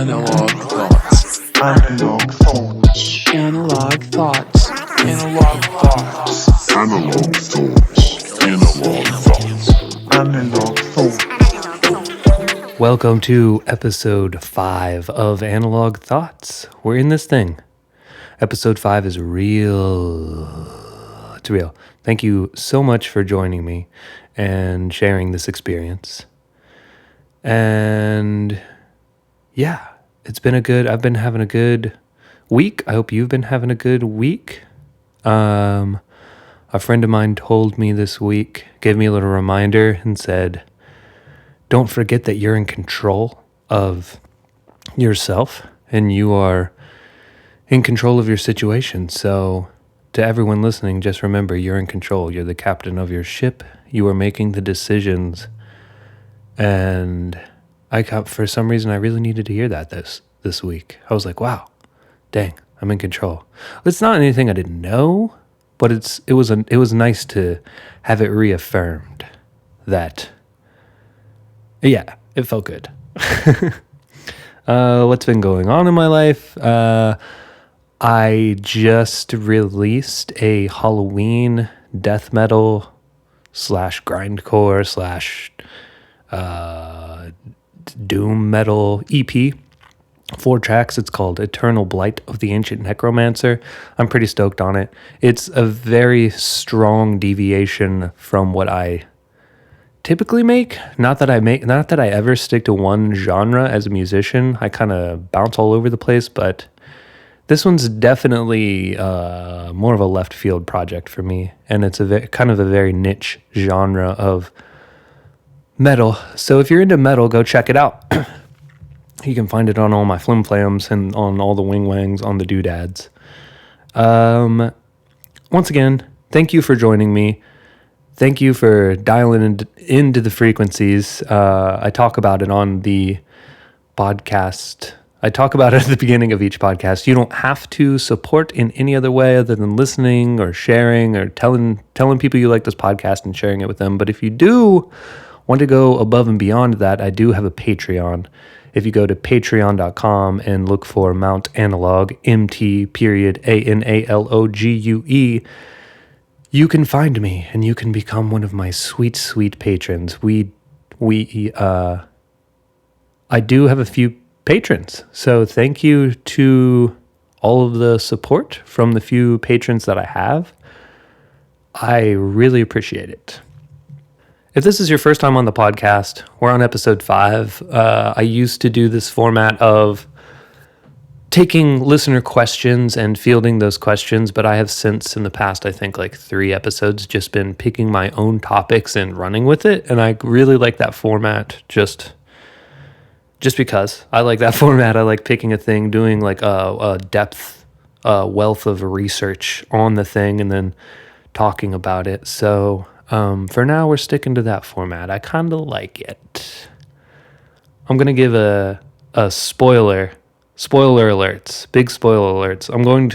Analogue Thoughts. Analogue Thoughts. Analogue Thoughts. Analogue Thoughts. Analogue Thoughts. Analogue Thoughts. Analogue Thoughts. Welcome to episode 5 of Analogue Thoughts. We're in this thing. Episode 5 is real. It's real. Thank you so much for joining me and sharing this experience. And yeah, I've been having a good week. I hope you've been having a good week. A friend of mine told me this week, gave me a little reminder and said, don't forget that you're in control of yourself and you are in control of your situation. So to everyone listening, just remember you're in control. You're the captain of your ship. You are making the decisions. And for some reason, I really needed to hear that this week. I was like, wow, dang, I'm in control. It's not anything I didn't know, but it was nice to have it reaffirmed that, yeah, it felt good. What's been going on in my life? I just released a Halloween death metal / grindcore / doom metal EP. 4 tracks. It's called Eternal Blight of the Ancient Necromancer. I'm pretty stoked on it. It's a very strong deviation from what I typically make. Not that I ever stick to one genre as a musician. I kind of bounce all over the place, but this one's definitely more of a left field project for me, and it's kind of a very niche genre of metal. So if you're into metal, go check it out. You can find it on all my flim flams and on all the wing wangs on the doodads. Once again, thank you for joining me. Thank you for dialing into the frequencies. I talk about it on the podcast. I talk about it at the beginning of each podcast. You don't have to support in any other way other than listening or sharing or telling people you like this podcast and sharing it with them. But if you do want to go above and beyond that, I do have a Patreon. If you go to patreon.com and look for Mount Analogue, MT.ANALOGUE, you can find me and you can become one of my sweet, sweet patrons. I do have a few patrons, so thank you to all of the support from the few patrons that I have. I really appreciate it. If this is your first time on the podcast, we're on episode 5. I used to do this format of taking listener questions and fielding those questions, but I have since, in the past, I think like 3 episodes, just been picking my own topics and running with it, and I really like that format just because. I like that format. I like picking a thing, doing like a depth, wealth of research on the thing, and then talking about it. So for now, we're sticking to that format. I kind of like it. I'm going to give a spoiler alerts, big spoiler alerts. I'm going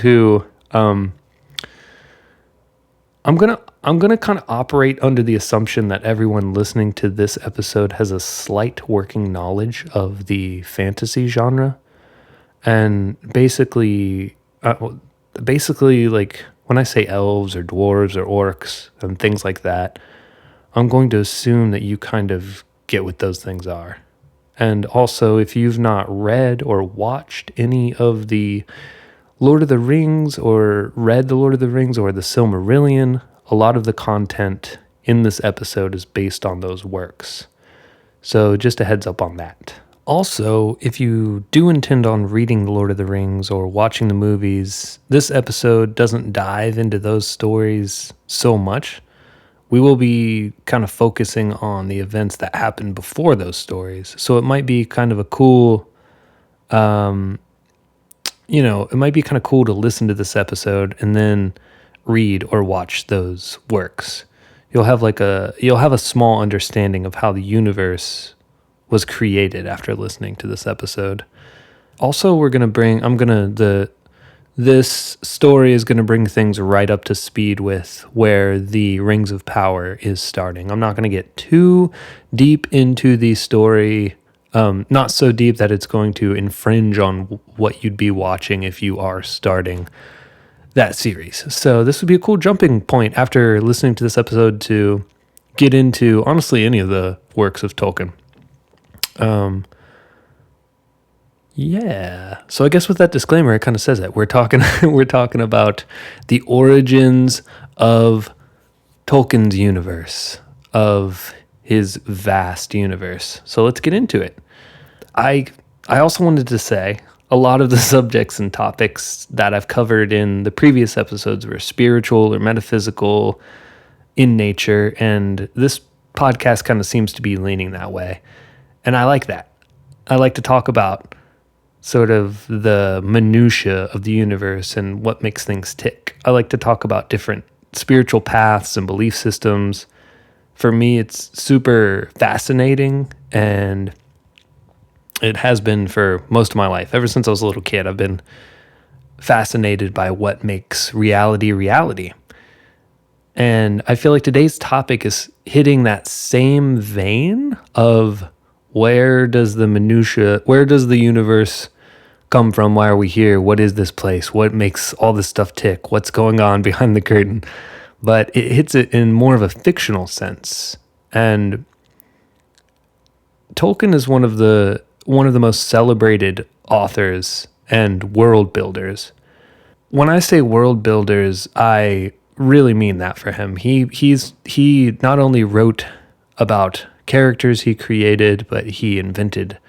to kind of operate under the assumption that everyone listening to this episode has a slight working knowledge of the fantasy genre. And basically like when I say elves or dwarves or orcs and things like that, I'm going to assume that you kind of get what those things are. And also, if you've not read or watched any of the Lord of the Rings or read the Lord of the Rings or the Silmarillion, a lot of the content in this episode is based on those works. So just a heads up on that. Also, if you do intend on reading The Lord of the Rings or watching the movies, this episode doesn't dive into those stories so much. We will be kind of focusing on the events that happened before those stories. So it might be kind of a cool, it might be kind of cool to listen to this episode and then read or watch those works. You'll have a small understanding of how the universe was created after listening to this episode. Also, this story is going to bring things right up to speed with where the Rings of Power is starting. I'm not going to get too deep into the story Not so deep that it's going to infringe on what you'd be watching if you are starting that series. So this would be a cool jumping point after listening to this episode to get into, honestly, any of the works of Tolkien. Yeah. So I guess with that disclaimer, it kind of says it. We're talking we're talking about the origins of Tolkien's universe, of his vast universe. So let's get into it. I also wanted to say a lot of the subjects and topics that I've covered in the previous episodes were spiritual or metaphysical in nature, and this podcast kind of seems to be leaning that way. And I like that. I like to talk about sort of the minutia of the universe and what makes things tick. I like to talk about different spiritual paths and belief systems. For me, it's super fascinating, and it has been for most of my life. Ever since I was a little kid, I've been fascinated by what makes reality reality. And I feel like today's topic is hitting that same vein of where does the universe come from? Why are we here? What is this place? What makes all this stuff tick? What's going on behind the curtain? But it hits it in more of a fictional sense. And Tolkien is one of the most celebrated authors and world builders. When I say world builders, I really mean that for him. He not only wrote about characters he created, but he invented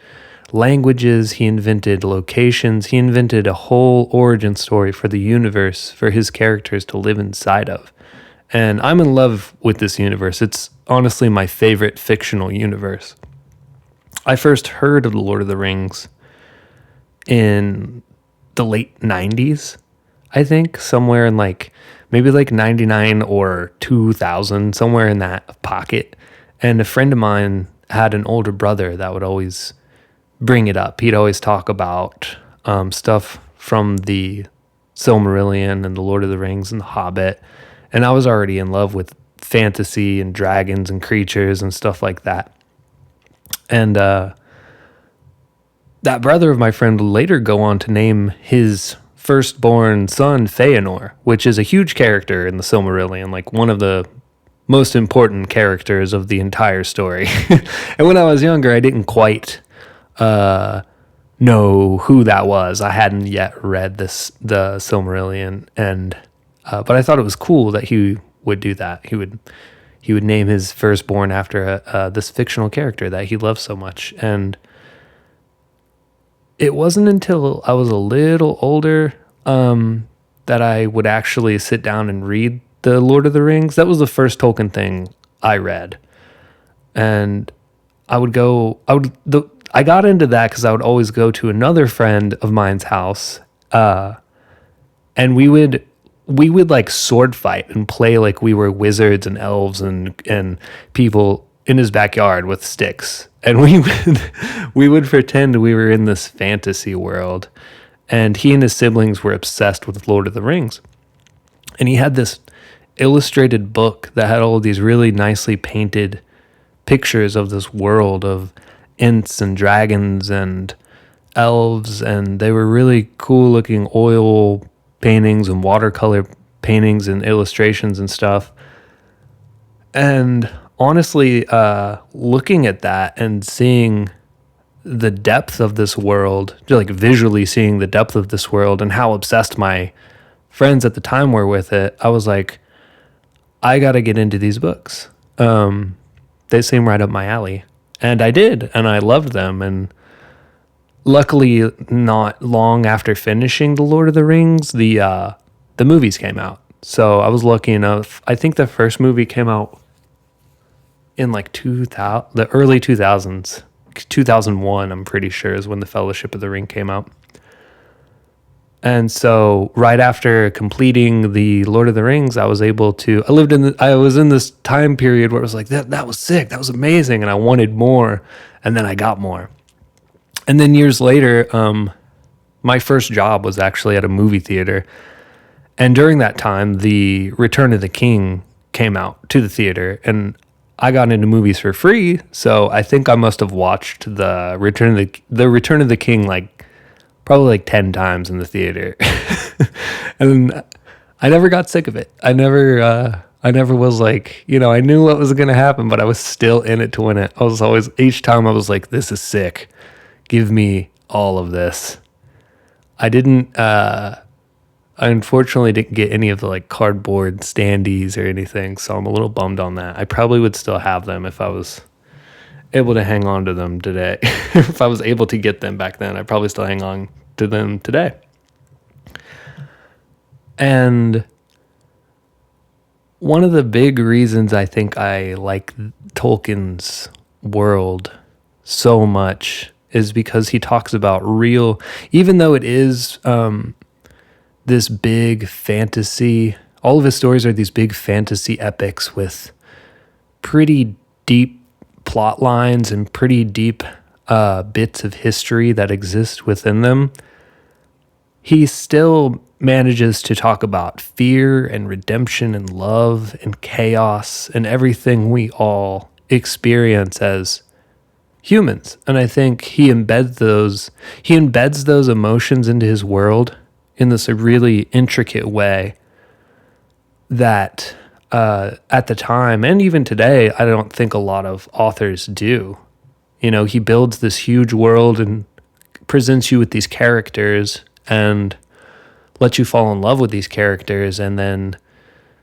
languages, he invented locations, he invented a whole origin story for the universe for his characters to live inside of. And I'm in love with this universe. It's honestly my favorite fictional universe. I first heard of The Lord of the Rings in the late 90s, I think, somewhere in maybe 99 or 2000, somewhere in that pocket. And a friend of mine had an older brother that would always bring it up. He'd always talk about stuff from the Silmarillion and the Lord of the Rings and the Hobbit. And I was already in love with fantasy and dragons and creatures and stuff like that. And that brother of my friend would later go on to name his firstborn son Feanor, which is a huge character in the Silmarillion, like one of the most important characters of the entire story. And when I was younger, I didn't quite know who that was. I hadn't yet read the Silmarillion, and but I thought it was cool that he would do that. He would name his firstborn after this fictional character that he loves so much. And it wasn't until I was a little older that I would actually sit down and read The Lord of the Rings. That was the first Tolkien thing I read. And I got into that because I would always go to another friend of mine's house, and we would like sword fight and play like we were wizards and elves and people in his backyard with sticks. And we would pretend we were in this fantasy world. And he and his siblings were obsessed with Lord of the Rings. And he had this illustrated book that had all of these really nicely painted pictures of this world of Ents and dragons and elves, and they were really cool looking oil paintings and watercolor paintings and illustrations and stuff. And honestly, looking at that and seeing the depth of this world, just like visually seeing the depth of this world and how obsessed my friends at the time were with it, I was like, I got to get into these books. They seem right up my alley. And I did, and I loved them. And luckily, not long after finishing The Lord of the Rings, the movies came out. So I was lucky enough. I think the first movie came out in like the early 2000s. 2001, I'm pretty sure, is when The Fellowship of the Ring came out. And so right after completing The Lord of the Rings, I was able to, I was in this time period where it was like, that was sick, that was amazing, and I wanted more, and then I got more. And then years later, my first job was actually at a movie theater. And during that time, The Return of the King came out to the theater, and I got into movies for free, so I think I must have watched the Return of the King like probably like 10 times in the theater. And I never got sick of it. I never was like, I knew what was going to happen, but I was still in it to win it. I was always, each time I was like, this is sick. Give me all of this. I unfortunately didn't get any of the like cardboard standees or anything, so I'm a little bummed on that. I probably would still have them if I was able to hang on to them today. If I was able to get them back then, I'd probably still hang on to them today. And one of the big reasons I think I like Tolkien's world so much is because he talks about real, even though it is this big fantasy, all of his stories are these big fantasy epics with pretty deep plot lines and pretty deep bits of history that exist within them. He still manages to talk about fear and redemption and love and chaos and everything we all experience as humans. And I think he embeds those emotions into his world in this really intricate way that at the time and even today, I don't think a lot of authors do. He builds this huge world and presents you with these characters and lets you fall in love with these characters. And then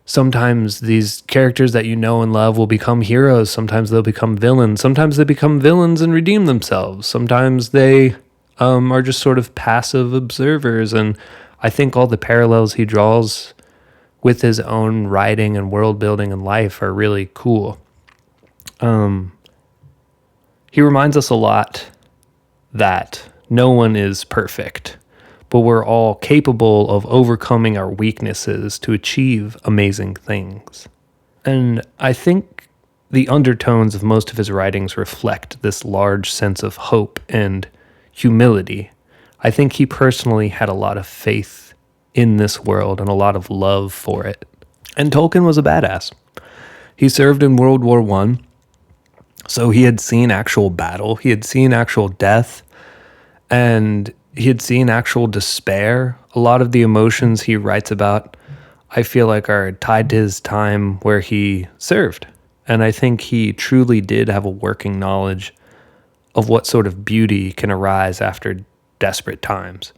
sometimes these characters that you know and love will become heroes. Sometimes they'll become villains. Sometimes they become villains and redeem themselves. Sometimes they are just sort of passive observers. And I think all the parallels he draws with his own writing and world building and life are really cool. He reminds us a lot that no one is perfect, but we're all capable of overcoming our weaknesses to achieve amazing things. And I think the undertones of most of his writings reflect this large sense of hope and humility. I think he personally had a lot of faith in this world and a lot of love for it. And Tolkien was a badass. He served in World War I, so he had seen actual battle, he had seen actual death, and he had seen actual despair. A lot of the emotions he writes about, I feel like, are tied to his time where he served. And I think he truly did have a working knowledge of what sort of beauty can arise after desperate times.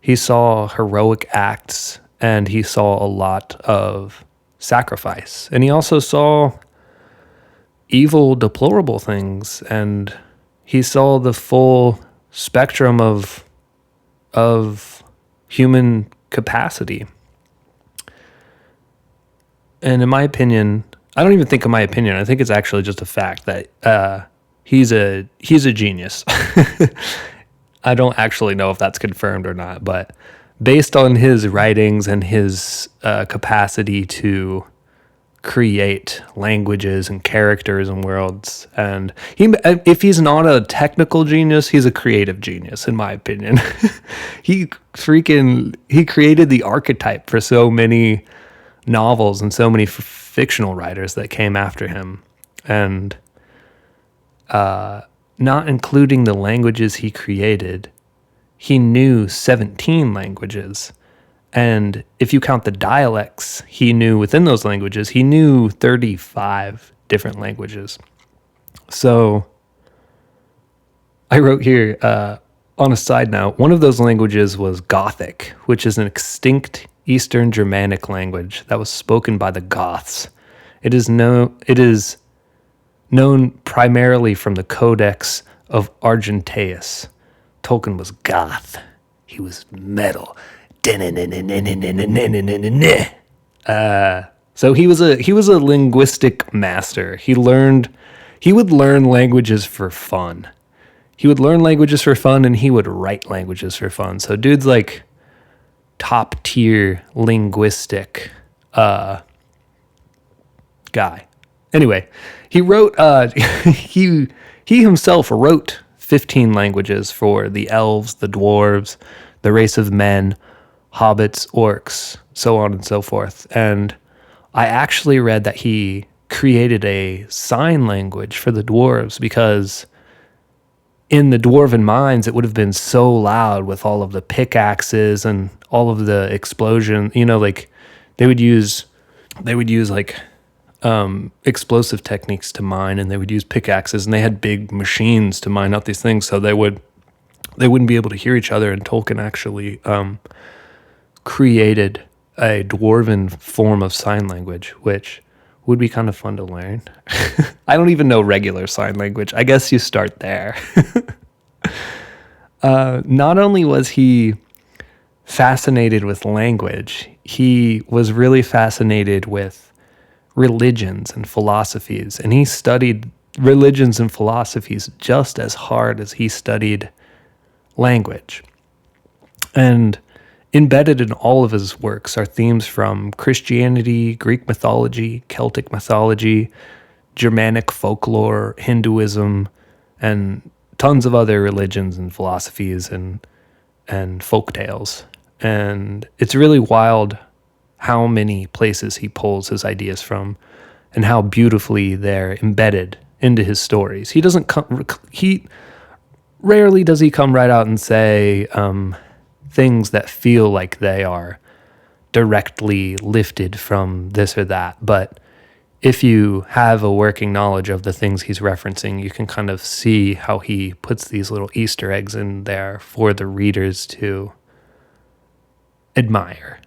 He saw heroic acts and he saw a lot of sacrifice. And he also saw evil, deplorable things. And he saw the full spectrum of human capacity. And in my opinion, I don't even think in my opinion, I think it's actually just a fact that he's a genius. I don't actually know if that's confirmed or not, but based on his writings and his capacity to create languages and characters and worlds, and if he's not a technical genius, he's a creative genius, in my opinion. He created the archetype for so many novels and so many fictional writers that came after him, and not including the languages he created, he knew 17 languages. And if you count the dialects he knew within those languages, he knew 35 different languages. So I wrote here, on a side note, one of those languages was Gothic, which is an extinct Eastern Germanic language that was spoken by the Goths. It is known primarily from the Codex of Argenteus. Tolkien was goth. He was metal. So he was a linguistic master. He would learn languages for fun. He would learn languages for fun, and he would write languages for fun. So dude's like top tier linguistic guy. Anyway, he wrote he himself wrote 15 languages for the elves, the dwarves, the race of men, hobbits, orcs, so on and so forth. And I actually read that he created a sign language for the dwarves, because in the dwarven mines it would have been so loud with all of the pickaxes and all of the explosion. Like they would use like explosive techniques to mine, and they would use pickaxes, and they had big machines to mine out these things, so they wouldn't be able to hear each other. And Tolkien actually created a dwarven form of sign language, which would be kind of fun to learn. I don't even know regular sign language. I guess you start there. Not only was he fascinated with language, he was really fascinated with religions and philosophies, and he studied religions and philosophies just as hard as he studied language. And embedded in all of his works are themes from Christianity, Greek mythology, Celtic mythology, Germanic folklore, Hinduism, and tons of other religions and philosophies and folk tales. And it's really wild how many places he pulls his ideas from and how beautifully they're embedded into his stories. He rarely does he come right out and say things that feel like they are directly lifted from this or that. But if you have a working knowledge of the things he's referencing, you can kind of see how he puts these little Easter eggs in there for the readers to admire.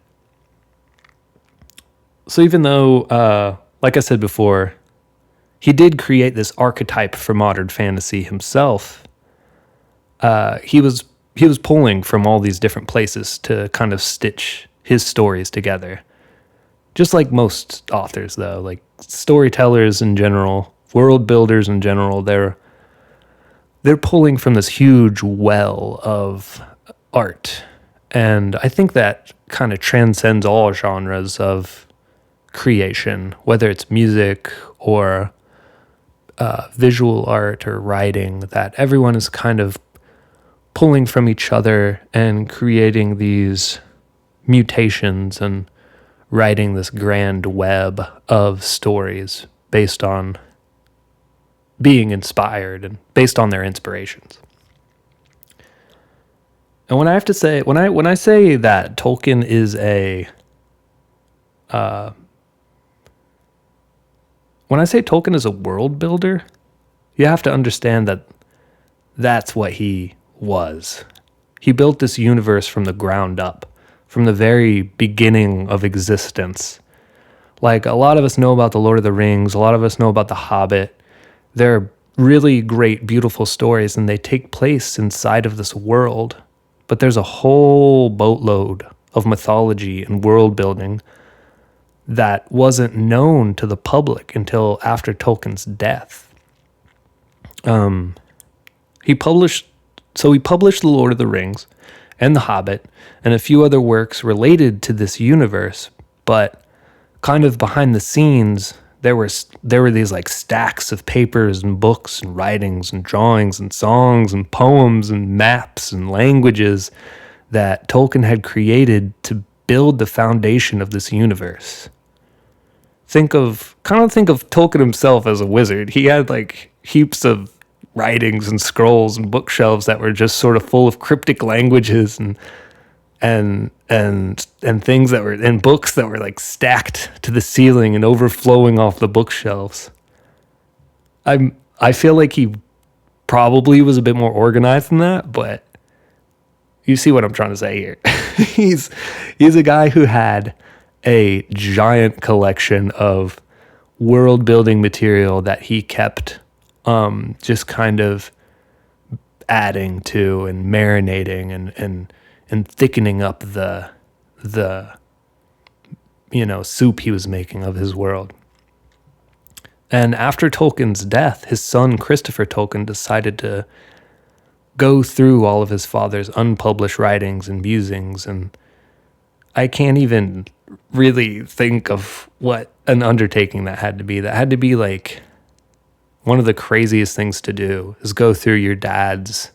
So even though, like I said before, he did create this archetype for modern fantasy himself, he was pulling from all these different places to kind of stitch his stories together. Just like most authors, though, like storytellers in general, world builders in general, they're pulling from this huge well of art. And I think that kind of transcends all genres of creation, whether it's music or visual art or writing, that everyone is kind of pulling from each other and creating these mutations and writing this grand web of stories based on being inspired and based on their inspirations. And when I say that Tolkien is when I say Tolkien is a world builder, you have to understand that that's what he was. He built this universe from the ground up, from the very beginning of existence. Like, a lot of us know about The Lord of the Rings, a lot of us know about The Hobbit. They're really great, beautiful stories, and they take place inside of this world. But there's a whole boatload of mythology and world building that wasn't known to the public until after Tolkien's death. He published The Lord of the Rings and The Hobbit and a few other works related to this universe, but kind of behind the scenes, there were these like stacks of papers and books and writings and drawings and songs and poems and maps and languages that Tolkien had created to build the foundation of this universe. Think of Tolkien himself as a wizard. He had like heaps of writings and scrolls and bookshelves that were just sort of full of cryptic languages and things that were in books that were like stacked to the ceiling and overflowing off the bookshelves. I feel like he probably was a bit more organized than that, but you see what I'm trying to say here. He's a guy who had a giant collection of world building material that he kept just kind of adding to and marinating and thickening up the soup he was making of his world. And after Tolkien's death, his son Christopher Tolkien decided to go through all of his father's unpublished writings and musings, and I can't even really think of what an undertaking that had to be. That had to be like one of the craziest things to do, is go through your dad's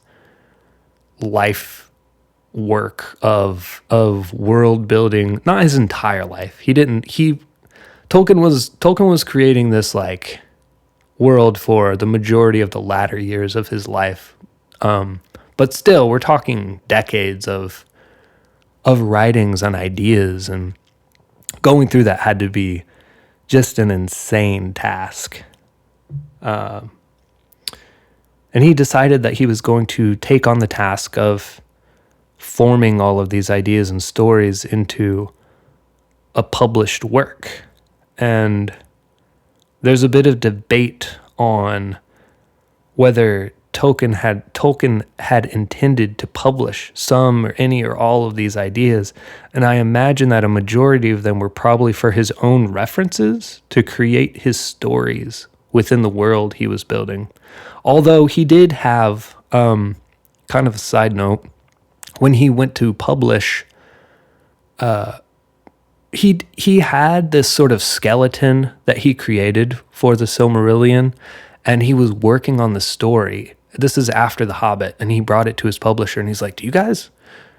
life work of world building. Not his entire life. Tolkien was creating this like world for the majority of the latter years of his life. But still, we're talking decades of writings and ideas, and going through that had to be just an insane task. And he decided that he was going to take on the task of forming all of these ideas and stories into a published work. And there's a bit of debate on whether Tolkien had intended to publish some or any or all of these ideas. And I imagine that a majority of them were probably for his own references to create his stories within the world he was building. Although he did have, kind of a side note, when he went to publish, he had this sort of skeleton that he created for the Silmarillion, and he was working on the story. This is after The Hobbit, and he brought it to his publisher, and he's like, do you guys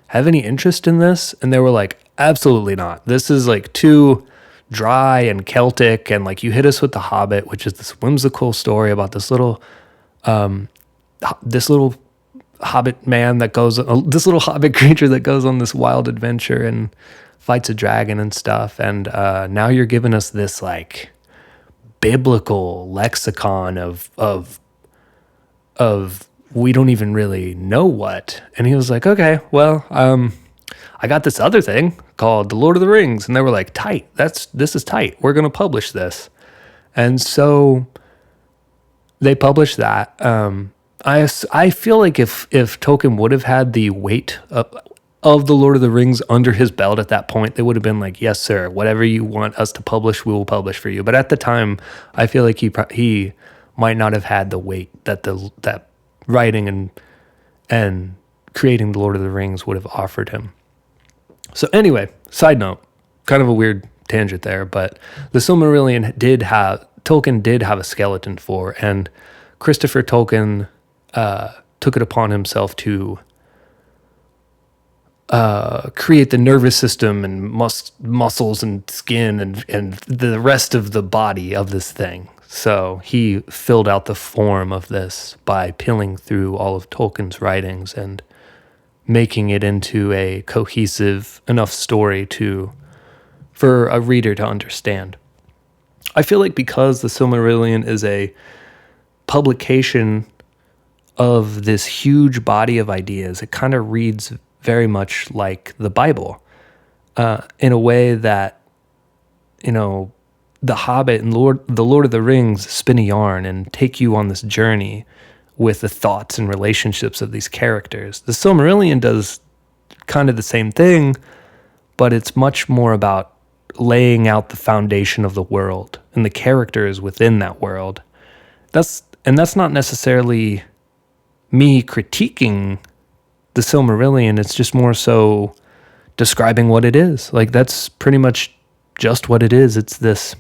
have any interest in this? And they were like, absolutely not. This is like too dry and Celtic, and like you hit us with The Hobbit, which is this whimsical story about this little hobbit man that goes, this little hobbit creature that goes on this wild adventure and fights a dragon and stuff. And now you're giving us this like biblical lexicon of we don't even really know what. And he was like, okay, well, I got this other thing called The Lord of the Rings. And they were like, tight, this is tight. We're going to publish this. And so they published that. I feel like if Tolkien would have had the weight of The Lord of the Rings under his belt at that point, they would have been like, yes, sir, whatever you want us to publish, we will publish for you. But at the time, I feel like he might not have had the weight that that writing and creating The Lord of the Rings would have offered him. So anyway, side note, kind of a weird tangent there, but the Silmarillion Tolkien did have a skeleton for, and Christopher Tolkien took it upon himself to create the nervous system and muscles and skin and the rest of the body of this thing. So he filled out the form of this by peeling through all of Tolkien's writings and making it into a cohesive enough story for a reader to understand. I feel like because the Silmarillion is a publication of this huge body of ideas, it kind of reads very much like the Bible, in a way that, The Hobbit and the Lord of the Rings spin a yarn and take you on this journey with the thoughts and relationships of these characters. The Silmarillion does kind of the same thing, but it's much more about laying out the foundation of the world and the characters within that world. That's not necessarily me critiquing the Silmarillion. It's just more so describing what it is. Like, that's pretty much just what it is. It's this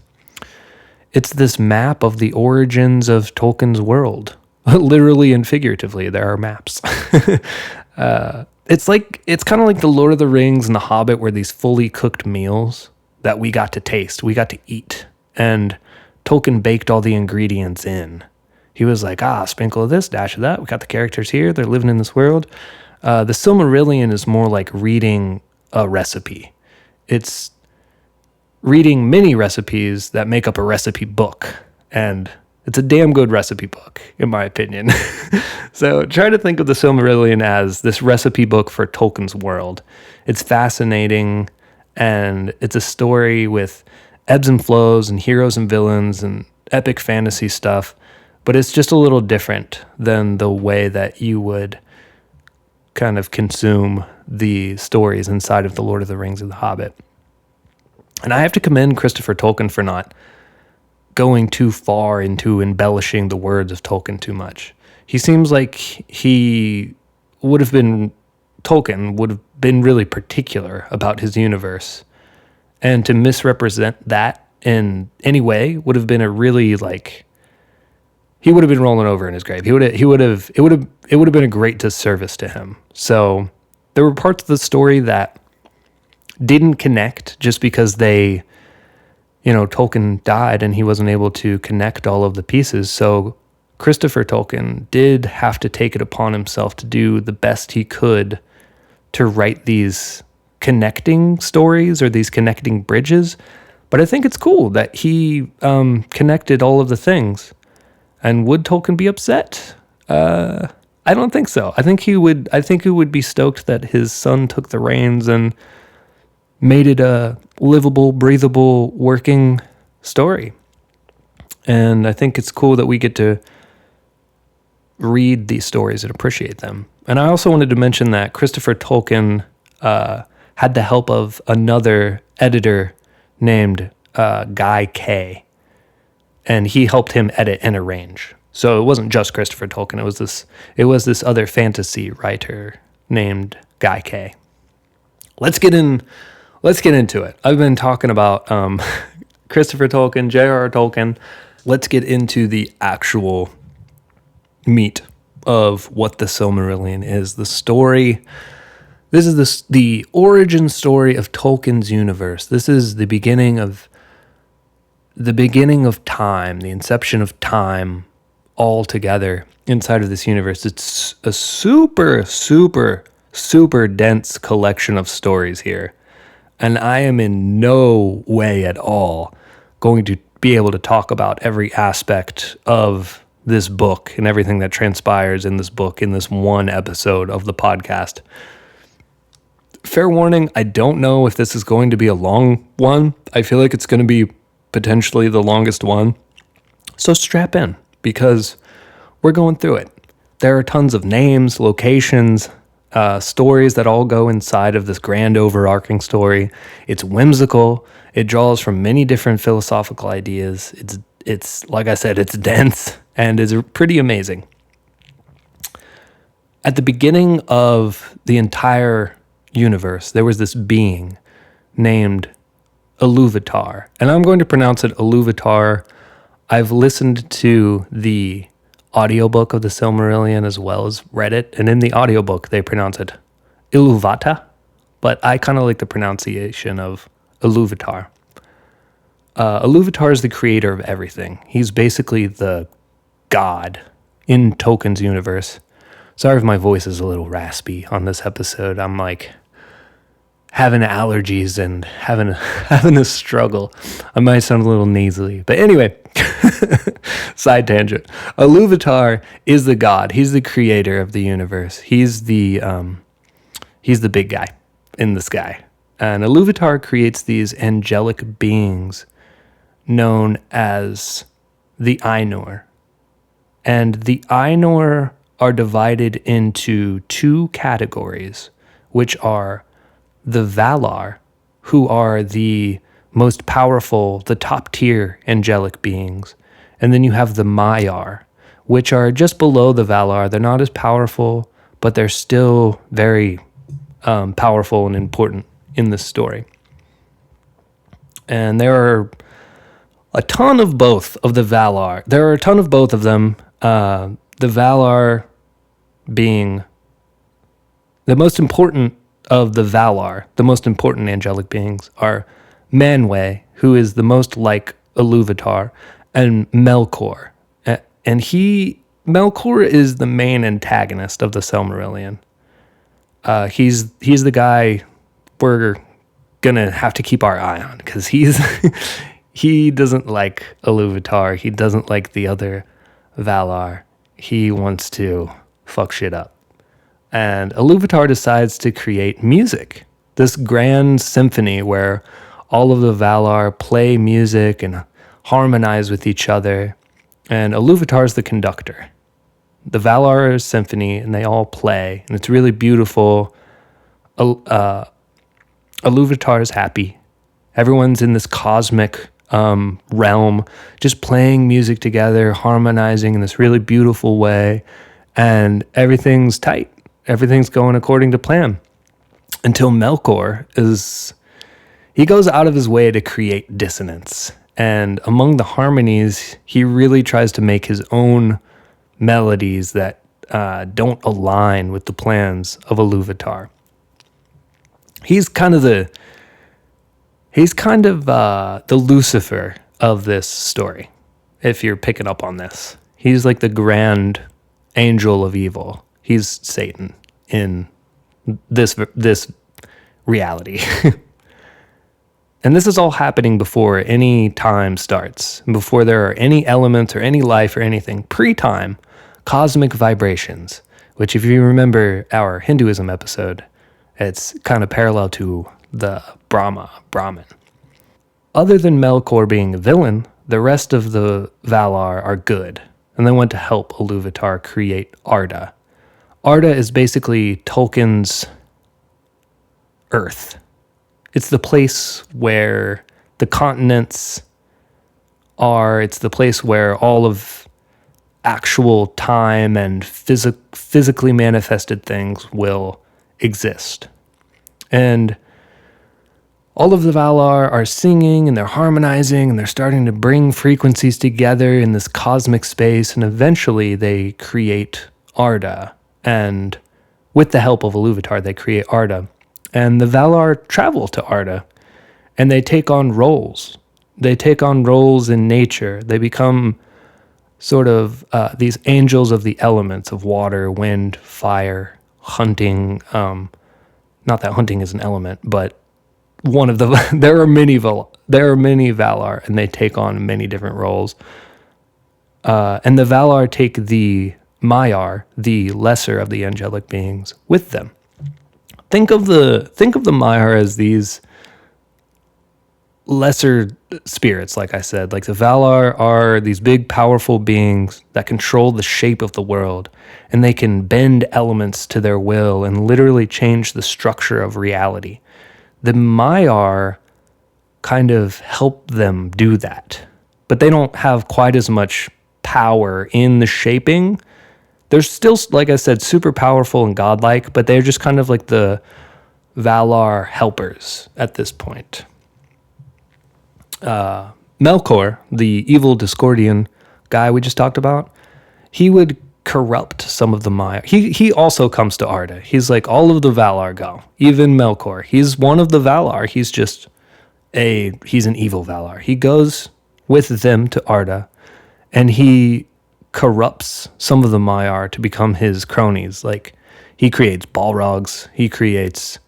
map of the origins of Tolkien's world. Literally and figuratively, there are maps. It's kind of like the Lord of the Rings and the Hobbit were these fully cooked meals that we got to taste, we got to eat. And Tolkien baked all the ingredients in. He was like, sprinkle of this, dash of that. We got the characters here. They're living in this world. The Silmarillion is more like reading a recipe. It's reading many recipes that make up a recipe book. And it's a damn good recipe book, in my opinion. So try to think of the Silmarillion as this recipe book for Tolkien's world. It's fascinating, and it's a story with ebbs and flows and heroes and villains and epic fantasy stuff. But it's just a little different than the way that you would kind of consume the stories inside of The Lord of the Rings and The Hobbit. And I have to commend Christopher Tolkien for not going too far into embellishing the words of Tolkien too much. He seems like Tolkien would have been really particular about his universe. And to misrepresent that in any way would have been a really he would have been rolling over in his grave. It would have been a great disservice to him. So there were parts of the story that didn't connect just because they Tolkien died and he wasn't able to connect all of the pieces. So Christopher Tolkien did have to take it upon himself to do the best he could to write these connecting stories or these connecting bridges. But I think it's cool that he connected all of the things. And would Tolkien be upset? I don't think so. I think he would be stoked that his son took the reins and made it a livable, breathable, working story. And I think it's cool that we get to read these stories and appreciate them. And I also wanted to mention that Christopher Tolkien had the help of another editor named Guy Kay, and he helped him edit and arrange. So it wasn't just Christopher Tolkien. It was this other fantasy writer named Guy Kay. Let's get into it. I've been talking about Christopher Tolkien, J.R.R. Tolkien. Let's get into the actual meat of what the Silmarillion is. The story. This is the origin story of Tolkien's universe. This is the beginning of time, the inception of time all together inside of this universe. It's a super, super, super dense collection of stories here. And I am in no way at all going to be able to talk about every aspect of this book and everything that transpires in this book in this one episode of the podcast. Fair warning, I don't know if this is going to be a long one. I feel like it's going to be potentially the longest one. So strap in, because we're going through it. There are tons of names, locations, stories that all go inside of this grand overarching story. It's whimsical. It draws from many different philosophical ideas. It's like I said, it's dense and is pretty amazing. At the beginning of the entire universe, there was this being named Iluvatar, and I'm going to pronounce it Iluvatar. I've listened to the audiobook of the Silmarillion as well as read it, and in the audiobook they pronounce it Iluvata, but I kind of like the pronunciation of Iluvatar. Iluvatar is the creator of everything. He's basically the god in Tolkien's universe. Sorry if my voice is a little raspy on this episode. I'm like having allergies and having a struggle. I might sound a little nasally, but anyway, side tangent. Iluvatar is the god. He's the creator of the universe. He's the big guy in the sky. And Iluvatar creates these angelic beings known as the Ainur. And the Ainur are divided into two categories, which are the Valar, who are the most powerful, the top tier angelic beings. And then you have the Maiar, which are just below the Valar. They're not as powerful, but they're still very powerful and important in this story. And there are a ton of both of the Valar. There are a ton of both of them. The Valar being the most important of the Valar, the most important angelic beings are Manwë, who is the most like Iluvatar, and Melkor. And Melkor is the main antagonist of the Silmarillion. He's the guy we're gonna have to keep our eye on, because he doesn't like Iluvatar. He doesn't like the other Valar. He wants to fuck shit up. And Iluvatar decides to create music, this grand symphony where all of the Valar play music and harmonize with each other. And Iluvatar is the conductor. The Valar is symphony, and they all play, and it's really beautiful. Iluvatar is happy. Everyone's in this cosmic realm, just playing music together, harmonizing in this really beautiful way, and everything's tight. Everything's going according to plan until Melkor he goes out of his way to create dissonance. And among the harmonies, he really tries to make his own melodies that don't align with the plans of Iluvatar. He's kind of He's kind of the Lucifer of this story, if you're picking up on this. He's like the grand angel of evil. He's Satan in this reality. And this is all happening before any time starts, before there are any elements or any life or anything. Pre-time, cosmic vibrations, which if you remember our Hinduism episode, it's kind of parallel to the Brahman. Other than Melkor being a villain, the rest of the Valar are good, and they went to help Iluvatar create Arda. Arda is basically Tolkien's Earth. It's the place where the continents are. It's the place where all of actual time and physically manifested things will exist. And all of the Valar are singing and they're harmonizing and they're starting to bring frequencies together in this cosmic space. And eventually they create Arda. And with the help of Iluvatar, they create Arda. And the Valar travel to Arda, and they take on roles. They take on roles in nature. They become sort of these angels of the elements of water, wind, fire, hunting. Not that hunting is an element, but one of the there are many Valar, and they take on many different roles. And the Valar take the Maiar, the lesser of the angelic beings, with them. Think of the Maiar as these lesser spirits, like I said. Like the Valar are these big, powerful beings that control the shape of the world, and they can bend elements to their will and literally change the structure of reality. The Maiar kind of help them do that, but they don't have quite as much power in the shaping. They're still, like I said, super powerful and godlike, but they're just kind of like the Valar helpers at this point. Melkor, the evil Discordian guy we just talked about, he would corrupt some of the Maiar. He also comes to Arda. He's like, all of the Valar go. Even Melkor. He's one of the Valar. He's an evil Valar. He goes with them to Arda, and he corrupts some of the Maiar to become his cronies. Like, he creates Balrogs, he creates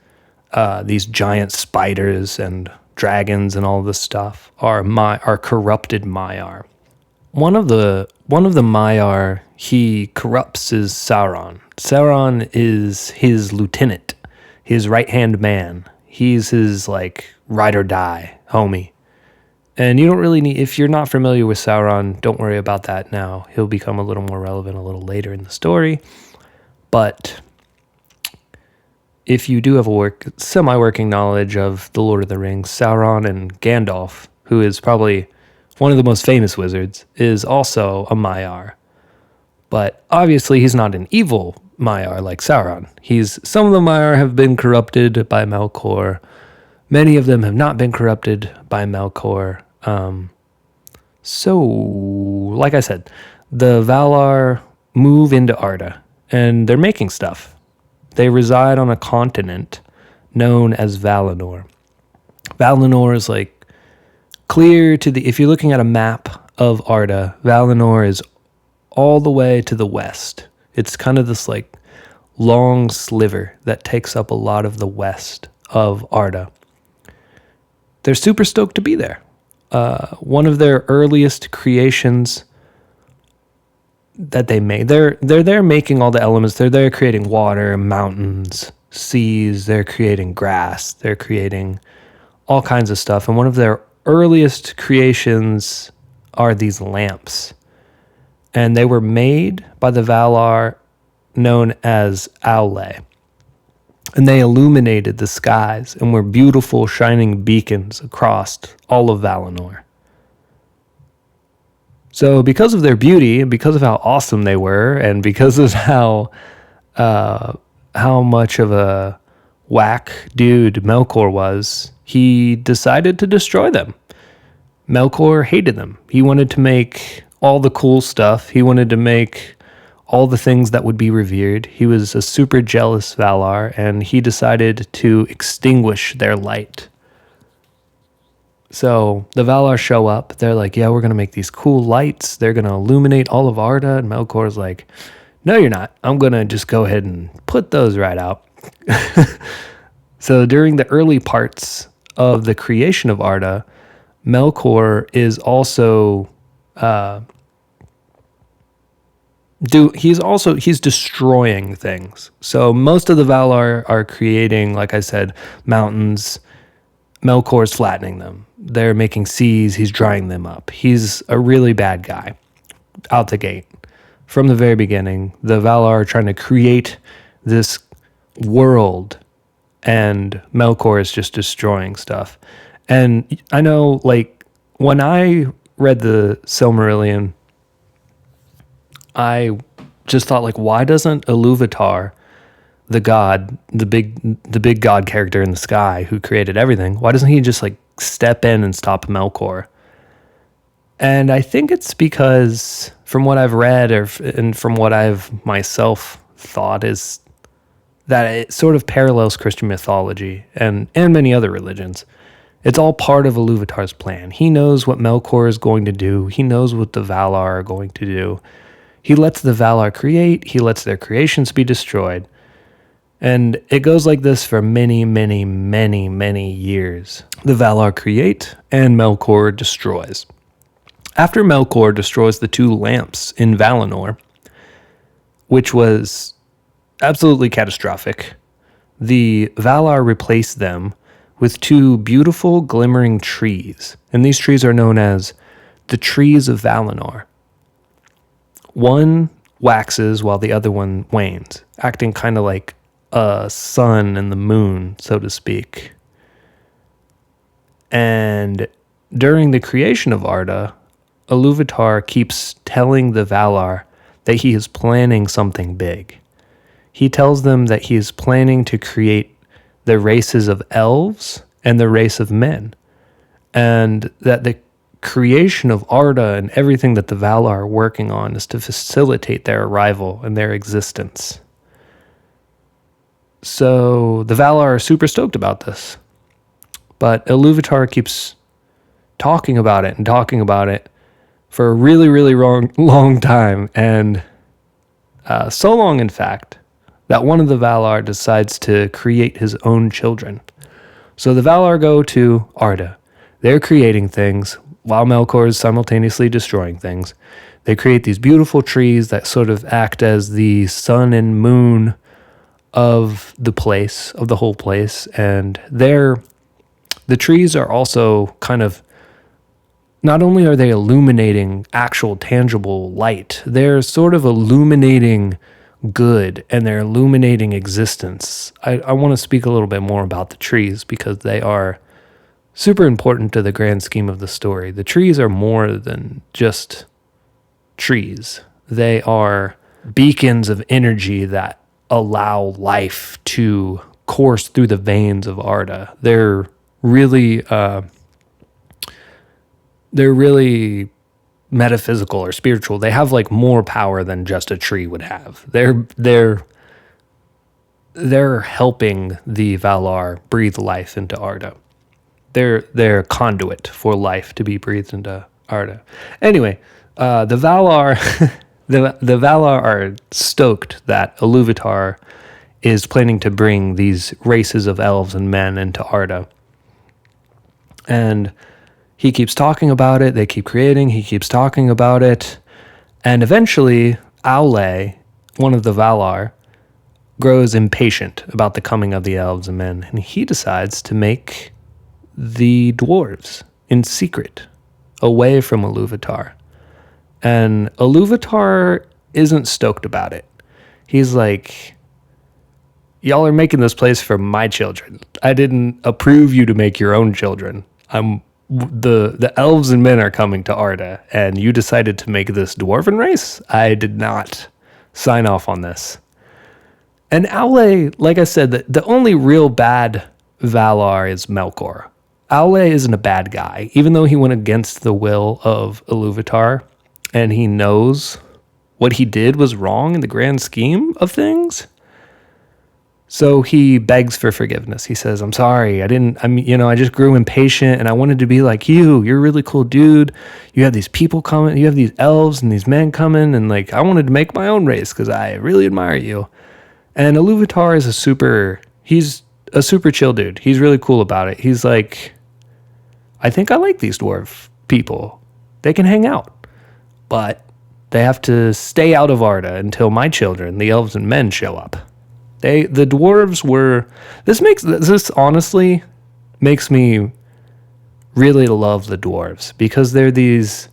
these giant spiders and dragons, and all this stuff are corrupted Maiar. One of the Maiar he corrupts is Sauron. Sauron is his lieutenant, his right-hand man. He's his like ride or die homie. And you don't really need, if you're not familiar with Sauron, don't worry about that now. He'll become a little more relevant a little later in the story. But if you do have a semi-working knowledge of the Lord of the Rings, Sauron and Gandalf, who is probably one of the most famous wizards, is also a Maiar. But obviously he's not an evil Maiar like Sauron. Some of the Maiar have been corrupted by Melkor. Many of them have not been corrupted by Melkor. So, like I said, the Valar move into Arda, and they're making stuff. They reside on a continent known as Valinor. Valinor is like clear to if you're looking at a map of Arda, Valinor is all the way to the west. It's kind of this like long sliver that takes up a lot of the west of Arda. They're super stoked to be there. One of their earliest creations that they made, they're there making all the elements. They're there creating water, mountains, seas. They're creating grass. They're creating all kinds of stuff. And one of their earliest creations are these lamps. And they were made by the Valar known as Aule. And they illuminated the skies and were beautiful, shining beacons across all of Valinor. So because of their beauty, and because of how awesome they were, and because of how much of a whack dude Melkor was, he decided to destroy them. Melkor hated them. He wanted to make all the cool stuff. He wanted to make all the things that would be revered. He was a super jealous Valar, and he decided to extinguish their light. So the Valar show up. They're like, yeah, we're going to make these cool lights. They're going to illuminate all of Arda. And Melkor's like, no, you're not. I'm going to just go ahead and put those right out. So during the early parts of the creation of Arda, Melkor is also he's destroying things. So most of the Valar are creating, like I said, mountains. Melkor's flattening them. They're making seas. He's drying them up. He's a really bad guy out the gate. From the very beginning, the Valar are trying to create this world, and Melkor is just destroying stuff. And I know, like, when I read the Silmarillion, I just thought, like, why doesn't Iluvatar, the god, the big god character in the sky who created everything, why doesn't he just, like, step in and stop Melkor? And I think it's because, from what I've read and from what I've myself thought, is that it sort of parallels Christian mythology and many other religions. It's all part of Iluvatar's plan. He knows what Melkor is going to do. He knows what the Valar are going to do. He lets the Valar create. He lets their creations be destroyed. And it goes like this for many, many, many, many years. The Valar create, and Melkor destroys. After Melkor destroys the two lamps in Valinor, which was absolutely catastrophic, the Valar replaced them with two beautiful glimmering trees. And these trees are known as the Trees of Valinor. One waxes while the other one wanes, acting kind of like a sun and the moon, so to speak. And during the creation of Arda, Iluvatar keeps telling the Valar that he is planning something big. He tells them that he is planning to create the races of elves and the race of men, and that the creation of Arda and everything that the Valar are working on is to facilitate their arrival and their existence. So the Valar are super stoked about this. But Iluvatar keeps talking about it for a really, really long time. And so long, in fact, that one of the Valar decides to create his own children. So the Valar go to Arda. They're creating things while Melkor is simultaneously destroying things. They create these beautiful trees that sort of act as the sun and moon of the place, of the whole place. And the trees are also kind of, not only are they illuminating actual tangible light, they're sort of illuminating good, and they're illuminating existence. I want to speak a little bit more about the trees because they are super important to the grand scheme of the story. The trees are more than just trees. They are beacons of energy that allow life to course through the veins of Arda. They're really metaphysical or spiritual. They have like more power than just a tree would have. They're helping the Valar breathe life into Arda. They're conduit for life to be breathed into Arda. Anyway, the Valar the Valar are stoked that Iluvatar is planning to bring these races of elves and men into Arda. And he keeps talking about it. They keep creating. He keeps talking about it. And eventually, Aule, one of the Valar, grows impatient about the coming of the elves and men. And he decides to make the dwarves in secret, away from Iluvatar. And Iluvatar isn't stoked about it. He's like, y'all are making this place for my children. I didn't approve you to make your own children. The elves and men are coming to Arda, and you decided to make this dwarven race? I did not sign off on this. And Aule, like I said, the only real bad Valar is Melkor. Aule isn't a bad guy, even though he went against the will of Iluvatar, and he knows what he did was wrong in the grand scheme of things. So he begs for forgiveness. He says, I'm sorry. I just grew impatient and I wanted to be like you. You're a really cool dude. You have these people coming, you have these elves and these men coming. And like, I wanted to make my own race because I really admire you. And Iluvatar is he's a super chill dude. He's really cool about it. He's like, I think I like these dwarf people. They can hang out, but they have to stay out of Arda until my children, the elves and men, show up. The dwarves were. This honestly makes me really love the dwarves because they're these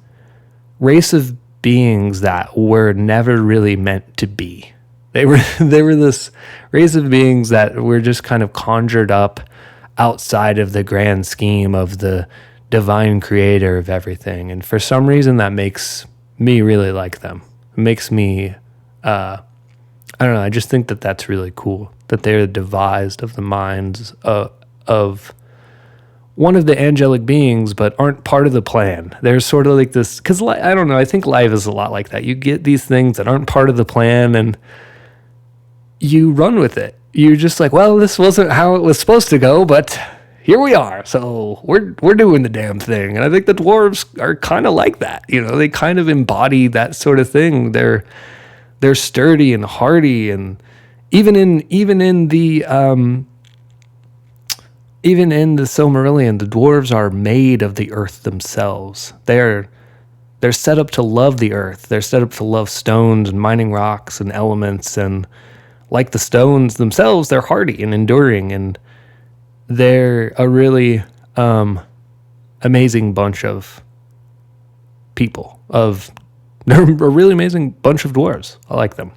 race of beings that were never really meant to be. They were this race of beings that were just kind of conjured up outside of the grand scheme of the divine creator of everything, and for some reason that makes me really like them. It makes me. I don't know. I just think that that's really cool that they're devised of the minds of one of the angelic beings, but aren't part of the plan. They're sort of like this, because I don't know. I think life is a lot like that. You get these things that aren't part of the plan, and you run with it. You're just like, well, this wasn't how it was supposed to go, but here we are. So we're doing the damn thing. And I think the dwarves are kind of like that. They kind of embody that sort of thing. They're sturdy and hardy, and even in the Silmarillion, the dwarves are made of the earth themselves. They're set up to love the earth. They're set up to love stones and mining rocks and elements, and like the stones themselves, they're hardy and enduring, and they're a really amazing bunch of people. They're a really amazing bunch of dwarves. I like them.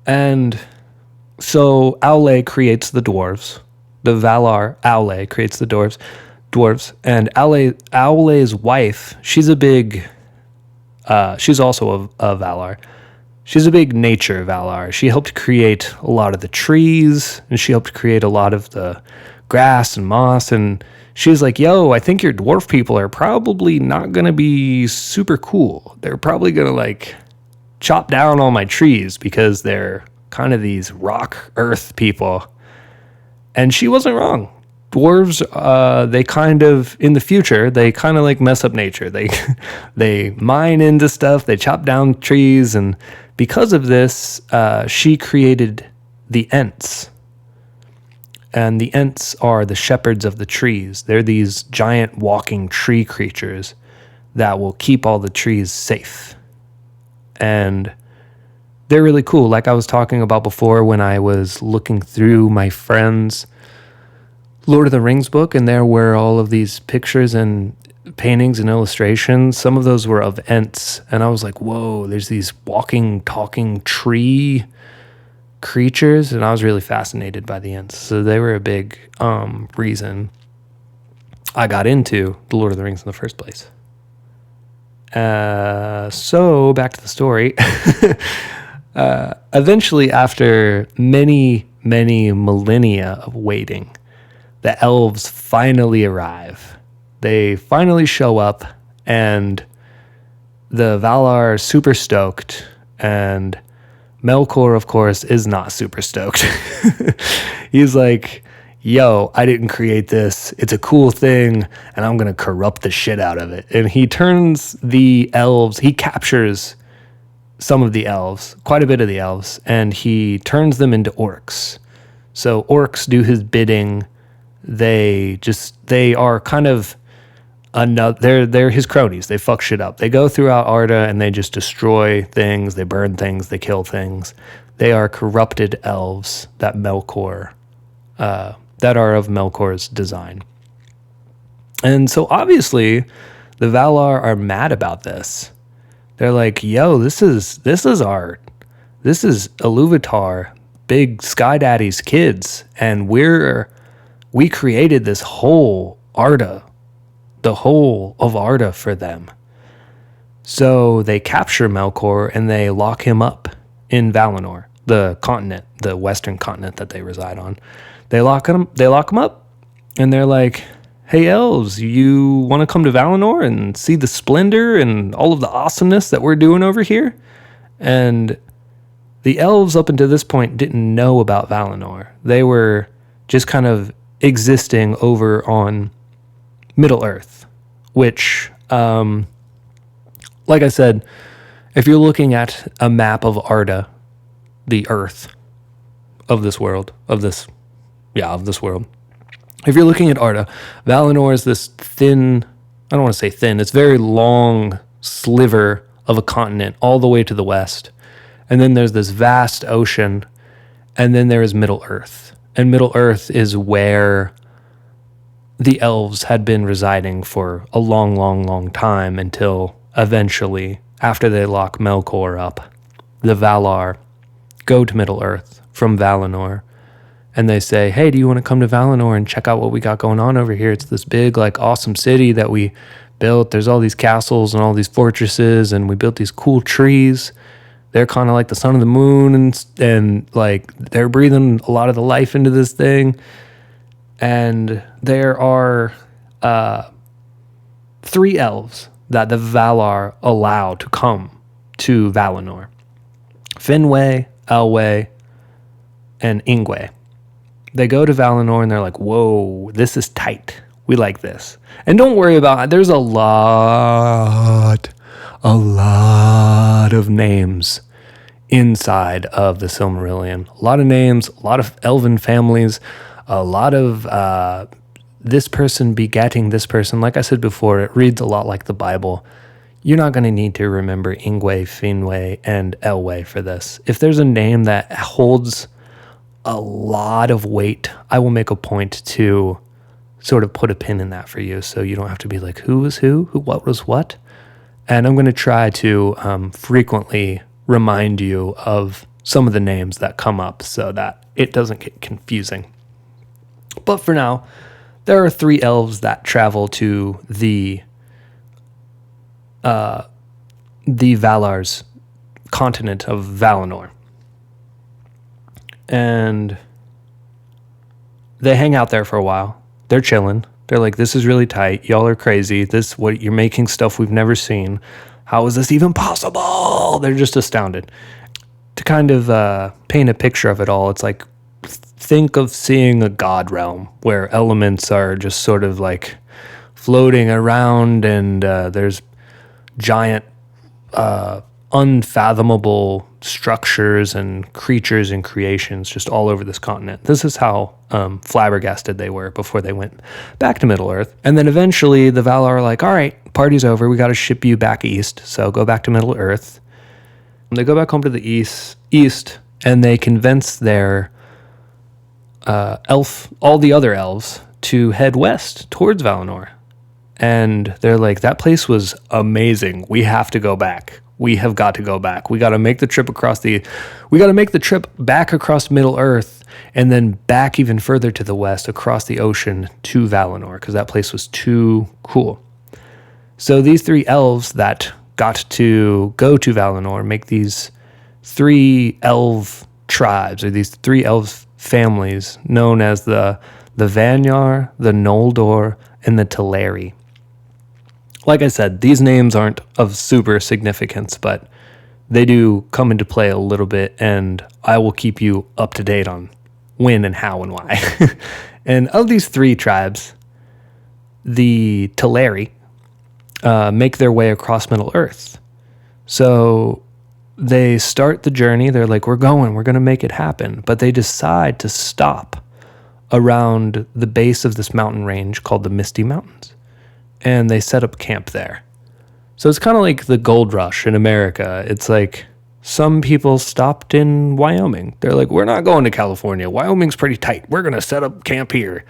And so Aule creates the dwarves. The Valar Aule creates the dwarves. And Aule's wife, she's also a Valar. She's a big nature Valar. She helped create a lot of the trees, and she helped create a lot of the grass and moss, and she's like, yo, I think your dwarf people are probably not going to be super cool. They're probably going to like chop down all my trees because they're kind of these rock earth people. And she wasn't wrong. Dwarves, they kind of, in the future, they kind of like mess up nature. They mine into stuff, they chop down trees, and because of this, she created the Ents. And the Ents are the shepherds of the trees. They're these giant walking tree creatures that will keep all the trees safe. And they're really cool. Like I was talking about before when I was looking through my friend's Lord of the Rings book, and there were all of these pictures and paintings and illustrations. Some of those were of Ents. And I was like, whoa, there's these walking, talking tree creatures, and I was really fascinated by the Ents. So they were a big reason I got into the Lord of the Rings in the first place. So back to the story. Eventually, after many millennia of waiting, the elves finally arrive. They finally show up, and the Valar are super stoked, and Melkor, of course, is not super stoked. He's like, yo, I didn't create this. It's a cool thing, and I'm going to corrupt the shit out of it. And he turns the elves, he captures some of the elves, quite a bit of the elves, and he turns them into orcs. So orcs do his bidding. They are kind of they're his cronies. They fuck shit up. They go throughout Arda and they just destroy things. They burn things. They kill things. They are corrupted elves that Melkor, that are of Melkor's design. And so obviously, the Valar are mad about this. They're like, "Yo, this is Iluvatar, Big Sky Daddy's kids, and we created this whole Arda." The whole of Arda for them. So they capture Melkor and they lock him up in Valinor, the continent, the western continent that they reside on. They lock him up, and they're like, "Hey elves, you want to come to Valinor and see the splendor and all of the awesomeness that we're doing over here?" And the elves up until this point didn't know about Valinor. They were just kind of existing over on Middle Earth, which, like I said, if you're looking at a map of Arda, the Earth of this world, of this world. If you're looking at Arda, Valinor is this thin, I don't want to say thin, it's very long sliver of a continent all the way to the west. And then there's this vast ocean, and then there is Middle Earth. And Middle Earth is where the elves had been residing for a long, long, long time until eventually, after they lock Melkor up, the Valar go to Middle Earth from Valinor, and they say, hey, do you want to come to Valinor and check out what we got going on over here? It's this big, like, awesome city that we built. There's all these castles and all these fortresses, and we built these cool trees. They're kind of like the sun and the moon, and like they're breathing a lot of the life into this thing. And there are 3 elves that the Valar allow to come to Valinor: Finwë, Elwë, and Ingwë. They go to Valinor and they're like, whoa, this is tight. We like this. And don't worry about it. There's a lot of names inside of the Silmarillion. A lot of names, a lot of elven families, a lot of this person begetting this person. Like I said before, it reads a lot like the Bible. You're not going to need to remember Ingwë, Finwë, and Elwë for this. If there's a name that holds a lot of weight, I will make a point to sort of put a pin in that for you, so you don't have to be like, who was who what was what. And I'm going to try to frequently remind you of some of the names that come up so that it doesn't get confusing. But for now, there are 3 elves that travel to the Valar's continent of Valinor. And they hang out there for a while. They're chilling. They're like, this is really tight. Y'all are crazy. What you're making stuff we've never seen. How is this even possible? They're just astounded. To kind of paint a picture of it all, it's like, think of seeing a god realm where elements are just sort of like floating around, and there's giant unfathomable structures and creatures and creations just all over this continent. This is how flabbergasted they were before they went back to Middle Earth. And then eventually the Valar are like, all right, party's over. We got to ship you back east. So go back to Middle Earth. And they go back home to the east, and they convince their all the other elves to head west towards Valinor. And they're like, that place was amazing. We have to go back. We have got to go back. We got to make the trip back across Middle Earth, and then back even further to the west across the ocean to Valinor, because that place was too cool. So these 3 elves that got to go to Valinor make these 3 elf tribes, or these 3 elf families known as the Vanyar, the Noldor, and the Teleri. Like I said, these names aren't of super significance, but they do come into play a little bit, and I will keep you up to date on when and how and why. And of these 3 tribes, the Teleri make their way across Middle Earth. So they start the journey. They're like, we're going to make it happen. But they decide to stop around the base of this mountain range called the Misty Mountains. And they set up camp there. So it's kind of like the gold rush in America. It's like some people stopped in Wyoming. They're like, we're not going to California. Wyoming's pretty tight. We're going to set up camp here.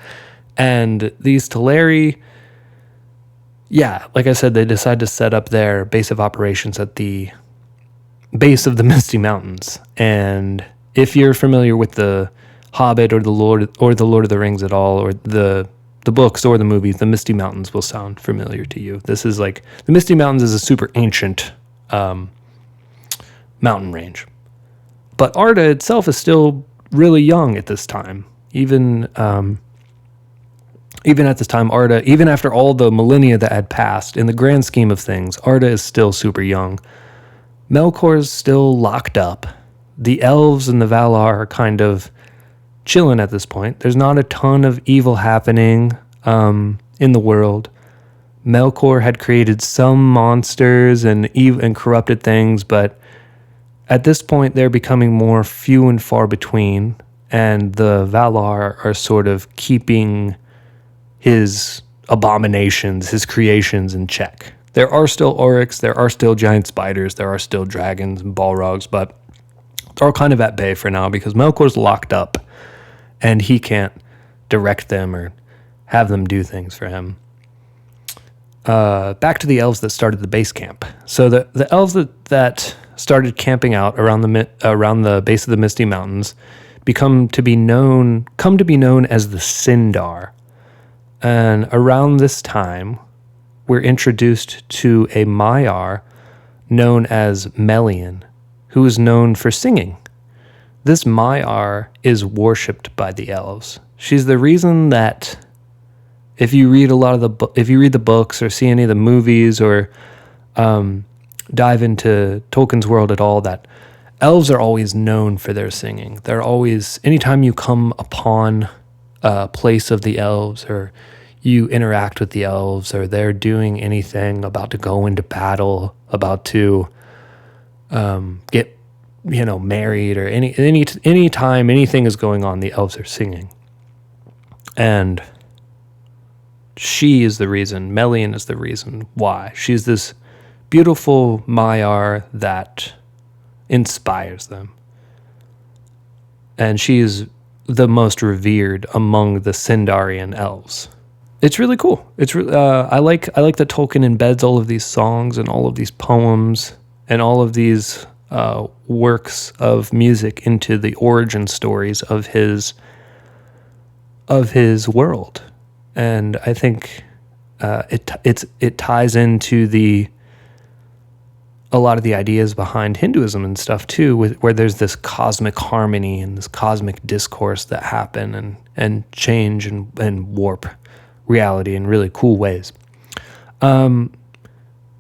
And these Teleri, like I said, they decide to set up their base of operations at the base of the Misty Mountains. And if you're familiar with the Hobbit or the Lord of the Rings at all, or the books or the movies, the Misty Mountains will sound familiar to you. This is like, the Misty Mountains is a super ancient mountain range. But Arda itself is still really young at this time. Even at this time, Arda, even after all the millennia that had passed, in the grand scheme of things, Arda is still super young. Melkor's still locked up. the elves and the Valar are kind of chilling at this point. There's not a ton of evil happening in the world. Melkor had created some monsters and corrupted things, but at this point they're becoming more few and far between, and the Valar are sort of keeping his abominations, his creations in check. There are still oryx, there are still giant spiders, there are still dragons and balrogs, but they're all kind of at bay for now because Melkor's locked up and he can't direct them or have them do things for him. Back to the elves that started the base camp. So the elves that started camping out around the base of the Misty Mountains come to be known as the Sindar. And around this time, we're introduced to a Maiar known as Melian, who is known for singing. This Maiar is worshipped by the elves. She's the reason that if you read the books or see any of the movies or dive into Tolkien's world at all, that elves are always known for their singing. They're always, anytime you come upon a place of the elves or you interact with the elves or they're doing anything, about to go into battle, about to get married, or any time anything is going on, the elves are singing. And she is the reason, Melian is the reason why. She's this beautiful Maiar that inspires them. And she is the most revered among the Sindarian elves. It's really cool. It's I like that Tolkien embeds all of these songs and all of these poems and all of these works of music into the origin stories of his world. And I think it ties into a lot of the ideas behind Hinduism and stuff too, where there's this cosmic harmony and this cosmic discourse that happen and change and warp reality in really cool ways.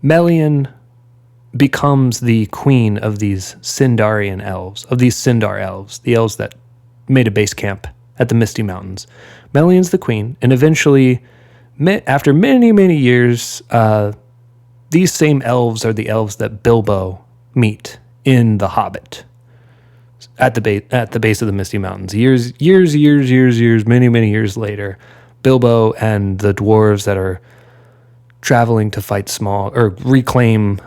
Melian becomes the queen of these Sindarian elves, of these Sindar elves, the elves that made a base camp at the Misty Mountains. Melian's the queen, and eventually, after many, many years, these same elves are the elves that Bilbo meet in The Hobbit at the base of the Misty Mountains. Years, many, many years later, Bilbo and the dwarves that are traveling to fight Smaug, or reclaim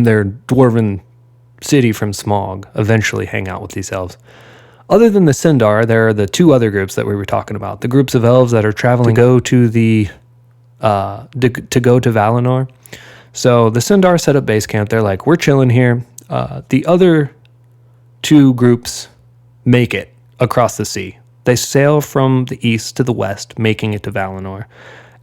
their dwarven city from Smaug, eventually hang out with these elves. Other than the Sindar, there are the two other groups that we were talking about. The groups of elves that are traveling to go to Valinor. So the Sindar set up base camp. They're like, we're chilling here. The other two groups make it across the sea. They sail from the east to the west, making it to Valinor.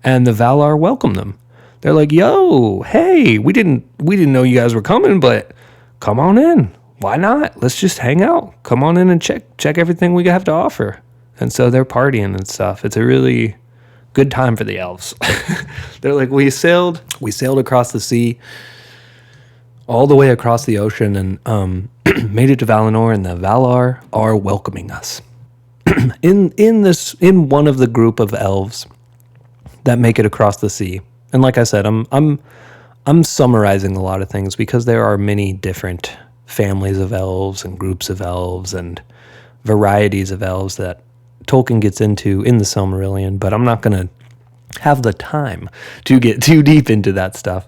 And the Valar welcome them. They're like, yo, hey, we didn't know you guys were coming, but come on in. Why not? Let's just hang out. Come on in and check everything we have to offer. And so they're partying and stuff. It's a really good time for the elves. They're like, we sailed across the sea, all the way across the ocean, and made it to Valinor, and the Valar are welcoming us. in one of the group of elves that make it across the sea. And like I said, I'm summarizing a lot of things because there are many different families of elves and groups of elves and varieties of elves that Tolkien gets into in the Silmarillion, but I'm not going to have the time to get too deep into that stuff.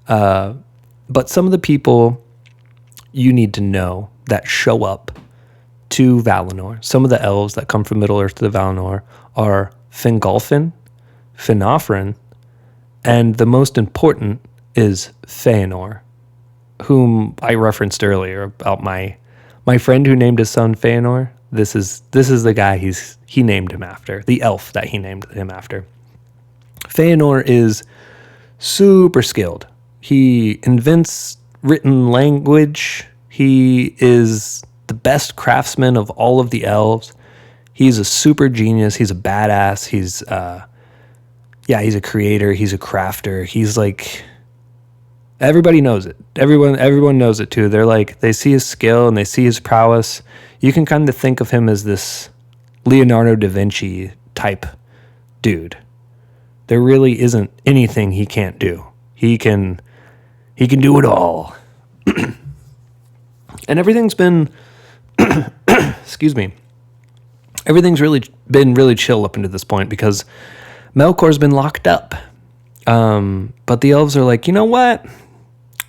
But some of the people you need to know that show up to Valinor, some of the elves that come from Middle-earth to the Valinor, are Fingolfin, Finofrin, and the most important is Feanor, whom I referenced earlier about my friend who named his son Feanor. This is the guy he named him after, the elf that he named him after. Feanor is super skilled. He invents written language. He is the best craftsman of all of the elves. He's a super genius. He's a badass. He's a creator. He's a crafter. He's like, Everybody knows it. Everyone knows it too. They're like, they see his skill and they see his prowess. You can kind of think of him as this Leonardo da Vinci type dude. There really isn't anything he can't do. He can do it all. And everything's been excuse me. Everything's been really chill up until this point because Melkor's been locked up. But the elves are like, you know what?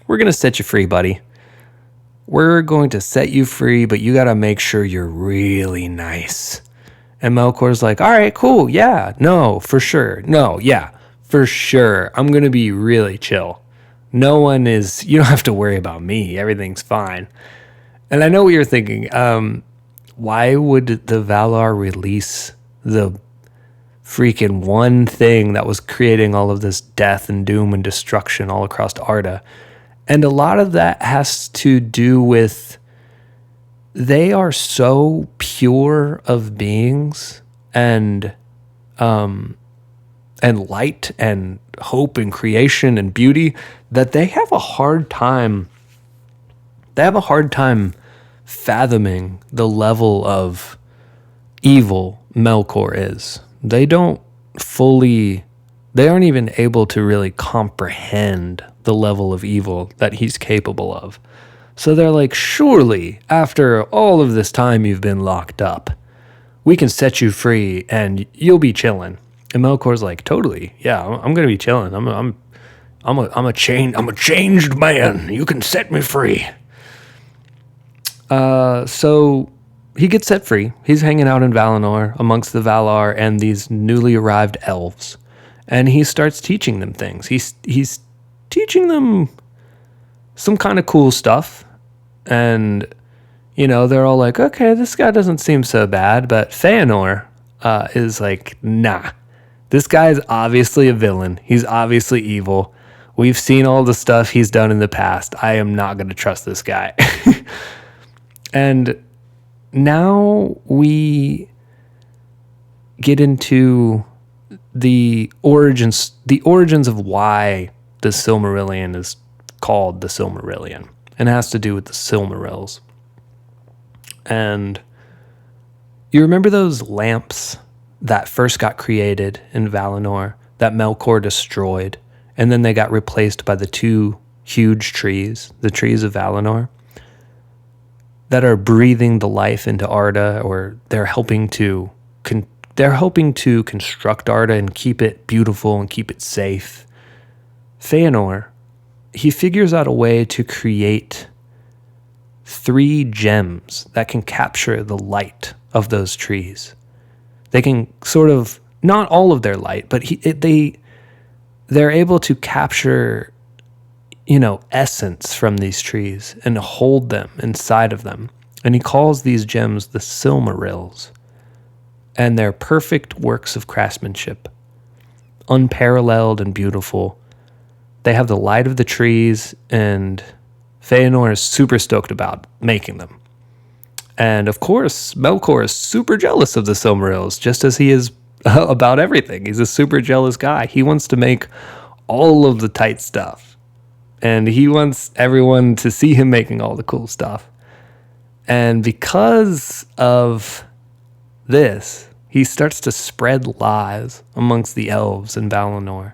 We're going to set you free, buddy. We're going to set you free, but you got to make sure you're really nice. And Melkor's like, all right, cool. Yeah, no, for sure. No, yeah, for sure. I'm going to be really chill. You don't have to worry about me. Everything's fine. And I know what you're thinking. Why would the Valar release the freaking one thing that was creating all of this death and doom and destruction all across Arda? And a lot of that has to do with they are so pure of beings and light and hope and creation and beauty that they have a hard time fathoming the level of evil Melkor is. They aren't even able to really comprehend the level of evil that he's capable of. So they're like, surely, after all of this time you've been locked up, we can set you free and you'll be chilling. And Melkor's like, totally, yeah, I'm gonna be chilling. I'm a changed man. You can set me free. So he gets set free. He's hanging out in Valinor amongst the Valar and these newly arrived elves. And he starts teaching them things. He's teaching them some kind of cool stuff. And, they're all like, okay, this guy doesn't seem so bad. But Feanor is like, nah, this guy is obviously a villain. He's obviously evil. We've seen all the stuff he's done in the past. I am not going to trust this guy. And now we get into the origins of why the Silmarillion is called the Silmarillion, and it has to do with the Silmarils. And you remember those lamps that first got created in Valinor that Melkor destroyed, and then they got replaced by the two huge trees, the trees of Valinor, that are breathing the life into Arda, or they're helping to construct Arda and keep it beautiful and keep it safe. Feanor, he figures out a way to create 3 gems that can capture the light of those trees. They can sort of, not all of their light, but they're able to capture essence from these trees and hold them inside of them. And he calls these gems the Silmarils. And they're perfect works of craftsmanship, unparalleled and beautiful. They have the light of the trees, and Feanor is super stoked about making them. And of course, Melkor is super jealous of the Silmarils, just as he is about everything. He's a super jealous guy. He wants to make all of the tight stuff. And he wants everyone to see him making all the cool stuff. And because of this, he starts to spread lies amongst the elves in Valinor.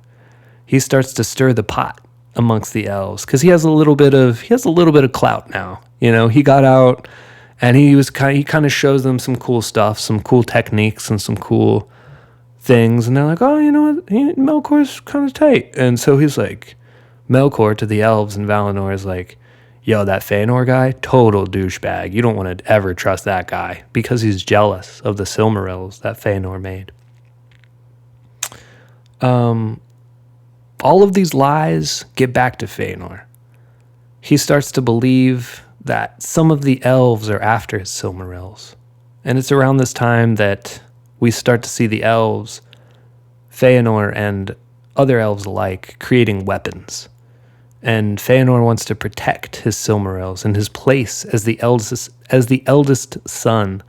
He starts to stir the pot amongst the elves because he has a little bit of clout now. He got out and he kind of shows them some cool stuff, some cool techniques and some cool things. And they're like, oh, you know what? Melkor's kind of tight. And so he's like, Melkor to the elves in Valinor is like, yo, that Feanor guy, total douchebag. You don't want to ever trust that guy because he's jealous of the Silmarils that Feanor made. All of these lies get back to Feanor. He starts to believe that some of the elves are after his Silmarils. And it's around this time that we start to see the elves, Feanor and other elves alike, creating weapons. And Feanor wants to protect his Silmarils and his place as the eldest son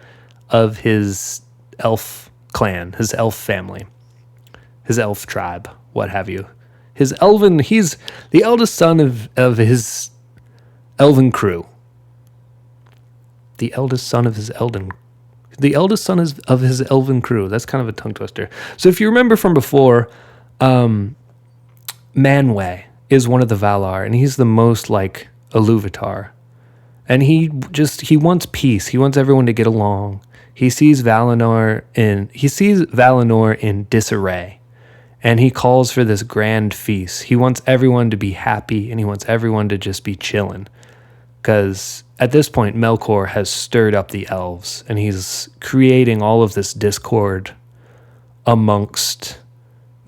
of his elf clan, his elf family, his elf tribe, what have you, He's the eldest son of his elven crew. The eldest son of his elven crew. That's kind of a tongue twister. So if you remember from before, Manwë is one of the Valar, and he's the most like Iluvatar. And he wants peace. He wants everyone to get along. He sees Valinor in disarray, and he calls for this grand feast. He wants everyone to be happy, and he wants everyone to just be chilling. Because at this point, Melkor has stirred up the elves, and he's creating all of this discord amongst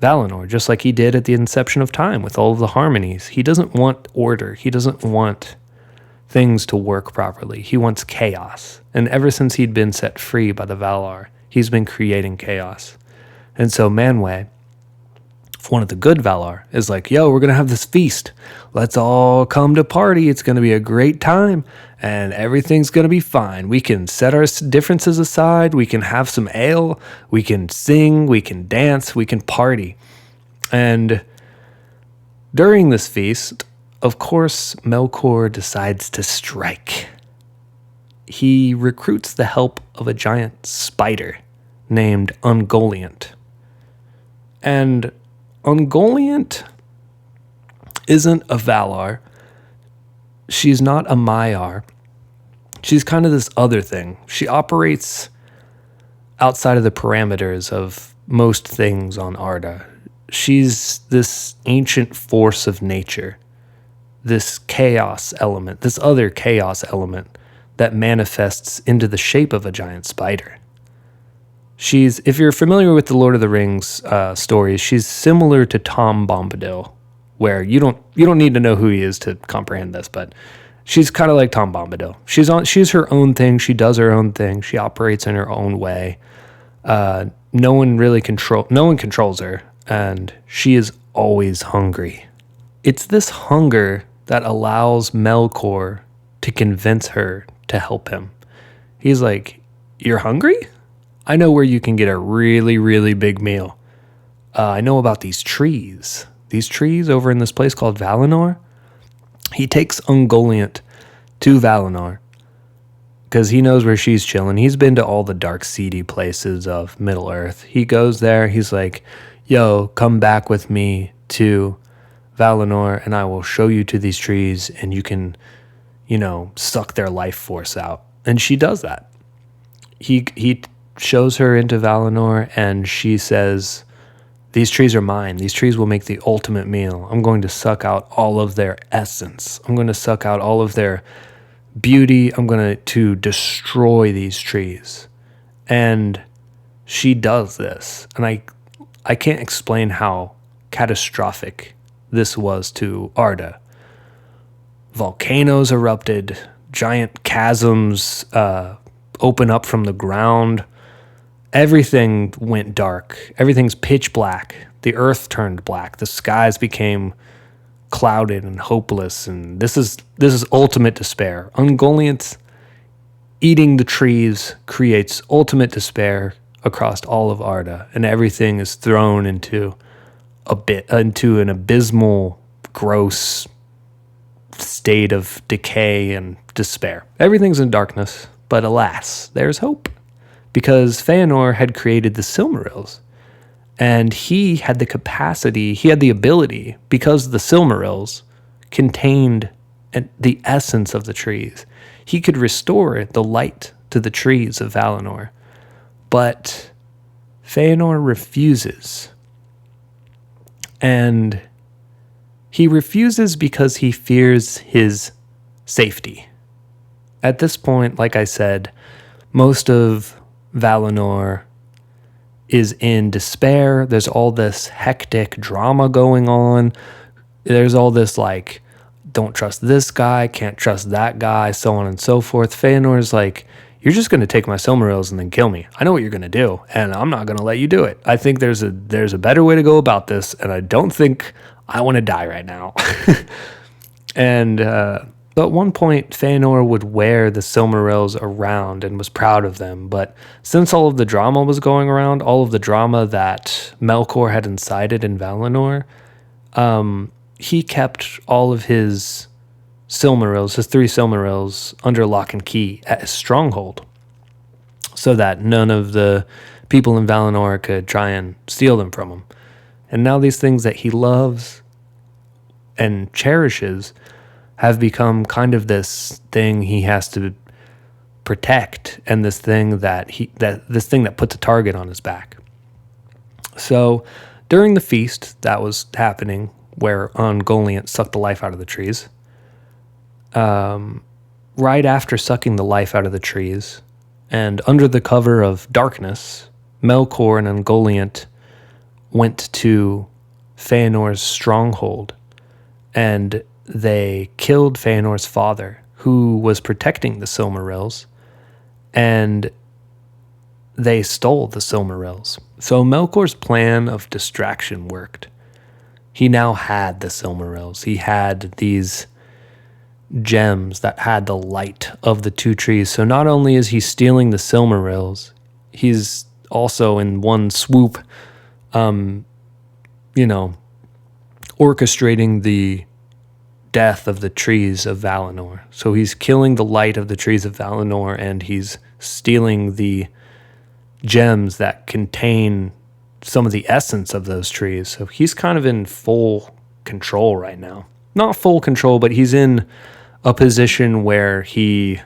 Valinor, just like he did at the inception of time with all of the harmonies. He doesn't want order. He doesn't want things to work properly. He wants chaos. And ever since he'd been set free by the Valar, he's been creating chaos. And so Manwë, one of the good Valar, is like, yo, we're going to have this feast. Let's all come to party. It's going to be a great time, and everything's going to be fine. We can set our differences aside. We can have some ale. We can sing. We can dance. We can party. And during this feast, of course, Melkor decides to strike. He recruits the help of a giant spider named Ungoliant. And Ungoliant isn't a Valar. She's not a Maiar. She's kind of this other thing. She operates outside of the parameters of most things on Arda. She's this ancient force of nature, this chaos element, this other chaos element that manifests into the shape of a giant spider. If you're familiar with the Lord of the Rings stories, she's similar to Tom Bombadil, where you don't need to know who he is to comprehend this, but she's kind of like Tom Bombadil. She's her own thing. She does her own thing. She operates in her own way. No one controls her, and she is always hungry. It's this hunger that allows Melkor to convince her to help him. He's like, "You're hungry? I know where you can get a really, really big meal. I know about these trees. These trees over in this place called Valinor." He takes Ungoliant to Valinor because he knows where she's chilling. He's been to all the dark, seedy places of Middle-earth. He goes there. He's like, "Yo, come back with me to Valinor, and I will show you to these trees, and you can, suck their life force out." And she does that. He shows her into Valinor, and she says, "These trees are mine. These trees will make the ultimate meal. I'm going to suck out all of their essence. I'm going to suck out all of their beauty. I'm going to destroy these trees." And she does this. And I can't explain how catastrophic this was to Arda. Volcanoes erupted. Giant chasms open up from the ground. Everything went dark. Everything's pitch black. The earth turned black. The skies became clouded and hopeless. And this is ultimate despair. Ungoliant eating the trees creates ultimate despair across all of Arda, and everything is thrown into an abysmal, gross state of decay and despair. Everything's in darkness, but alas, there's hope. Because Feanor had created the Silmarils, and he had the capacity, he had the ability, because the Silmarils contained the essence of the trees. He could restore the light to the trees of Valinor. But Feanor refuses. And he refuses because he fears his safety. At this point, like I said, most of Valinor is in despair. There's all this hectic drama going on. There's all this don't trust this guy, can't trust that guy, so on and so forth. Feanor's like, "You're just going to take my Silmarils and then kill me. I know what you're going to do, and I'm not going to let you do it. I think there's a better way to go about this, and I don't think I want to die right now." And at one point, Feanor would wear the Silmarils around and was proud of them. But since all of the drama was going around, all of the drama that Melkor had incited in Valinor, he kept all of his Silmarils, his 3 Silmarils, under lock and key at his stronghold, so that none of the people in Valinor could try and steal them from him. And now these things that he loves and cherishes have become kind of this thing he has to protect, and this thing that puts a target on his back. So during the feast that was happening, where Ungoliant sucked the life out of the trees, right after sucking the life out of the trees, and under the cover of darkness, Melkor and Ungoliant went to Feanor's stronghold, and they killed Feanor's father, who was protecting the Silmarils, and they stole the Silmarils. So Melkor's plan of distraction worked. He now had the Silmarils. He had these gems that had the light of the 2 trees. So not only is he stealing the Silmarils, he's also in one swoop, orchestrating the death of the trees of Valinor. So he's killing the light of the trees of Valinor, and he's stealing the gems that contain some of the essence of those trees. So he's kind of in full control right now. Not full control, but he's in a position where he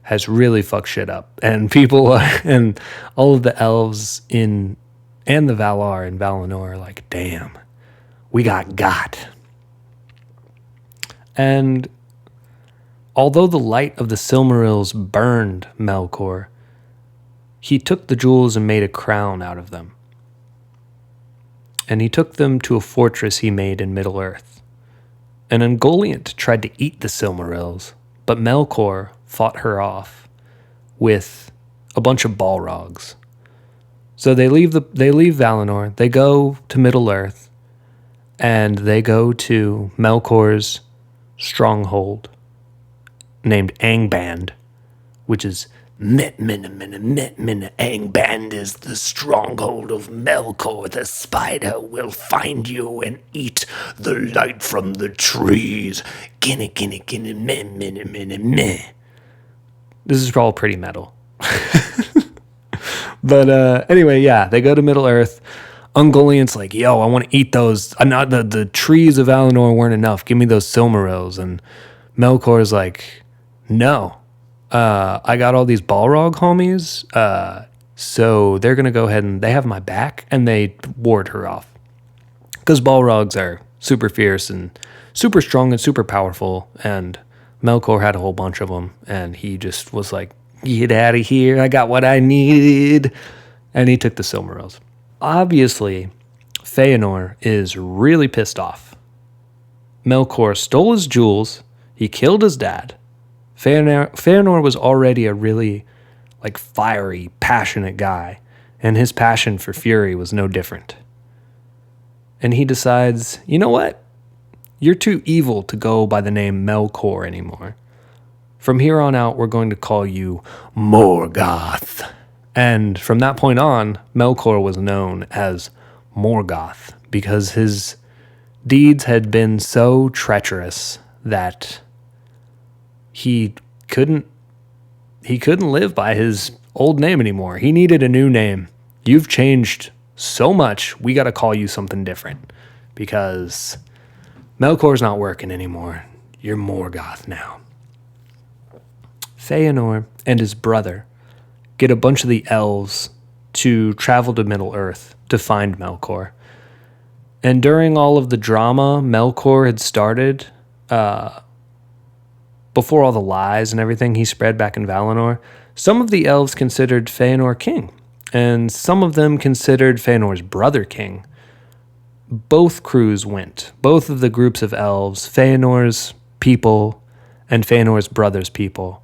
has really fucked shit up. And people and all of the elves and the Valar in Valinor are like, damn, we got. And although the light of the Silmarils burned Melkor, he took the jewels and made a crown out of them. And he took them to a fortress he made in Middle-earth. And Ungoliant tried to eat the Silmarils, but Melkor fought her off with a bunch of Balrogs. So they leave Valinor, they go to Middle-earth, and they go to Melkor's stronghold named Angband, which is Angband is the stronghold of Melkor. The spider will find you and eat the light from the trees. This is all pretty metal. But anyway, yeah, they go to Middle-earth. Ungoliant's like, yo, I want to eat those. Not the trees of Valinor weren't enough. Give me those Silmarils. And Melkor's like, no. I got all these Balrog homies, so they're going to go ahead and they have my back, and they ward her off. Because Balrogs are super fierce and super strong and super powerful, and Melkor had a whole bunch of them, and he just was like, get out of here, I got what I needed, and he took the Silmarils. Obviously, Feanor is really pissed off. Melkor stole his jewels, he killed his dad. Feanor was already a really fiery, passionate guy, and his passion for fury was no different. And he decides, you know what? You're too evil to go by the name Melkor anymore. From here on out, we're going to call you Morgoth. And from that point on, Melkor was known as Morgoth because his deeds had been so treacherous that he couldn't live by his old name anymore. He needed a new name. You've changed so much, we got to call you something different because Melkor's not working anymore. You're Morgoth now. Feanor and his brother get a bunch of the elves to travel to Middle-earth to find Melkor. And during all of the drama Melkor had started, before all the lies and everything he spread back in Valinor, some of the elves considered Feanor king, and some of them considered Feanor's brother king. Both crews went. Both of the groups of elves, Feanor's people and Feanor's brother's people,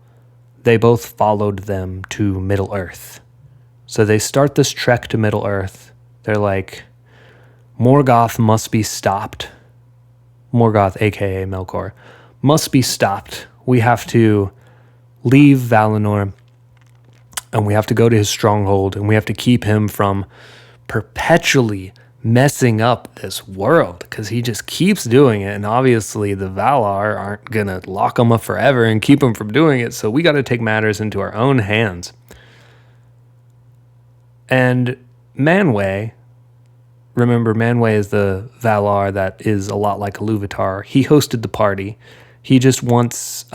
they both followed them to Middle-earth. So they start this trek to Middle-earth. They're like, Morgoth must be stopped. Morgoth, a.k.a. Melkor, must be stopped. We have to leave Valinor, and we have to go to his stronghold, and we have to keep him from perpetually messing up this world because he just keeps doing it. And obviously the Valar aren't going to lock him up forever and keep him from doing it. So we got to take matters into our own hands. And Manwë, remember Manwë is the Valar that is a lot like Iluvatar. He hosted the party. He just wants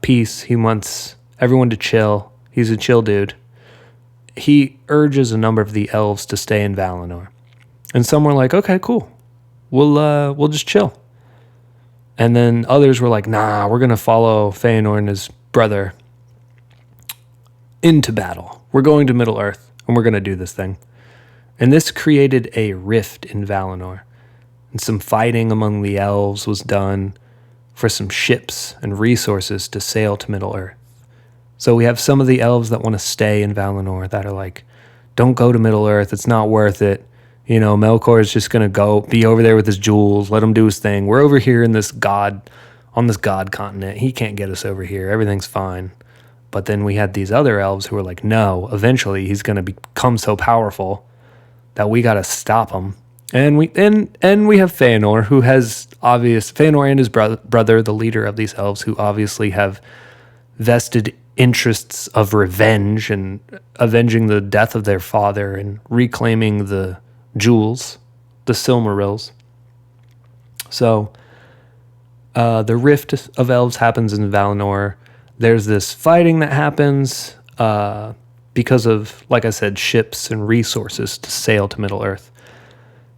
peace. He wants everyone to chill. He's a chill dude. He urges a number of the elves to stay in Valinor. And some were like, okay, cool. We'll just chill. And then others were like, nah, we're going to follow Fëanor and his brother into battle. We're going to Middle-earth, and we're going to do this thing. And this created a rift in Valinor. And some fighting among the elves was done for some ships and resources to sail to Middle-earth. So we have some of the elves that want to stay in Valinor that are like, don't go to Middle-earth, it's not worth it. You know, Melkor is just going to be over there with his jewels, let him do his thing. We're over here on this god continent. He can't get us over here. Everything's fine. But then we had these other elves who were like, no, eventually he's going to become so powerful that we got to stop him. And we have Fëanor, who has Fëanor and his brother, the leader of these elves, who obviously have vested interests of revenge and avenging the death of their father and reclaiming the jewels, the Silmarils. So the rift of elves happens in Valinor. There's this fighting that happens because of, like I said, ships and resources to sail to Middle-earth.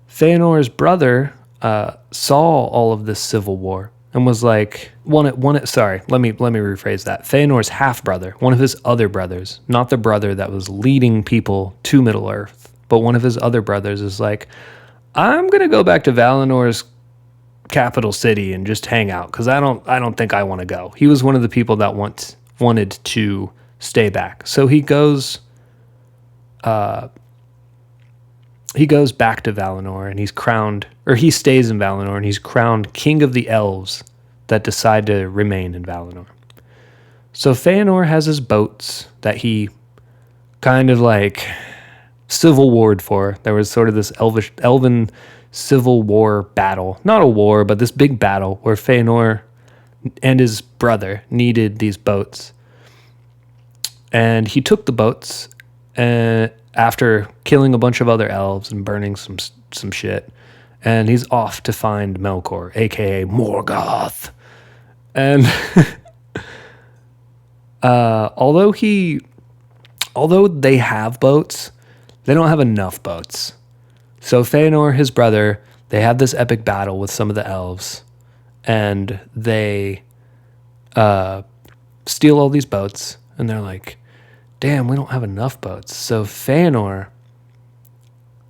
Fëanor's brother saw all of this civil war and was like, let me rephrase that. Fëanor's half-brother, one of his other brothers, not the brother that was leading people to Middle-earth, but one of his other brothers is like, I'm going to go back to Valinor's capital city and just hang out because I don't think I want to go. He was one of the people that wanted to stay back. So he goes back to Valinor and he stays in Valinor and he's crowned king of the elves that decide to remain in Valinor. So Fëanor has his boats that he kind of like civil warred for. There was sort of this elven civil war battle. Not a war, but this big battle where Fëanor and his brother needed these boats. And he took the boats after killing a bunch of other elves and burning some shit. And he's off to find Melkor, a.k.a. Morgoth. And although they have boats, they don't have enough boats. So Fëanor, his brother, they have this epic battle with some of the elves, and they steal all these boats, and they're like, damn, we don't have enough boats. So Fëanor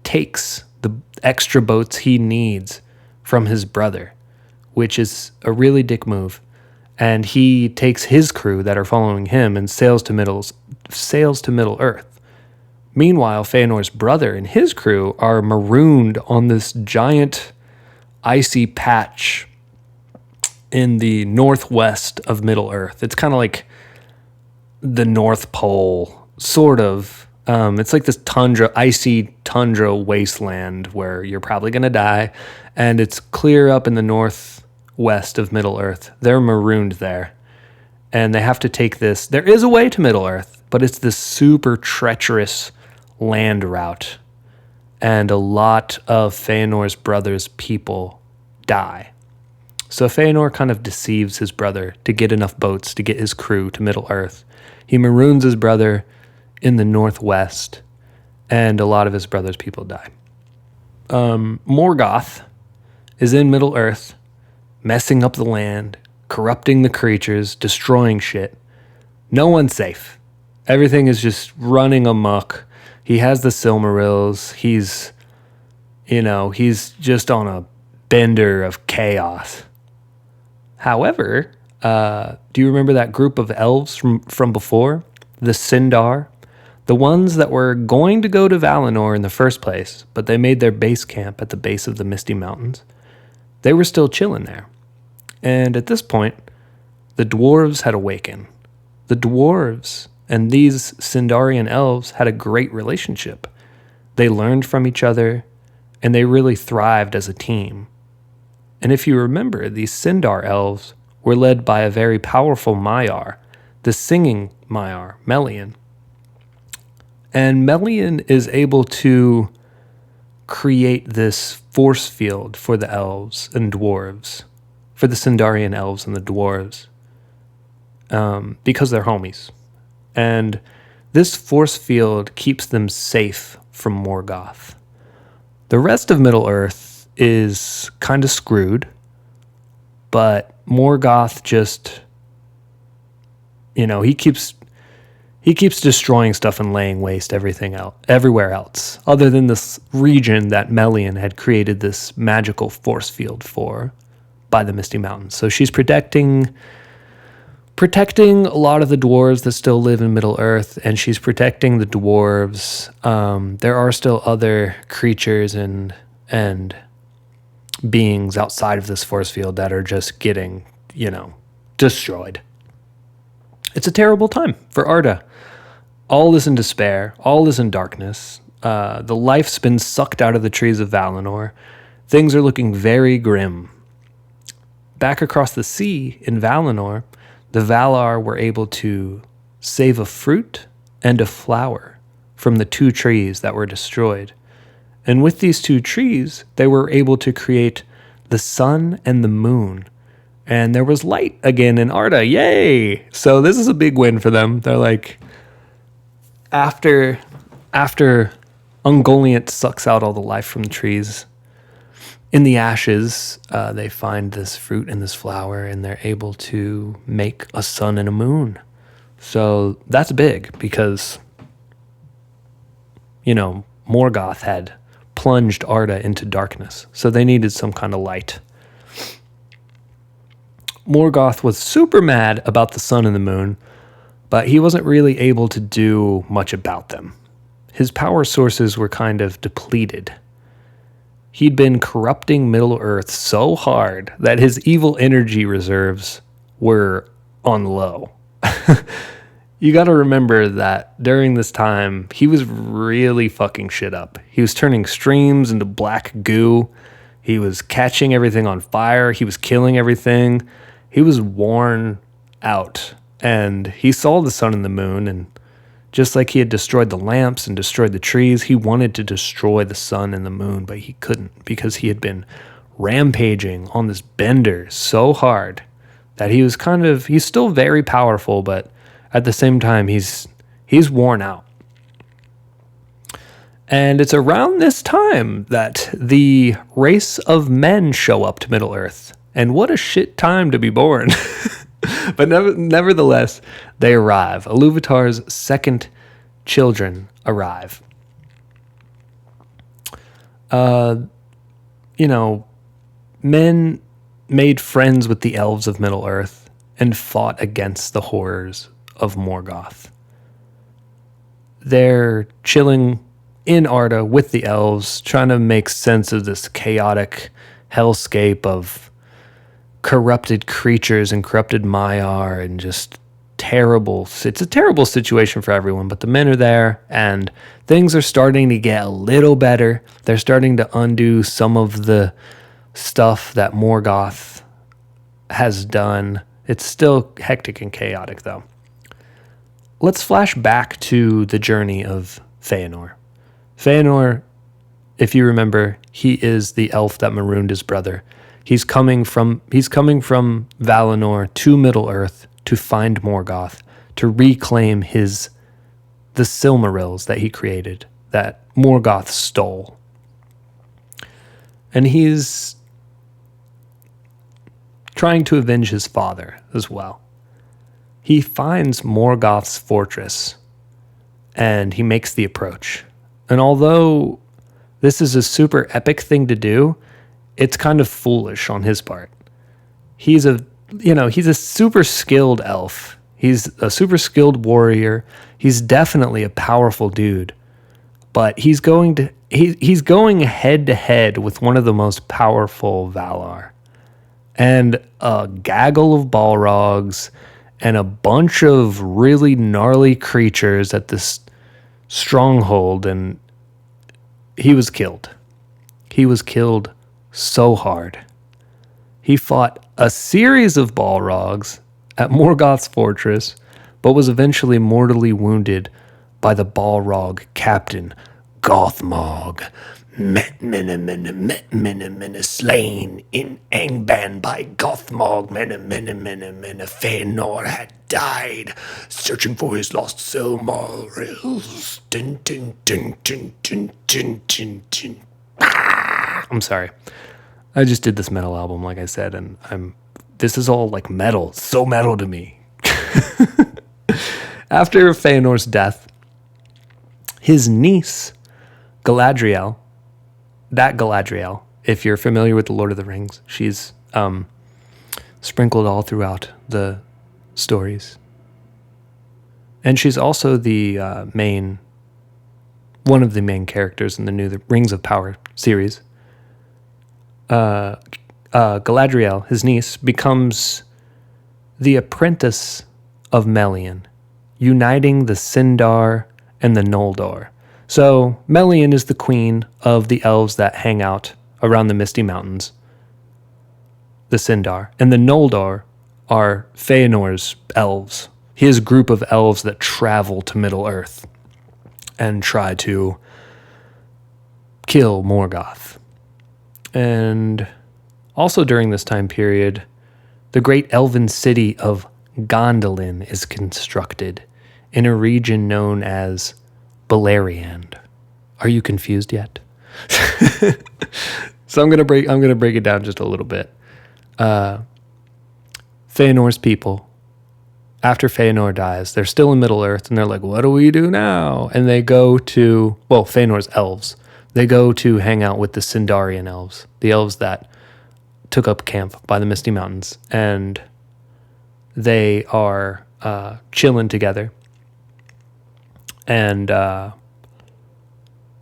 takes the extra boats he needs from his brother, which is a really dick move. And he takes his crew that are following him and sails to Middle-earth. Meanwhile, Fëanor's brother and his crew are marooned on this giant icy patch in the northwest of Middle-earth. It's kind of like the North Pole, sort of. It's like this icy tundra wasteland where you're probably going to die, and it's clear up in the northwest of Middle-earth. They're marooned there, and they have to take this. There is a way to Middle-earth, but it's this super treacherous land route, and a lot of Fëanor's brother's people die. So Fëanor kind of deceives his brother to get enough boats to get his crew to Middle-earth. He maroons his brother in the northwest, and a lot of his brother's people die. Morgoth is in Middle-earth, messing up the land, corrupting the creatures, destroying shit. No one's safe. Everything is just running amok. He has the Silmarils. He's just on a bender of chaos. However, do you remember that group of elves from before? The Sindar? The ones that were going to go to Valinor in the first place, but they made their base camp at the base of the Misty Mountains. They were still chilling there. And at this point, the dwarves had awakened. The dwarves and these Sindarian elves had a great relationship. They learned from each other, and they really thrived as a team. And if you remember, these Sindar elves were led by a very powerful Maiar, the singing Maiar, Melian. And Melian is able to create this force field for the elves and dwarves, for the Sindarian elves and the dwarves, because they're homies. And this force field keeps them safe from Morgoth. The rest of Middle-earth is kind of screwed, but Morgoth just, he keeps destroying stuff and laying waste everything out everywhere else, other than this region that Melian had created this magical force field for by the Misty Mountains. So she's protecting a lot of the dwarves that still live in Middle-earth, and she's protecting the dwarves. There are still other creatures and beings outside of this force field that are just getting, destroyed. It's a terrible time for Arda. All is in despair. All is in darkness. The life's been sucked out of the trees of Valinor. Things are looking very grim. Back across the sea in Valinor, the Valar were able to save a fruit and a flower from the 2 trees that were destroyed. And with these 2 trees, they were able to create the sun and the moon. And there was light again in Arda. Yay! So this is a big win for them. They're like, after Ungoliant sucks out all the life from the trees, in the ashes, they find this fruit and this flower, and they're able to make a sun and a moon. So that's big because, Morgoth had plunged Arda into darkness. So they needed some kind of light. Morgoth was super mad about the sun and the moon, but he wasn't really able to do much about them. His power sources were kind of depleted. He'd been corrupting Middle-earth so hard that his evil energy reserves were on low. You got to remember that during this time, he was really fucking shit up. He was turning streams into black goo. He was catching everything on fire. He was killing everything. He was worn out. And he saw the sun and the moon, and just like he had destroyed the lamps and destroyed the trees, he wanted to destroy the sun and the moon, but he couldn't because he had been rampaging on this bender so hard that he's still very powerful, but at the same time, he's worn out. And it's around this time that the race of men show up to Middle-earth. And what a shit time to be born. But nevertheless, they arrive. Iluvatar's second children arrive. Men made friends with the elves of Middle-earth and fought against the horrors of Morgoth. They're chilling in Arda with the elves, trying to make sense of this chaotic hellscape of corrupted creatures and corrupted Maiar and just terrible. It's a terrible situation for everyone, but the men are there and things are starting to get a little better. They're starting to undo some of the stuff that Morgoth has done. It's still hectic and chaotic though. Let's flash back to the journey of Feanor. Feanor, if you remember, he is the elf that marooned his brother. He's coming from Valinor to Middle-earth to find Morgoth, to reclaim the Silmarils that he created, that Morgoth stole. And he's trying to avenge his father as well. He finds Morgoth's fortress, and he makes the approach. And although this is a super epic thing to do, it's kind of foolish on his part. He's a super skilled elf. He's a super skilled warrior. He's definitely a powerful dude. But he's going head to head with one of the most powerful Valar. And a gaggle of Balrogs and a bunch of really gnarly creatures at this stronghold, and he was killed. he was killed so hard. He fought a series of Balrogs at Morgoth's fortress, but was eventually mortally wounded by the Balrog captain, Gothmog. Slain in Angband by Gothmog. Fëanor had died, searching for his lost Silmarils. I'm sorry. I just did this metal album, like I said, and this is all like metal. So metal to me. After Fëanor's death, his niece, Galadriel, if you're familiar with The Lord of the Rings, she's sprinkled all throughout the stories. And she's also the one of the main characters in the new Rings of Power series. Galadriel, his niece, becomes the apprentice of Melian, uniting the Sindar and the Noldor. So Melian is the queen of the elves that hang out around the Misty Mountains, the Sindar, and the Noldor are Fëanor's elves, his group of elves that travel to Middle-earth and try to kill Morgoth. And also during this time period, the great elven city of Gondolin is constructed in a region known as Beleriand. Are you confused yet? So I'm gonna break it down just a little bit. Fëanor's people, after Fëanor dies, they're still in Middle Earth, and they're like, "What do we do now?" And they go to Fëanor's elves. They go to hang out with the Sindarian elves, the elves that took up camp by the Misty Mountains, and they are chilling together. And,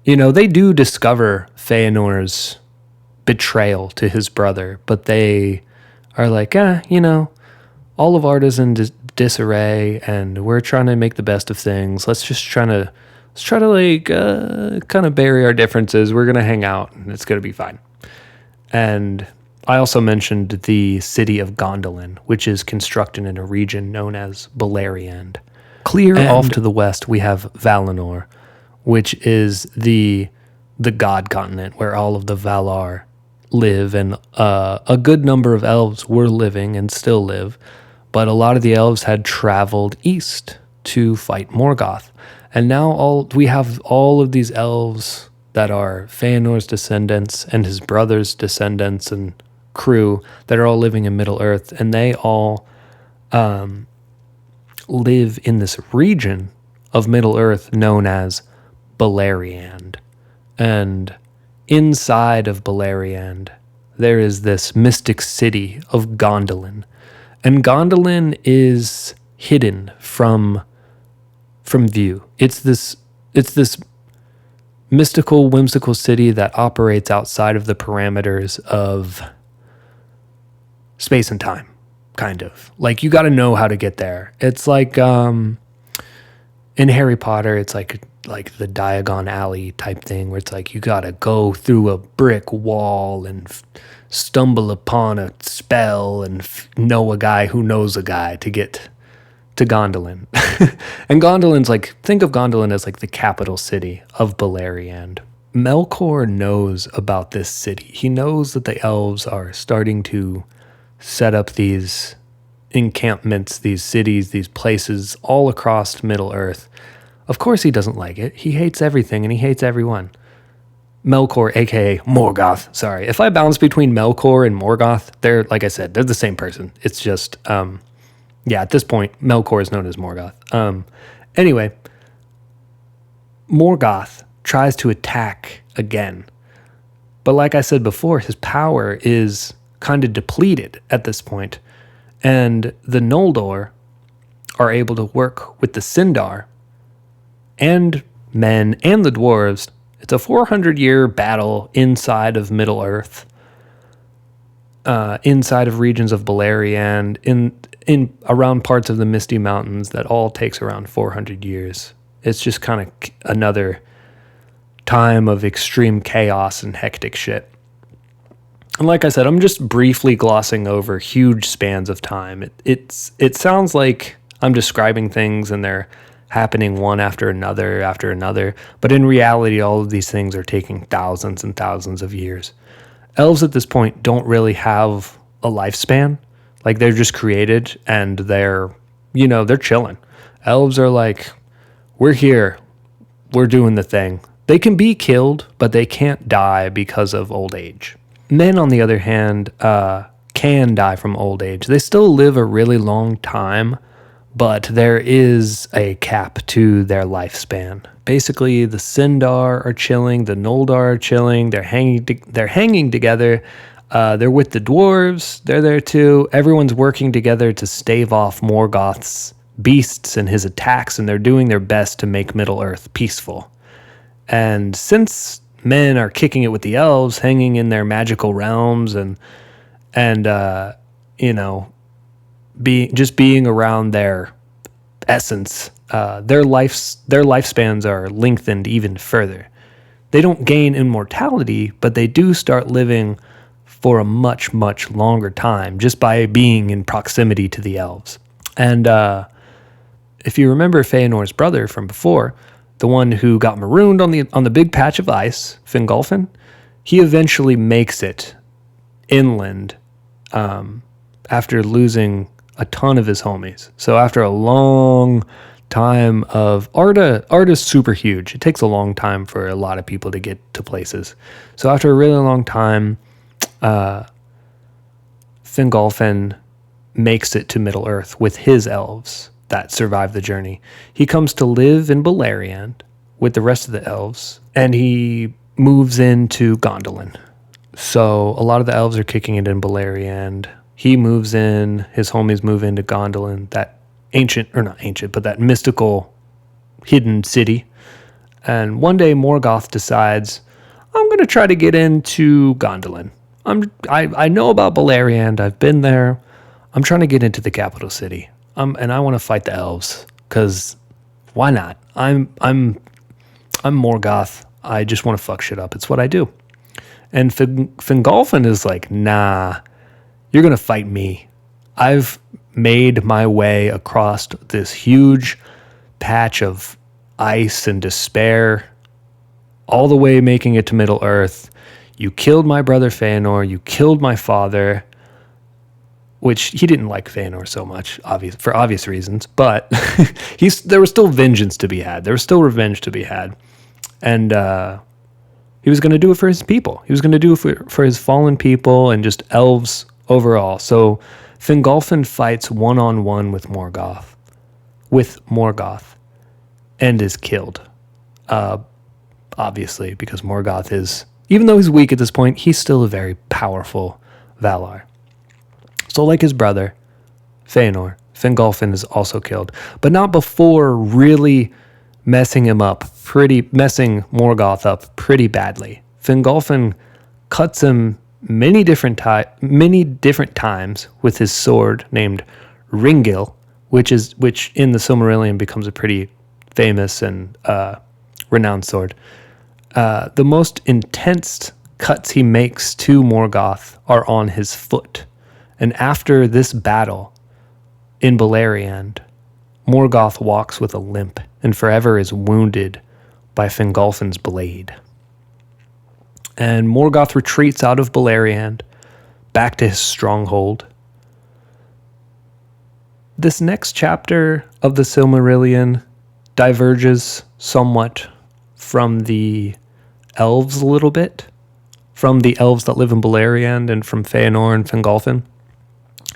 they do discover Fëanor's betrayal to his brother, but they are like, all of art is in disarray, and we're trying to make the best of things. Let's try to kind of bury our differences. We're going to hang out, and it's going to be fine. And I also mentioned the city of Gondolin, which is constructed in a region known as Beleriand. Clear off to the west, we have Valinor, which is the god continent where all of the Valar live, and a good number of elves were living and still live, but a lot of the elves had traveled east to fight Morgoth. And now we have all of these elves that are Fëanor's descendants and his brother's descendants and crew that are all living in Middle-earth, and they all live in this region of Middle-earth known as Beleriand. And inside of Beleriand, there is this mystic city of Gondolin. And Gondolin is hidden from view. It's this mystical, whimsical city that operates outside of the parameters of space and time, kind of. Like, you got to know how to get there. It's like in Harry Potter, it's like the Diagon Alley type thing, where it's like you got to go through a brick wall and stumble upon a spell and know a guy who knows a guy to get to Gondolin. And Gondolin's think of Gondolin as the capital city of Beleriand. Melkor knows about this city. He knows that the elves are starting to set up these encampments, these cities, these places all across Middle-earth. Of course he doesn't like it. He hates everything and he hates everyone. Melkor, aka Morgoth. Sorry. If I bounce between Melkor and Morgoth, they're, like I said, they're the same person. It's just, at this point, Melkor is known as Morgoth. Anyway, Morgoth tries to attack again. But like I said before, his power is kind of depleted at this point. And the Noldor are able to work with the Sindar and men and the dwarves. It's a 400-year battle inside of Middle-earth, inside of regions of Beleriand, in around parts of the Misty Mountains. That all takes around 400 years. It's just kind of another time of extreme chaos and hectic shit. And like I said, I'm just briefly glossing over huge spans of time. It sounds like I'm describing things and they're happening one after another, but in reality, all of these things are taking thousands and thousands of years. Elves at this point don't really have a lifespan. Like, they're just created and they're chilling. Elves are like, we're here, we're doing the thing. They can be killed, but they can't die because of old age. Men, on the other hand, can die from old age. They still live a really long time, but there is a cap to their lifespan. Basically, the Sindar are chilling, the Noldar are chilling, they're hanging together. They're with the dwarves, they're there too. Everyone's working together to stave off Morgoth's beasts and his attacks, and they're doing their best to make Middle-earth peaceful. And since men are kicking it with the elves, hanging in their magical realms and being around their essence, their lifespans are lengthened even further. They don't gain immortality, but they do start living for a much, much longer time just by being in proximity to the elves. And if you remember Feanor's brother from before, the one who got marooned on the big patch of ice, Fingolfin, he eventually makes it inland after losing a ton of his homies. So after a long time of Arda's super huge. It takes a long time for a lot of people to get to places. So after a really long time, Fingolfin makes it to Middle Earth with his elves that survive the journey. He comes to live in Beleriand with the rest of the elves, and he moves into Gondolin. So a lot of the elves are kicking it in Beleriand. He moves in, his homies move into Gondolin, that that mystical hidden city. And one day Morgoth decides, I'm going to try to get into Gondolin. I know about Beleriand. I've been there. I'm trying to get into the capital city. And I want to fight the elves, because why not? I'm Morgoth. I just want to fuck shit up. It's what I do. And Fingolfin is like, nah, you're going to fight me. I've made my way across this huge patch of ice and despair, all the way making it to Middle Earth. You killed my brother Feanor. You killed my father, which he didn't like Feanor so much, for obvious reasons, but there was still vengeance to be had. There was still revenge to be had. And he was going to do it for his people. He was going to do it for his fallen people and just elves overall. So Fingolfin fights one-on-one with Morgoth, and is killed. Obviously, because Morgoth is, even though he's weak at this point, he's still a very powerful Valar. So like his brother, Feanor, Fingolfin is also killed, but not before really messing Morgoth up pretty badly. Fingolfin cuts him many different times with his sword named Ringil, which in the Silmarillion becomes a pretty famous and renowned sword. The most intense cuts he makes to Morgoth are on his foot. And after this battle in Beleriand, Morgoth walks with a limp and forever is wounded by Fingolfin's blade. And Morgoth retreats out of Beleriand back to his stronghold. This next chapter of the Silmarillion diverges somewhat from the elves a little bit, from the elves that live in Beleriand and from Feanor and Fingolfin.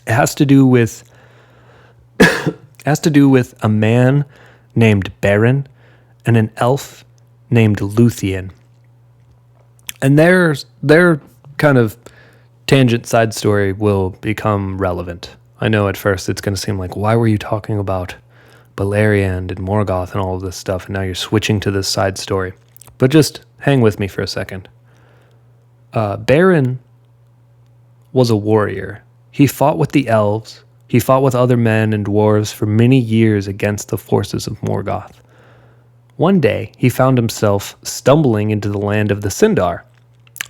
It has to do with a man named Beren and an elf named Luthien. And their kind of tangent side story will become relevant. I know at first it's going to seem like, why were you talking about Beleriand and Morgoth and all of this stuff, and now you're switching to this side story? But just hang with me for a second. Beren was a warrior. He fought with the elves. He fought with other men and dwarves for many years against the forces of Morgoth. One day, he found himself stumbling into the land of the Sindar,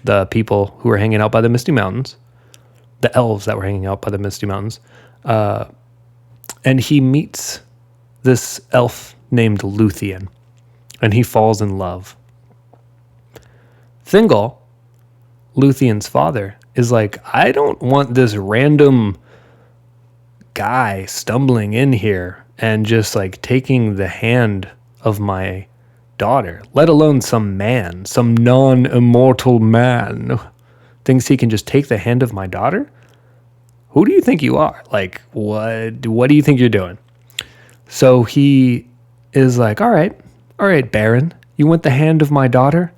the people who were hanging out by the Misty Mountains, the elves that were hanging out by the Misty Mountains. And he meets this elf named Luthien, and he falls in love. Thingol, Luthien's father, is like, I don't want this random guy stumbling in here and just like taking the hand of my daughter, let alone some man, some non-immortal man thinks he can just take the hand of my daughter. Who do you think you are? Like, what do you think you're doing? So he is like, all right, Baron, you want the hand of my daughter?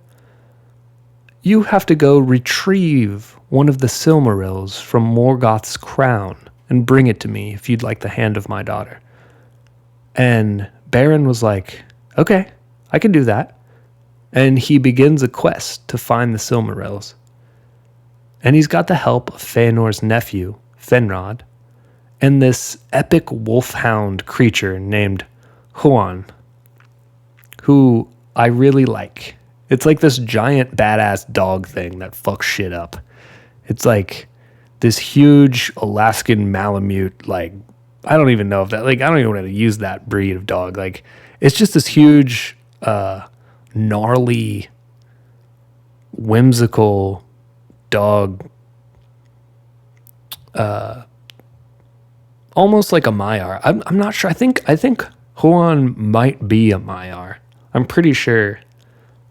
You have to go retrieve one of the Silmarils from Morgoth's crown and bring it to me if you'd like the hand of my daughter. And Baron was like, okay, I can do that. And he begins a quest to find the Silmarils. And he's got the help of Feanor's nephew, Finrod, and this epic wolfhound creature named Huan, who I really like. It's like this giant badass dog thing that fucks shit up. It's like this huge Alaskan Malamute, like, I don't even know if that, like, I don't even know how to use that breed of dog. Like, it's just this huge, gnarly, whimsical dog, almost like a Maiar. I'm not sure. I think Huan might be a Maiar. I'm pretty sure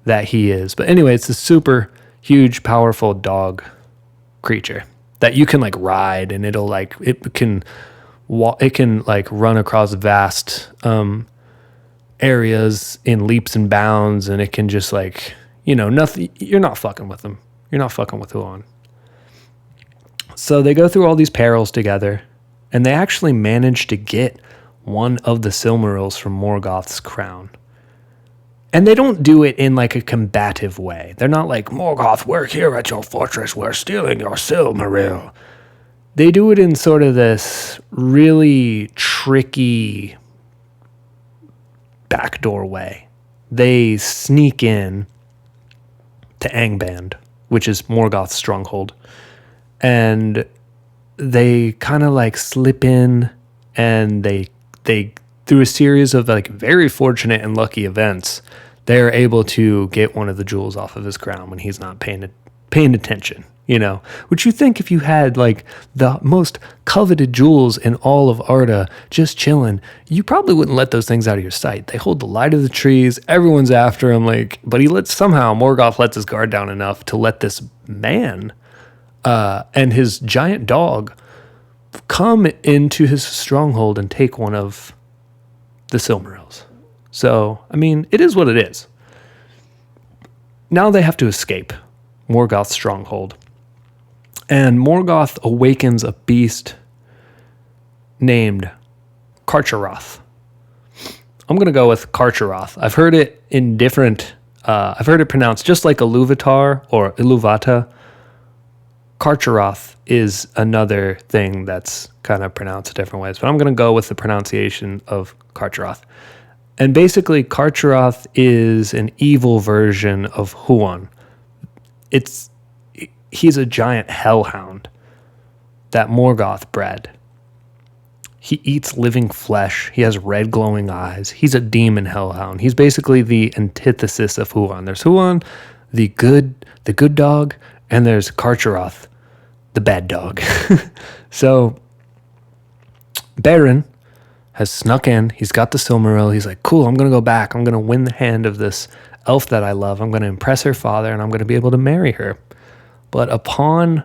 that he is. But anyway, it's a super huge, powerful dog creature that you can like ride, and it'll like it can like run across vast areas in leaps and bounds, and it can just like, you know, nothing. You're not fucking with them. You're not fucking with Huan. So they go through all these perils together, and they actually manage to get one of the Silmarils from Morgoth's crown. And they don't do it in like a combative way. They're not like, Morgoth, we're here at your fortress, we're stealing your Silmaril. They do it in sort of this really tricky backdoor way. They sneak in to Angband, which is Morgoth's stronghold, and they kind of like slip in, and they through a series of like very fortunate and lucky events, they're able to get one of the jewels off of his crown when he's not paying attention, you know. Which you think if you had like the most coveted jewels in all of Arda just chilling, you probably wouldn't let those things out of your sight. They hold the light of the trees, everyone's after him, like, but Morgoth lets his guard down enough to let this man and his giant dog come into his stronghold and take one of the Silmarils. So, I mean, it is what it is. Now they have to escape Morgoth's stronghold. And Morgoth awakens a beast named Carcharoth. I'm going to go with Carcharoth. I've heard it in different... I've heard it pronounced just like Iluvatar or Iluvata. Carcharoth is another thing that's kind of pronounced different ways, but I'm going to go with the pronunciation of Carcharoth. And basically, Carcharoth is an evil version of Huan. He's a giant hellhound that Morgoth bred. He eats living flesh. He has red glowing eyes. He's a demon hellhound. He's basically the antithesis of Huan. There's Huan, the good dog, and there's Carcharoth, the bad dog. So Baron has snuck in. He's got the Silmaril. He's like, cool, I'm going to go back. I'm going to win the hand of this elf that I love. I'm going to impress her father, and I'm going to be able to marry her. But upon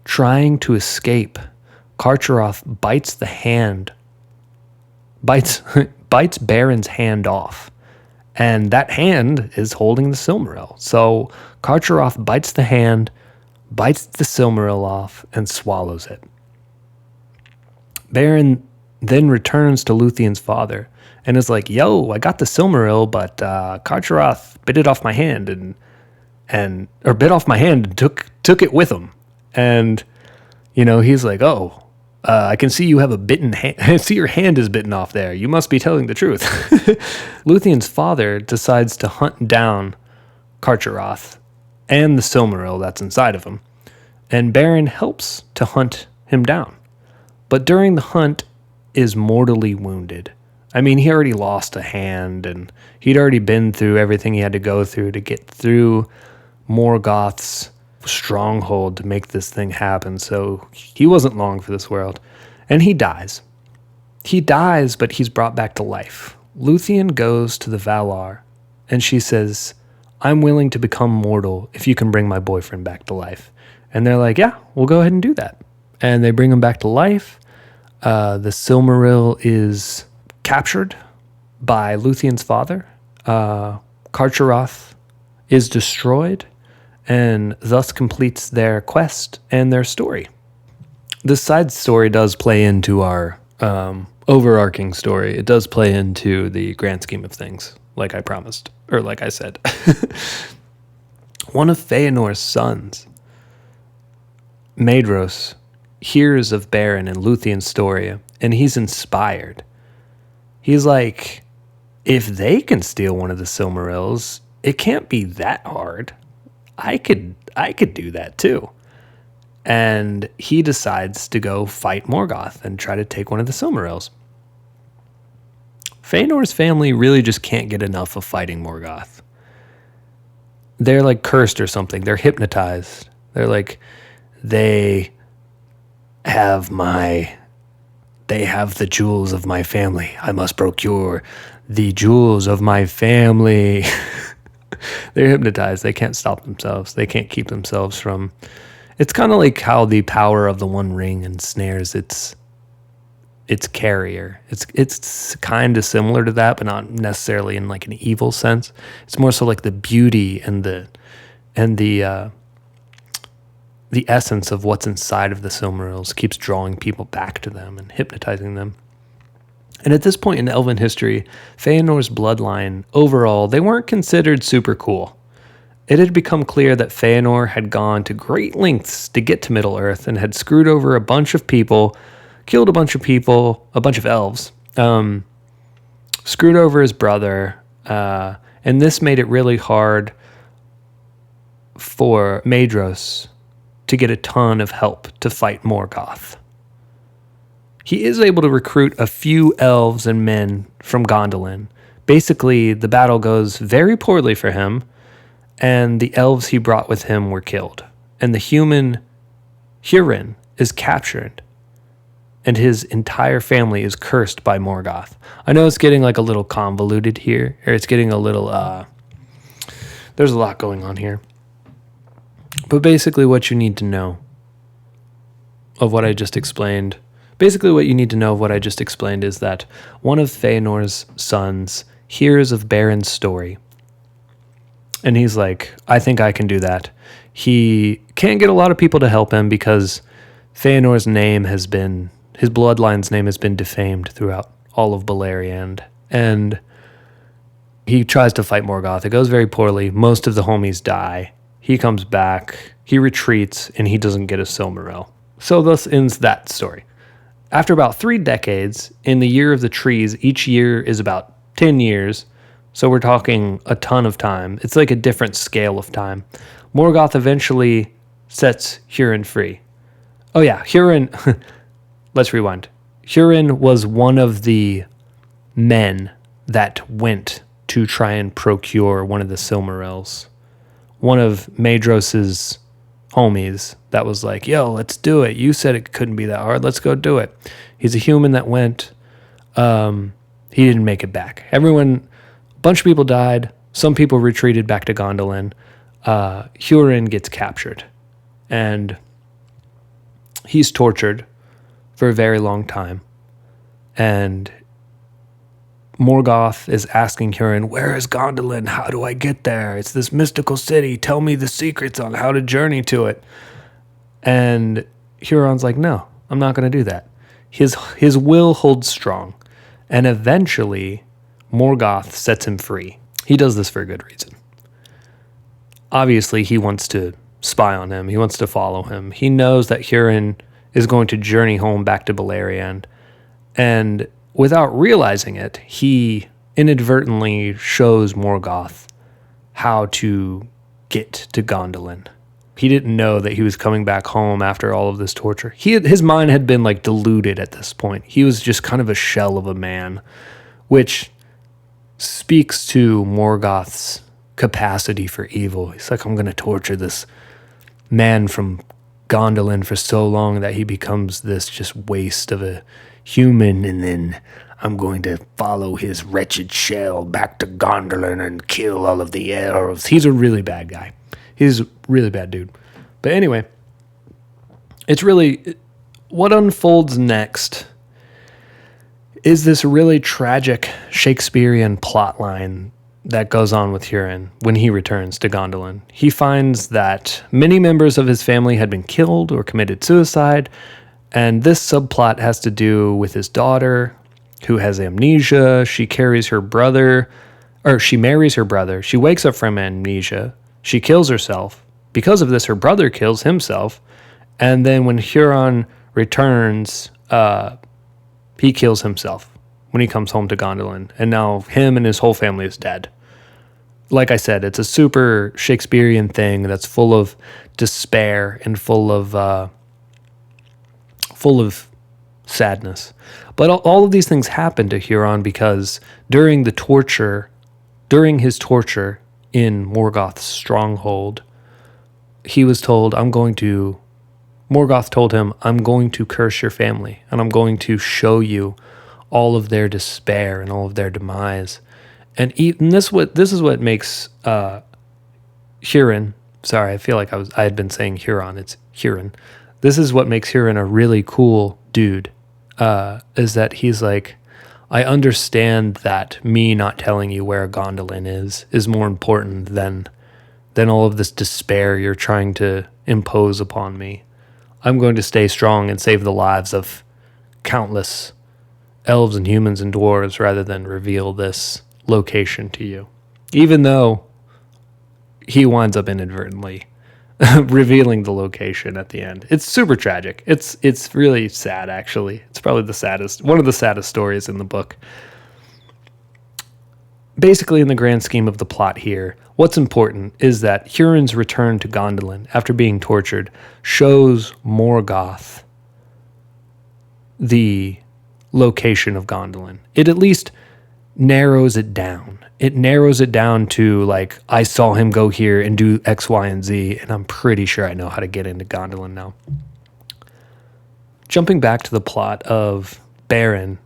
trying to escape, Carcharoth bites Baron's hand off. And that hand is holding the Silmaril. So Carcharoth bites the hand, bites the Silmaril off, and swallows it. Baron then returns to Luthien's father and is like, yo, I got the Silmaril, but Carcharoth bit off my hand and took it with him. And, you know, he's like, oh, I can see you have a bitten hand. I see your hand is bitten off there. You must be telling the truth. Luthien's father decides to hunt down Carcharoth and the Silmaril that's inside of him. And Beren helps to hunt him down. But during the hunt is mortally wounded. I mean, he already lost a hand, and he'd already been through everything he had to go through to get through Morgoth's stronghold to make this thing happen. So he wasn't long for this world. And he dies. He dies, but he's brought back to life. Luthien goes to the Valar, and she says, I'm willing to become mortal if you can bring my boyfriend back to life. And they're like, yeah, we'll go ahead and do that. And they bring him back to life. The Silmaril is captured by Luthien's father. Carcharoth is destroyed, and thus completes their quest and their story. This side story does play into our overarching story. It does play into the grand scheme of things, like I promised, or like I said. One of Feanor's sons, Maedhros, hears of Beren and Luthien's story, and he's inspired. He's like, if they can steal one of the Silmarils, it can't be that hard. I could do that too. And he decides to go fight Morgoth and try to take one of the Silmarils. Feanor's family really just can't get enough of fighting Morgoth. They're like cursed or something. They're hypnotized. They're like, they have the jewels of my family. I must procure the jewels of my family. They're hypnotized. They can't stop themselves. They can't keep themselves from... It's kind of like how the power of the One Ring ensnares its carrier. It's kind of similar to that, but not necessarily in like an evil sense. It's more so like the beauty and the essence of what's inside of the Silmarils keeps drawing people back to them and hypnotizing them. And at this point in Elven history, Feanor's bloodline, overall, they weren't considered super cool. It had become clear that Feanor had gone to great lengths to get to Middle-earth and had screwed over a bunch of people, killed a bunch of people, a bunch of elves, screwed over his brother, and this made it really hard for Maedhros to get a ton of help to fight Morgoth. He is able to recruit a few elves and men from Gondolin. Basically, the battle goes very poorly for him, and the elves he brought with him were killed. And the human Hurin is captured, and his entire family is cursed by Morgoth. I know it's getting like a little convoluted here, or it's getting a little, there's a lot going on here. But basically what you need to know of what I just explained, is that one of Feanor's sons hears of Beren's story. And he's like, I think I can do that. He can't get a lot of people to help him because Feanor's name his bloodline's name has been defamed throughout all of Beleriand. And he tries to fight Morgoth. It goes very poorly. Most of the homies die. He comes back, he retreats, and he doesn't get a Silmaril. So thus ends that story. After about 3 decades, in the Year of the Trees, each year is about 10 years, so we're talking a ton of time. It's like a different scale of time. Morgoth eventually sets Hurin free. Oh yeah, Hurin... Let's rewind. Hurin was one of the men that went to try and procure one of the Silmarils. One of Maedhros's homies that was like, yo, let's do it. You said it couldn't be that hard. Let's go do it. He's a human that went. He didn't make it back. A bunch of people died. Some people retreated back to Gondolin. Hurin gets captured. And he's tortured for a very long time. And Morgoth is asking Hurin, where is Gondolin? How do I get there? It's this mystical city. Tell me the secrets on how to journey to it. And Huron's like, no, I'm not going to do that. His will holds strong. And eventually, Morgoth sets him free. He does this for a good reason. Obviously, he wants to spy on him. He wants to follow him. He knows that Hurin is going to journey home back to Beleriand. And without realizing it, he inadvertently shows Morgoth how to get to Gondolin. He didn't know that he was coming back home after all of this torture. His mind had been like diluted at this point. He was just kind of a shell of a man, which speaks to Morgoth's capacity for evil. He's like, I'm going to torture this man from Gondolin for so long that he becomes this just waste of a human, and then I'm going to follow his wretched shell back to Gondolin and kill all of the elves. He's a really bad guy. He's a really bad dude. But anyway, it's really what unfolds next is this really tragic Shakespearean plotline that goes on with Hurin when he returns to Gondolin. He finds that many members of his family had been killed or committed suicide, and this subplot has to do with his daughter, who has amnesia. She marries her brother. She wakes up from amnesia. She kills herself. Because of this, her brother kills himself. And then when Huron returns, he kills himself when he comes home to Gondolin. And now him and his whole family is dead. Like I said, it's a super Shakespearean thing that's full of despair and full of sadness. But all of these things happen to Huron because during his torture in Morgoth's stronghold, Morgoth told him, I'm going to curse your family, and I'm going to show you all of their despair and all of their demise. And this is what makes Huron, sorry, I feel like I had been saying Huron, it's Huron. This is what makes Huron a really cool dude, is that he's like, I understand that me not telling you where Gondolin is more important than all of this despair you're trying to impose upon me. I'm going to stay strong and save the lives of countless elves and humans and dwarves rather than reveal this location to you. Even though he winds up inadvertently revealing the location at the end. It's super tragic. It's really sad, actually. It's probably one of the saddest stories in the book. Basically, in the grand scheme of the plot here, what's important is that Huron's return to Gondolin after being tortured shows Morgoth the location of Gondolin. It at least narrows it down. It narrows it down to, like, I saw him go here and do X, Y, and Z, and I'm pretty sure I know how to get into Gondolin now. Jumping back to the plot of Beren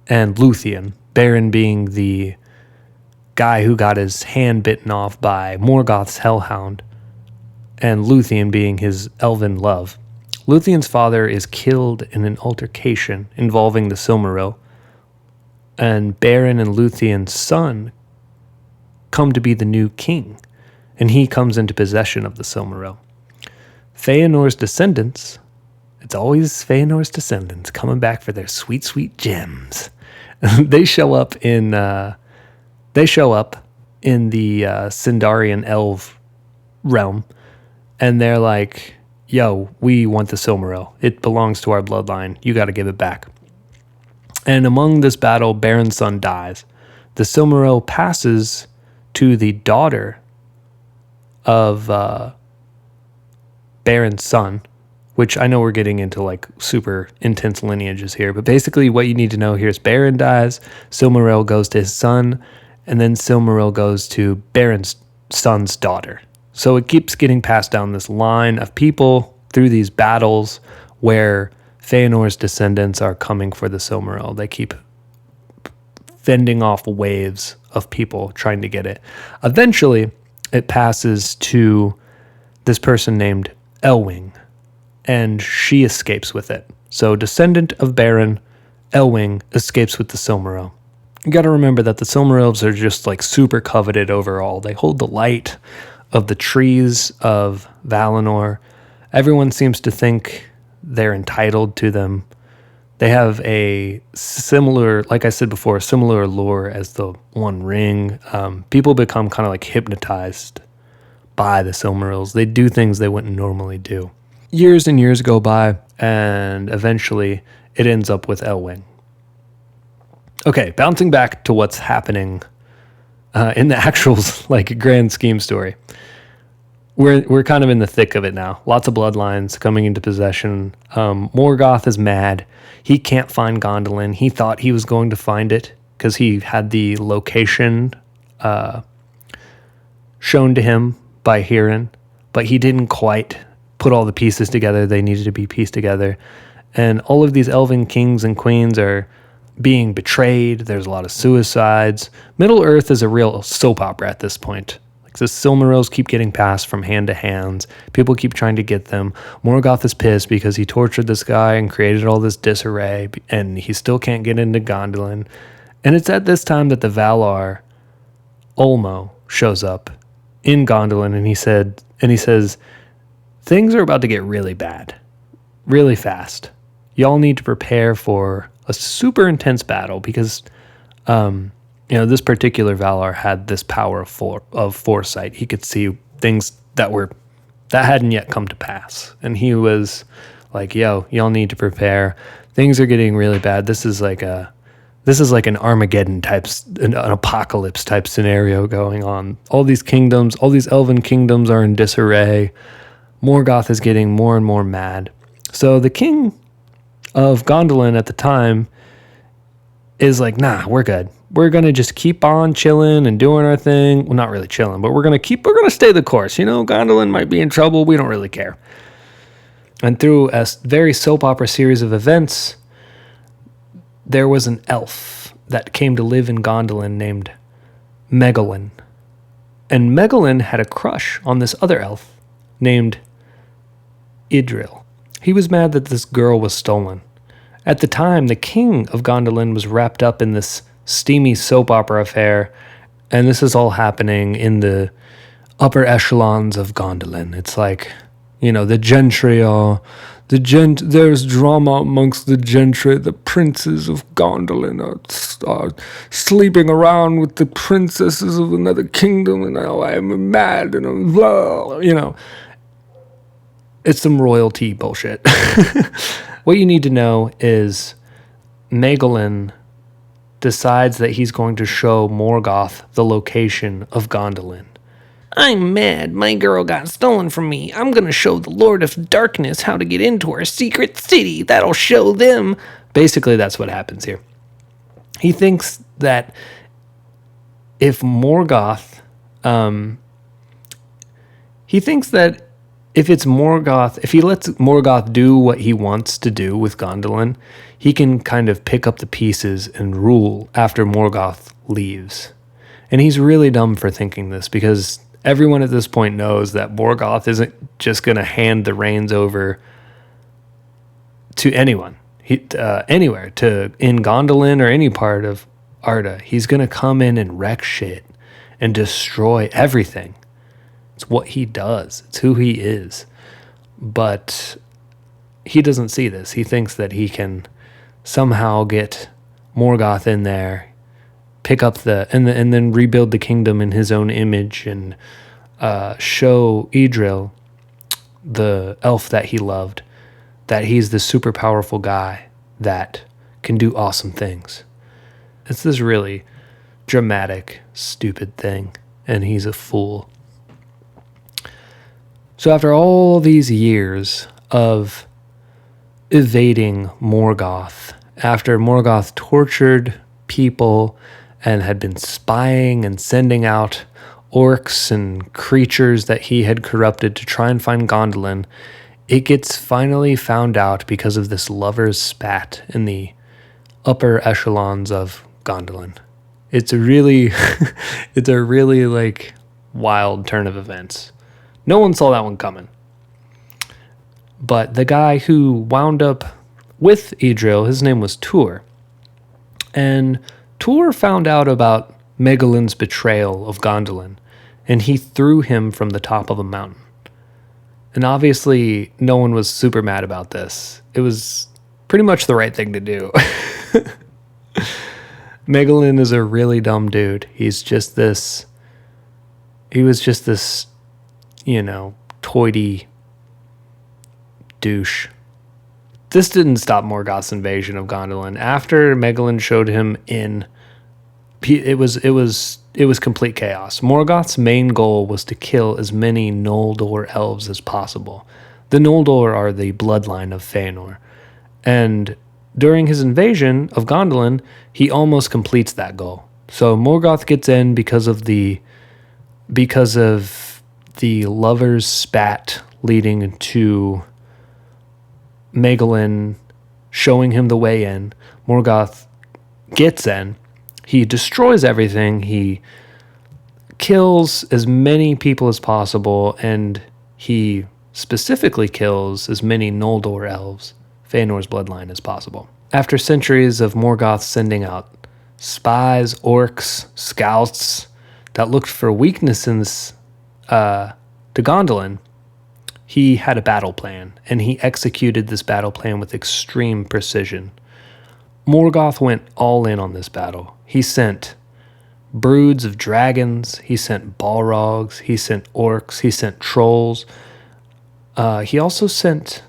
and Luthien, Beren being the guy who got his hand bitten off by Morgoth's hellhound, and Luthien being his elven love. Luthien's father is killed in an altercation involving the Silmaril, and Beren and Luthien's son come to be the new king, and he comes into possession of the Silmaril. Feanor's descendants, it's always Feanor's descendants coming back for their sweet, sweet gems. They show up in the Sindarian elf realm, and they're like, yo, we want the Silmaril. It belongs to our bloodline. You got to give it back. And among this battle, Beren's son dies. The Silmaril passes to the daughter of Beren's son, which I know we're getting into like super intense lineages here, but basically what you need to know here is Beren dies, Silmaril goes to his son, and then Silmaril goes to Beren's son's daughter. So it keeps getting passed down this line of people through these battles where Feanor's descendants are coming for the Silmaril. They keep fending off waves of people trying to get it. Eventually, it passes to this person named Elwing, and she escapes with it. So, descendant of Beren, Elwing escapes with the Silmaril. You got to remember that the Silmarils are just like super coveted overall. They hold the light of the trees of Valinor. Everyone seems to think they're entitled to them. They have a similar, like I said before, similar lore as the One Ring. People become kind of like hypnotized by the Silmarils. They do things they wouldn't normally do. years and years go by, and eventually it ends up with Elwing. Okay, bouncing back to what's happening in the actual like grand scheme story. We're kind of in the thick of it now. Lots of bloodlines coming into possession. Morgoth is mad. He can't find Gondolin. He thought he was going to find it because he had the location shown to him by Hurin, but he didn't quite put all the pieces together they needed to be pieced together. And all of these elven kings and queens are being betrayed. There's a lot of suicides. Middle-earth is a real soap opera at this point. Like the Silmarils keep getting passed from hand to hands. People keep trying to get them. Morgoth is pissed because he tortured this guy and created all this disarray, and he still can't get into Gondolin. And it's at this time that the Valar, Ulmo, shows up in Gondolin, and he says, things are about to get really bad, really fast. Y'all need to prepare for a super intense battle because, this particular Valar had this power of foresight. He could see things that hadn't yet come to pass, and he was like, "Yo, y'all need to prepare. Things are getting really bad. This is like an Armageddon an apocalypse type scenario going on. All these kingdoms, all these elven kingdoms are in disarray. Morgoth is getting more and more mad. So the king of Gondolin at the time is like, nah, we're good. We're going to just keep on chilling and doing our thing. Well, not really chilling, but we're going to stay the course. Gondolin might be in trouble. We don't really care. And through a very soap opera series of events, there was an elf that came to live in Gondolin named Megalin. And Megalin had a crush on this other elf named Idril. He was mad that this girl was stolen. At the time, the king of Gondolin was wrapped up in this steamy soap opera affair, and this is all happening in the upper echelons of Gondolin. It's like, the gentry there's drama amongst the gentry. The princes of Gondolin are sleeping around with the princesses of another kingdom, and I'm mad, and I'm blah, It's some royalty bullshit. What you need to know is Megalin decides that he's going to show Morgoth the location of Gondolin. I'm mad. My girl got stolen from me. I'm going to show the Lord of Darkness how to get into our secret city. That'll show them. Basically, that's what happens here. He thinks that if Morgoth, if he lets Morgoth do what he wants to do with Gondolin, he can kind of pick up the pieces and rule after Morgoth leaves. And he's really dumb for thinking this because everyone at this point knows that Morgoth isn't just going to hand the reins over to anyone, anywhere, in Gondolin or any part of Arda. He's going to come in and wreck shit and destroy everything. It's what he does. It's who he is. But he doesn't see this. He thinks that he can somehow get Morgoth in there, pick up and then rebuild the kingdom in his own image and show Idril, the elf that he loved, that he's the super powerful guy that can do awesome things. It's this really dramatic, stupid thing, and he's a fool. So after all these years of evading Morgoth, after Morgoth tortured people and had been spying and sending out orcs and creatures that he had corrupted to try and find Gondolin, it gets finally found out because of this lover's spat in the upper echelons of Gondolin. It's a really like wild turn of events. No one saw that one coming. But the guy who wound up with Idril, his name was Tur. And Tur found out about Megalin's betrayal of Gondolin, and he threw him from the top of a mountain. And obviously, no one was super mad about this. It was pretty much the right thing to do. Megalin is a really dumb dude. He was just this, toity douche. This didn't stop Morgoth's invasion of Gondolin. After Megalyn showed him in, it was complete chaos. Morgoth's main goal was to kill as many Noldor elves as possible. The Noldor are the bloodline of Fëanor, and during his invasion of Gondolin, he almost completes that goal. So Morgoth gets in because of the lovers' spat leading to Megalyn showing him the way in. Morgoth gets in. He destroys everything. He kills as many people as possible, and he specifically kills as many Noldor elves, Fëanor's bloodline, as possible. After centuries of Morgoth sending out spies, orcs, scouts that looked for weaknesses to Gondolin, he had a battle plan, and he executed this battle plan with extreme precision. Morgoth went all in on this battle. He sent broods of dragons, he sent balrogs, he sent orcs, he sent trolls. He also sent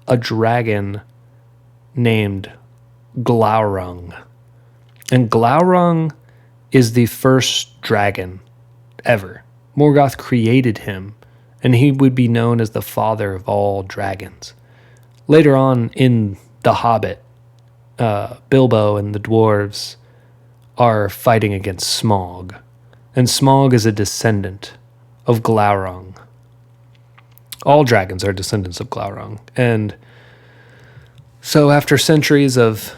a dragon named Glaurung. And Glaurung is the first dragon ever. Morgoth created him, and he would be known as the father of all dragons. Later on in The Hobbit, Bilbo and the dwarves are fighting against Smaug, and Smaug is a descendant of Glaurung. All dragons are descendants of Glaurung, and so after centuries of,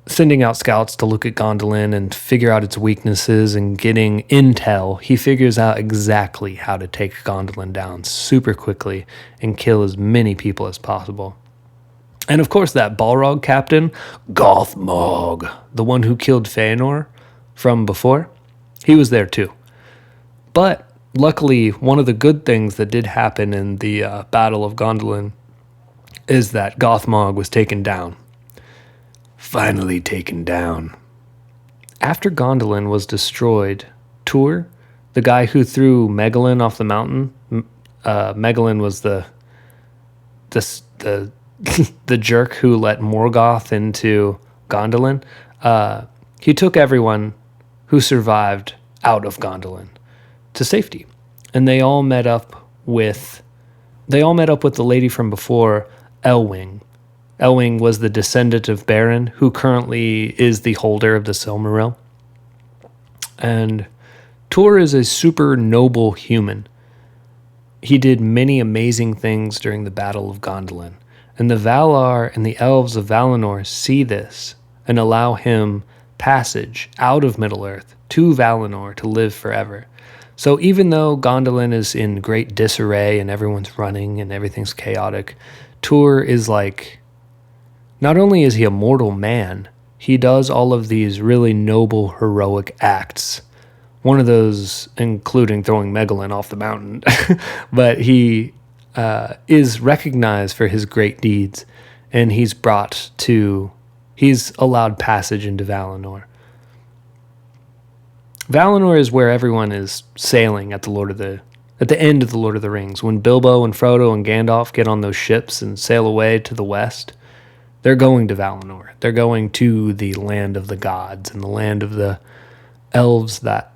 sending out scouts to look at Gondolin and figure out its weaknesses and getting intel, he figures out exactly how to take Gondolin down super quickly and kill as many people as possible. And of course, that Balrog captain, Gothmog, the one who killed Fëanor from before, he was there too. But luckily, one of the good things that did happen in the Battle of Gondolin is that Gothmog was taken down. Finally taken down. After Gondolin was destroyed, Tur, the guy who threw Megalyn off the mountain, Megalyn was the the jerk who let Morgoth into Gondolin. He took everyone who survived out of Gondolin to safety, and they all met up with the lady from before, Elwing. Elwing was the descendant of Beren, who currently is the holder of the Silmaril. And Tur is a super noble human. He did many amazing things during the Battle of Gondolin, and the Valar and the elves of Valinor see this and allow him passage out of Middle-earth to Valinor to live forever. So even though Gondolin is in great disarray and everyone's running and everything's chaotic, Tur is like, not only is he a mortal man, he does all of these really noble, heroic acts. One of those including throwing Megalyn off the mountain. But he is recognized for his great deeds, and he's allowed passage into Valinor. Valinor is where everyone is sailing at the end of the Lord of the Rings. When Bilbo and Frodo and Gandalf get on those ships and sail away to the west, they're going to Valinor. They're going to the land of the gods and the land of the elves that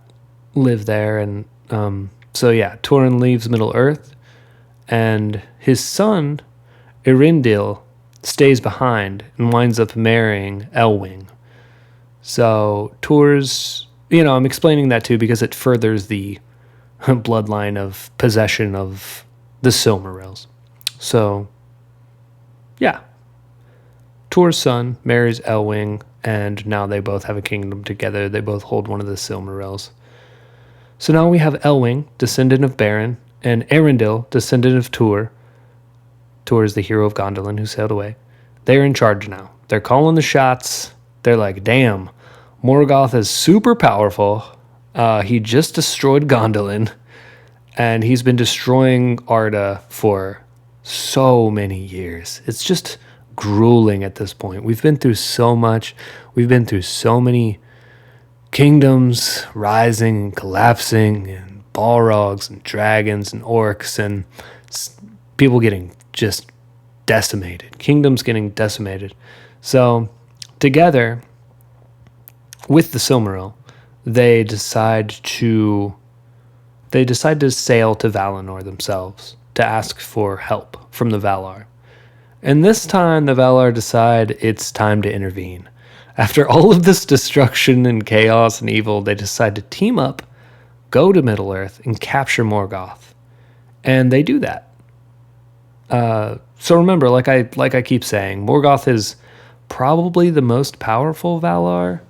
live there. And Turin leaves Middle-earth, and his son, Irindil, stays behind and winds up marrying Elwing. So Tur's, I'm explaining that too because it furthers the bloodline of possession of the Silmarils. So, yeah. Tur's son marries Elwing, and now they both have a kingdom together. They both hold one of the Silmarils. So now we have Elwing, descendant of Beren, and Arendil, descendant of Tur. Tur is the hero of Gondolin who sailed away. They're in charge now. They're calling the shots. They're like, damn, Morgoth is super powerful. He just destroyed Gondolin, and he's been destroying Arda for so many years. It's just grueling at this point. We've been through so much. We've been through so many kingdoms rising and collapsing and Balrogs and dragons and orcs and people getting just decimated. Kingdoms getting decimated. So together with the Silmaril, they decide to sail to Valinor themselves to ask for help from the Valar. And this time, the Valar decide it's time to intervene. After all of this destruction and chaos and evil, they decide to team up, go to Middle-earth, and capture Morgoth. And they do that. So remember, like I keep saying, Morgoth is probably the most powerful Valar,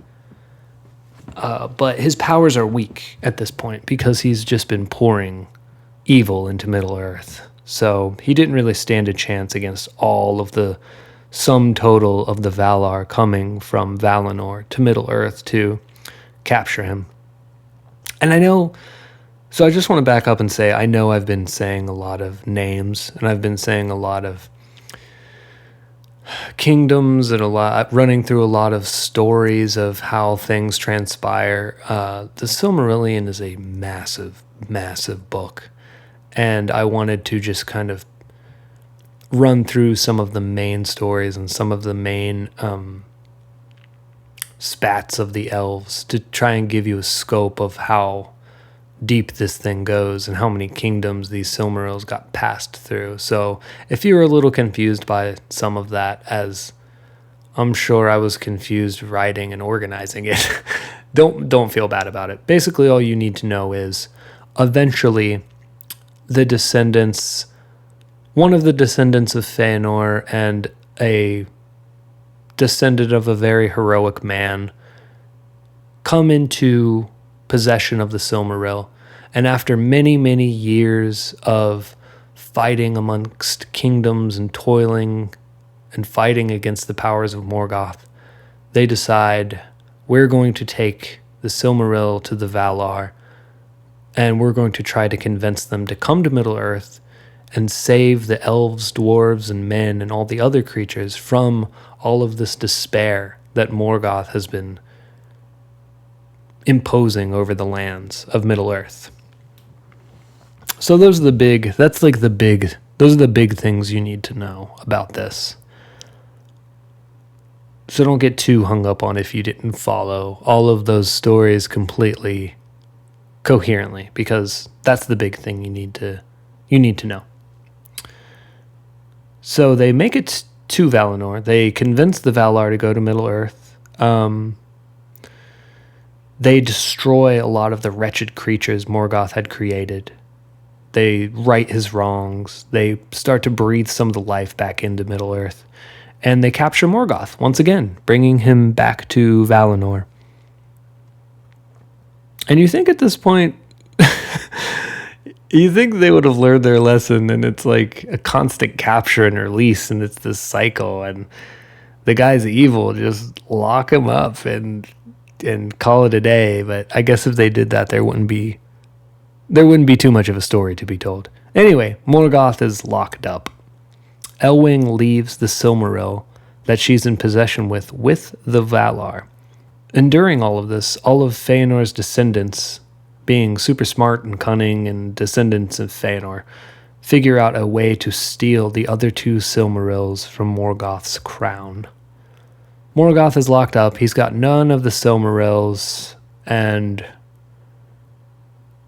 but his powers are weak at this point because he's just been pouring evil into Middle-earth. So he didn't really stand a chance against all of the sum total of the Valar coming from Valinor to Middle-earth to capture him. And I know, so I just want to back up and say, I know I've been saying a lot of names, and I've been saying a lot of kingdoms and running through a lot of stories of how things transpire. The Silmarillion is a massive, massive book. And I wanted to just kind of run through some of the main stories and some of the main spats of the elves to try and give you a scope of how deep this thing goes and how many kingdoms these Silmarils got passed through. So if you were a little confused by some of that, as I'm sure I was confused writing and organizing it, don't feel bad about it. Basically, all you need to know is eventually one of the descendants of Fëanor and a descendant of a very heroic man come into possession of the Silmaril, and after many, many years of fighting amongst kingdoms and toiling and fighting against the powers of Morgoth, they decide, we're going to take the Silmaril to the Valar, and we're going to try to convince them to come to Middle-earth and save the elves, dwarves, and men and all the other creatures from all of this despair that Morgoth has been imposing over the lands of Middle-earth. So those are the big things you need to know about this. So don't get too hung up on if you didn't follow all of those stories completely coherently, because that's the big thing you need to know. So they make it to Valinor. They convince the Valar to go to Middle-earth. They destroy a lot of the wretched creatures Morgoth had created. They right his wrongs. They start to breathe some of the life back into Middle-earth. And they capture Morgoth once again, bringing him back to Valinor. And you think at this point, you think they would have learned their lesson, and it's like a constant capture and release, and it's this cycle, and the guy's evil, just lock him up and call it a day. But I guess if they did that, there wouldn't be too much of a story to be told. Anyway, Morgoth is locked up. Elwing leaves the Silmaril that she's in possession with the Valar. And during all of this, all of Fëanor's descendants, being super smart and cunning and descendants of Fëanor, figure out a way to steal the other two Silmarils from Morgoth's crown. Morgoth is locked up. He's got none of the Silmarils, and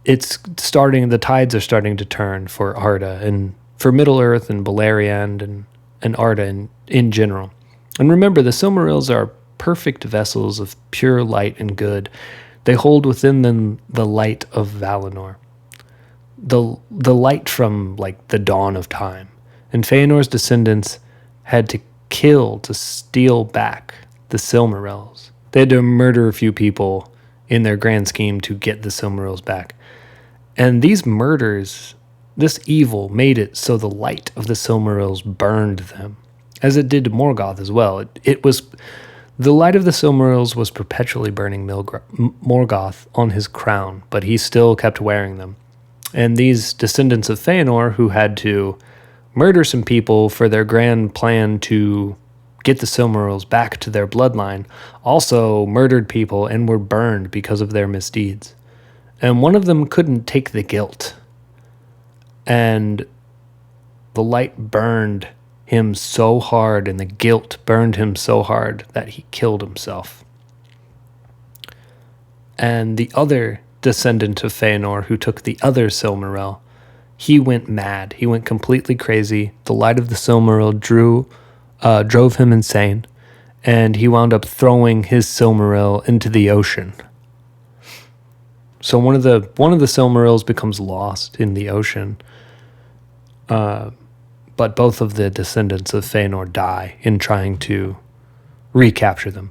the tides are starting to turn for Arda and for Middle-earth and Beleriand and Arda in general. And remember, the Silmarils are perfect vessels of pure light and good. They hold within them the light of Valinor, the light from like the dawn of time. And Fëanor's descendants had to kill to steal back the Silmarils. They had to murder a few people in their grand scheme to get the Silmarils back. And these murders, this evil, made it so the light of the Silmarils burned them, as it did to Morgoth as well. It was the light of the Silmarils was perpetually burning Morgoth on his crown, but he still kept wearing them. And these descendants of Fëanor, who had to murder some people for their grand plan to get the Silmarils back to their bloodline, also murdered people and were burned because of their misdeeds. And one of them couldn't take the guilt. And the light burned him so hard, and the guilt burned him so hard that he killed himself. And the other descendant of Feanor, who took the other Silmaril, he went mad. He went completely crazy. The light of the Silmaril drove him insane, and he wound up throwing his Silmaril into the ocean. So one of the Silmarils becomes lost in the ocean, but both of the descendants of Feanor die in trying to recapture them.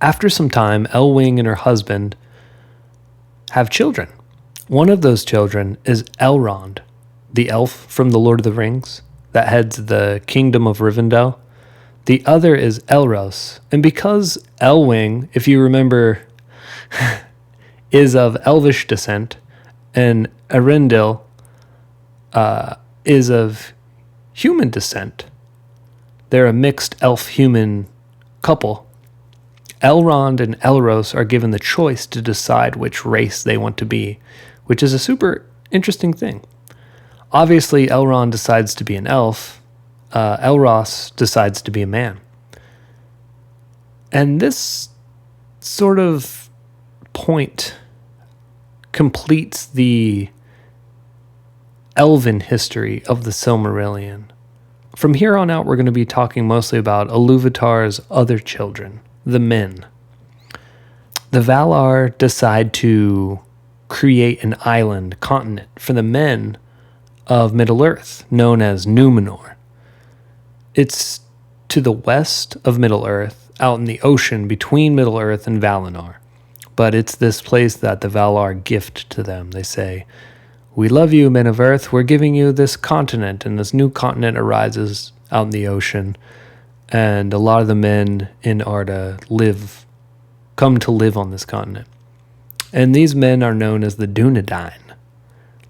After some time, Elwing and her husband have children. One of those children is Elrond, the elf from The Lord of the Rings that heads the kingdom of Rivendell. The other is Elros. And because Elwing, if you remember, is of elvish descent, and Arendil is of human descent, they're a mixed elf-human couple. Elrond and Elros are given the choice to decide which race they want to be, which is a super interesting thing. Obviously, Elrond decides to be an elf. Elros decides to be a man. And this sort of point completes the elven history of the Silmarillion. From here on out, we're going to be talking mostly about Ilúvatar's other children, the men. The Valar decide to create an island continent for the men of Middle-earth, known as Númenor. It's to the west of Middle-earth, out in the ocean between Middle-earth and Valinor. But it's this place that the Valar gift to them. They say, "We love you, men of Earth. We're giving you this continent." And this new continent arises out in the ocean. And a lot of the men in Arda come to live on this continent. And these men are known as the Dunedain.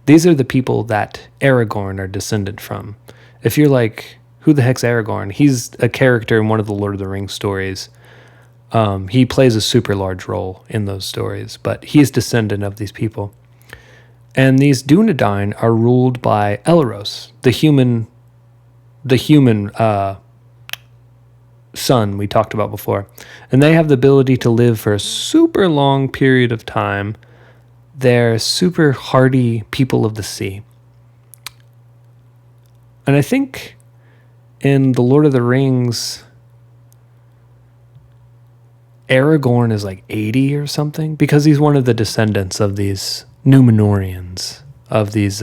These are the people that Aragorn are descended from. If you're like, who the heck's Aragorn? He's a character in one of the Lord of the Rings stories. He plays a super large role in those stories, but he's descendant of these people. And these Dunedain are ruled by Elros, the human son we talked about before. And they have the ability to live for a super long period of time. They're super hardy people of the sea. And I think in The Lord of the Rings, Aragorn is like 80 or something, because he's one of the descendants of these Númenóreans, of these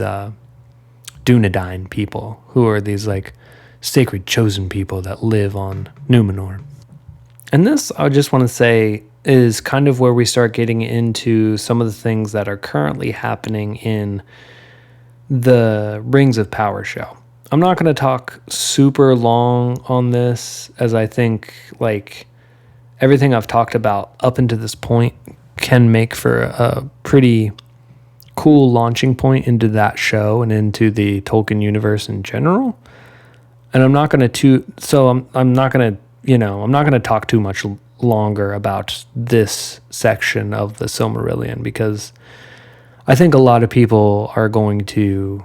Dunedain people, who are these like sacred chosen people that live on Númenor. And this, I just want to say, is kind of where we start getting into some of the things that are currently happening in the Rings of Power show. I'm not going to talk super long on this, as I think like everything I've talked about up until this point can make for a pretty cool launching point into that show and into the Tolkien universe in general. And I'm not going to I'm not going to talk too much longer about this section of the Silmarillion, because I think a lot of people are going to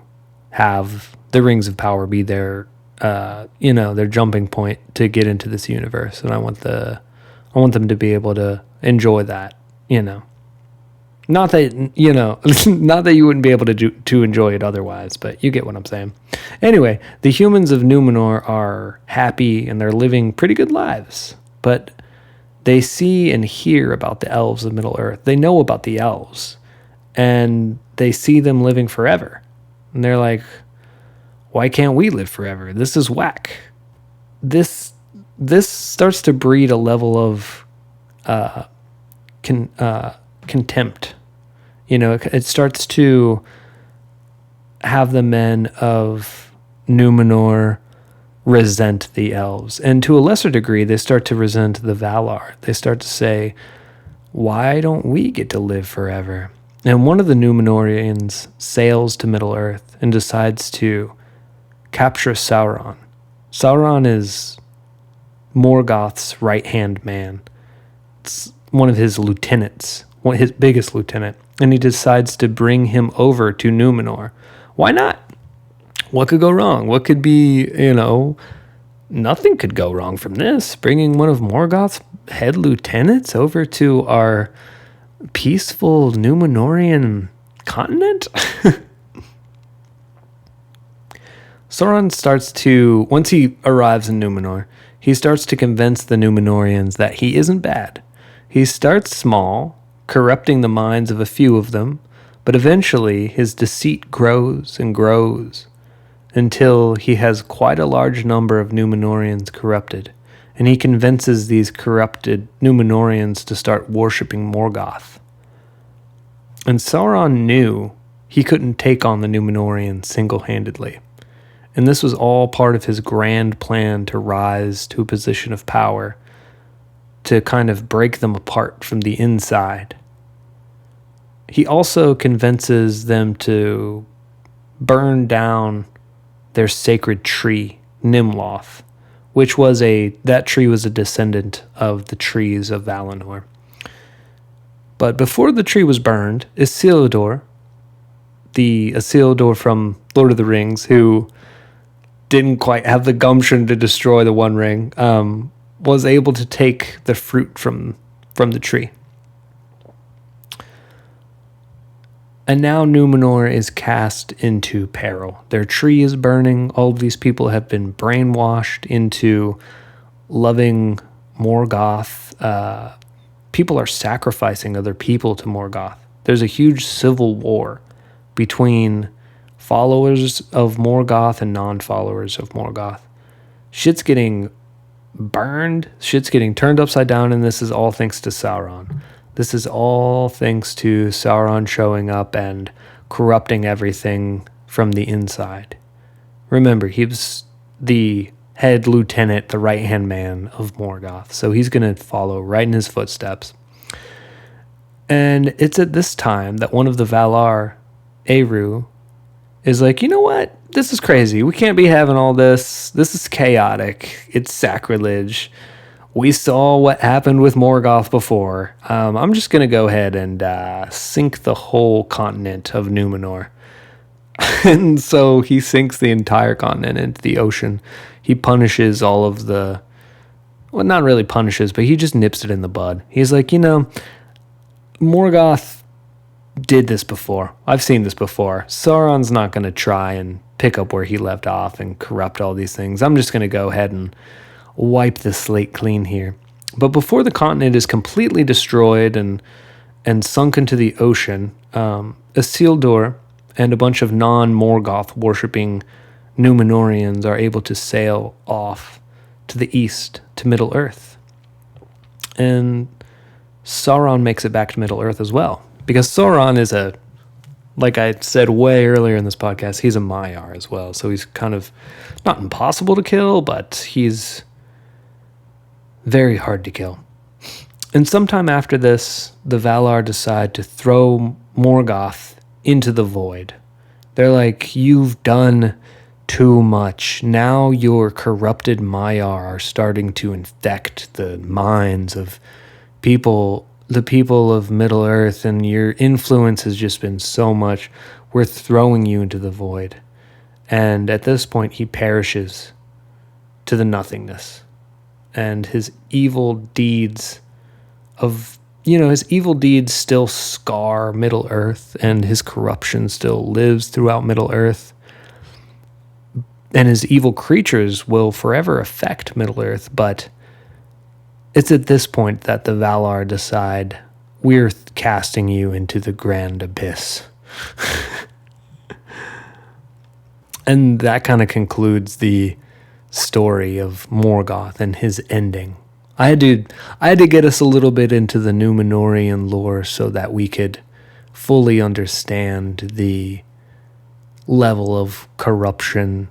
have the Rings of Power be their their jumping point to get into this universe, and I want them to be able to enjoy that, Not that, not that you wouldn't be able to enjoy it otherwise, but you get what I'm saying. Anyway, the humans of Númenor are happy and they're living pretty good lives, but they see and hear about the elves of Middle-earth. They know about the elves, and they see them living forever. And they're like, why can't we live forever? This is whack. This starts to breed a level of contempt. It starts to have the men of Númenor resent the elves. And to a lesser degree, they start to resent the Valar. They start to say, why don't we get to live forever? And one of the Númenóreans sails to Middle-earth and decides to capture Sauron. Sauron is Morgoth's right-hand man. It's one of his lieutenants his biggest lieutenant, and he decides to bring him over to Numenor. Why not? What could go wrong? What could be, nothing could go wrong from this. Bringing one of Morgoth's head lieutenants over to our peaceful Numenorian continent? Sauron starts to, once he arrives in Numenor, he starts to convince the Numenorians that he isn't bad. He starts small, corrupting the minds of a few of them, but eventually his deceit grows and grows until he has quite a large number of Numenorians corrupted, and he convinces these corrupted Numenorians to start worshipping Morgoth. And Sauron knew he couldn't take on the Numenorians single-handedly. And this was all part of his grand plan to rise to a position of power, to kind of break them apart from the inside. He also convinces them to burn down their sacred tree, Nimloth, that tree was a descendant of the trees of Valinor. But before the tree was burned, Isildur, the Isildur from Lord of the Rings, who didn't quite have the gumption to destroy the One Ring, was able to take the fruit from the tree. And now Numenor is cast into peril. Their tree is burning. All of these people have been brainwashed into loving Morgoth. People are sacrificing other people to Morgoth. There's a huge civil war between followers of Morgoth and non-followers of Morgoth. Shit's getting burned. Shit's getting turned upside down, and this is all thanks to Sauron. This is all thanks to Sauron showing up and corrupting everything from the inside. Remember, he was the head lieutenant, the right-hand man of Morgoth, so he's going to follow right in his footsteps. And it's at this time that one of the Valar, Eru, is like, you know what? This is crazy. We can't be having all this. This is chaotic. It's sacrilege. We saw what happened with Morgoth before. I'm just going to go ahead and sink the whole continent of Numenor. And so he sinks the entire continent into the ocean. He punishes all of the... Well, not really punishes, but he just nips it in the bud. He's like, Morgoth did this before. I've seen this before. Sauron's not going to try and pick up where he left off and corrupt all these things. I'm just going to go ahead and wipe the slate clean here. But before the continent is completely destroyed and sunk into the ocean, Isildur and a bunch of non-Morgoth worshipping Numenorians are able to sail off to the east to Middle-earth. And Sauron makes it back to Middle-earth as well. Because Sauron is like I said way earlier in this podcast, he's a Maiar as well. So he's kind of not impossible to kill, but he's very hard to kill. And sometime after this, the Valar decide to throw Morgoth into the void. They're like, you've done too much. Now your corrupted Maiar are starting to infect the minds of people, the people of Middle-earth, and your influence has just been so much. We're throwing you into the void. And at this point, he perishes to the nothingness. And his evil deeds still scar Middle-earth, and his corruption still lives throughout Middle-earth. And his evil creatures will forever affect Middle-earth, but it's at this point that the Valar decide, we're casting you into the grand abyss. And that kind of concludes the story of Morgoth and his ending. I had to get us a little bit into the Numenorian lore so that we could fully understand the level of corruption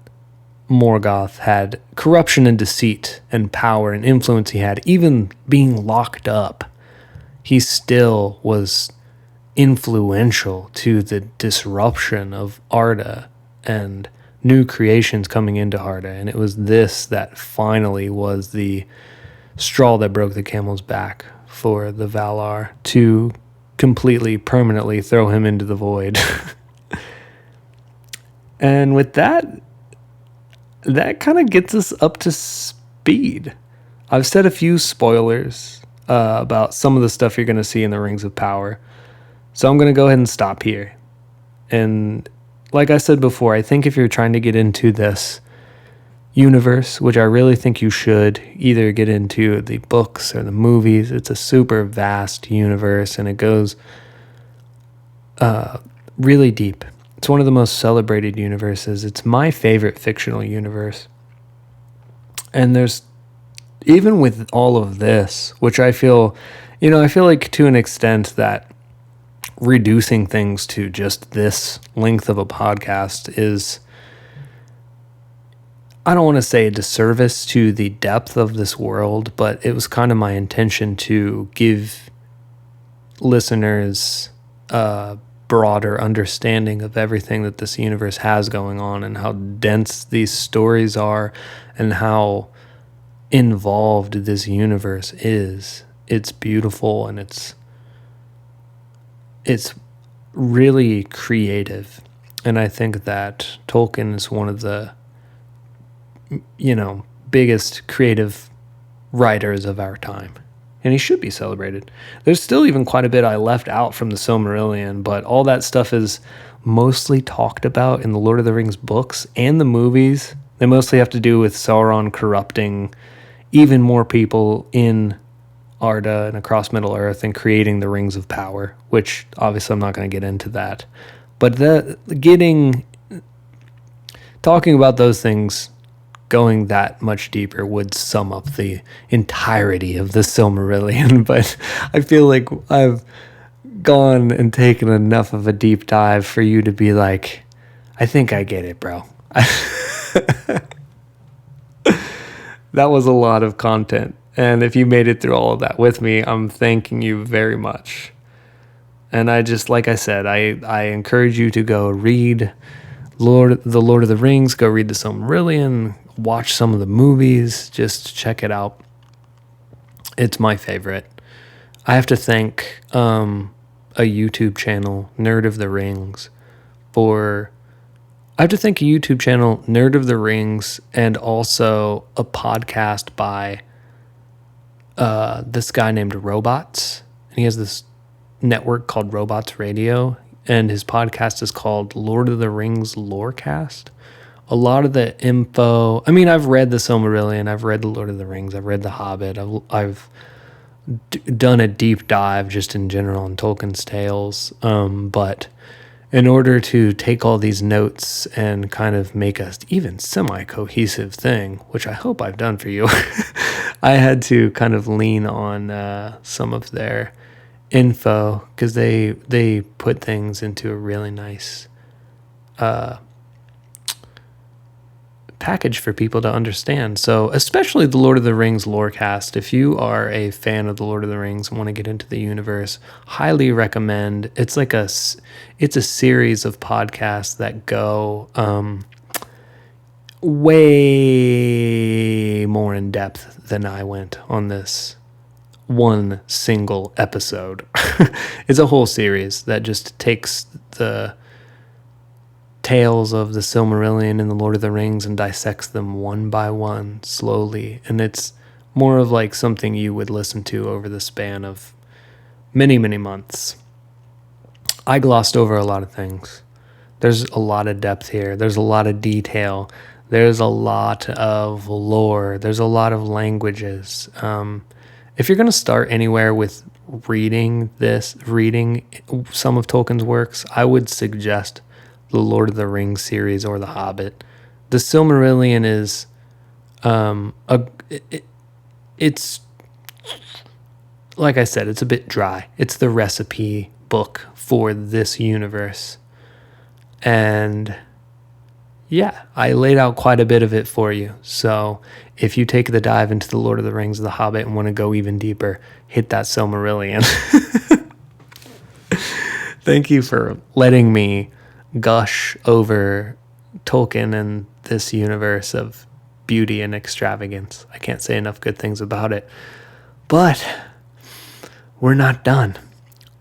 Morgoth had, corruption and deceit and power and influence he had. Even being locked up, he still was influential to the disruption of Arda and new creations coming into Arda. And it was this that finally was the straw that broke the camel's back for the Valar to completely, permanently throw him into the void. And with that kind of gets us up to speed. I've said a few spoilers about some of the stuff you're going to see in the Rings of Power. So I'm going to go ahead and stop here. And like I said before, I think if you're trying to get into this universe, which I really think you should, either get into the books or the movies. It's a super vast universe, and it goes really deep. It's one of the most celebrated universes. It's my favorite fictional universe. And there's, even with all of this, which I feel like to an extent that reducing things to just this length of a podcast is, I don't want to say a disservice to the depth of this world, but it was kind of my intention to give listeners a broader understanding of everything that this universe has going on and how dense these stories are and how involved this universe is. It's beautiful and it's really creative. And I think that Tolkien is one of the biggest creative writers of our time. And he should be celebrated. There's still even quite a bit I left out from the Silmarillion, but all that stuff is mostly talked about in the Lord of the Rings books and the movies. They mostly have to do with Sauron corrupting even more people in Arda and across Middle-earth and creating the Rings of Power, which obviously I'm not going to get into that. But talking about those things, going that much deeper would sum up the entirety of the Silmarillion, but I feel like I've gone and taken enough of a deep dive for you to be like, I think I get it, bro. That was a lot of content, and if you made it through all of that with me, I'm thanking you very much. And I just, like I said, I encourage you to go read the Lord of the Rings, go read the Silmarillion, watch some of the movies, just check it out. It's my favorite. I have to thank a YouTube channel, Nerd of the Rings, and also a podcast by this guy named Robots. And he has this network called Robots Radio, and his podcast is called Lord of the Rings Lorecast. A lot of the info, I mean, I've read the Silmarillion, I've read the Lord of the Rings, I've read the Hobbit, I've done a deep dive just in general on Tolkien's tales, but in order to take all these notes and kind of make a even semi-cohesive thing, which I hope I've done for you, I had to kind of lean on some of their info, because they put things into a really nice package for people to understand. So especially the Lord of the Rings Lorecast, if you are a fan of the Lord of the Rings and want to get into the universe, highly recommend. It's a series of podcasts that go way more in depth than I went on this one single episode. It's a whole series that just takes the tales of the Silmarillion and the Lord of the Rings and dissects them one by one slowly, and it's more of like something you would listen to over the span of many months. I glossed over a lot of things. There's a lot of depth here. There's a lot of detail. There's a lot of lore. There's a lot of languages. If you're going to start anywhere with reading some of Tolkien's works, I would suggest the Lord of the Rings series or the Hobbit. The Silmarillion is it's like I said, it's a bit dry. It's the recipe book for this universe. And yeah, I laid out quite a bit of it for you. So if you take the dive into the Lord of the Rings, the Hobbit, and want to go even deeper, hit that Silmarillion. Thank you for letting me gush over Tolkien and this universe of beauty and extravagance. I can't say enough good things about it. But we're not done.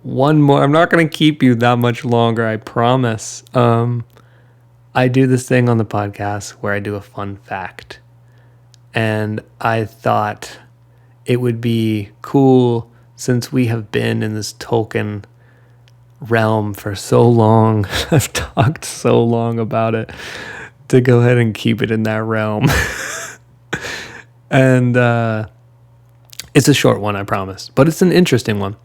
one more. I'm not going to keep you that much longer, I promise. I do this thing on the podcast where I do a fun fact. And I thought it would be cool, since we have been in this Tolkien realm for so long, I've talked so long about it, to go ahead and keep it in that realm. And it's a short one, I promise, but it's an interesting one.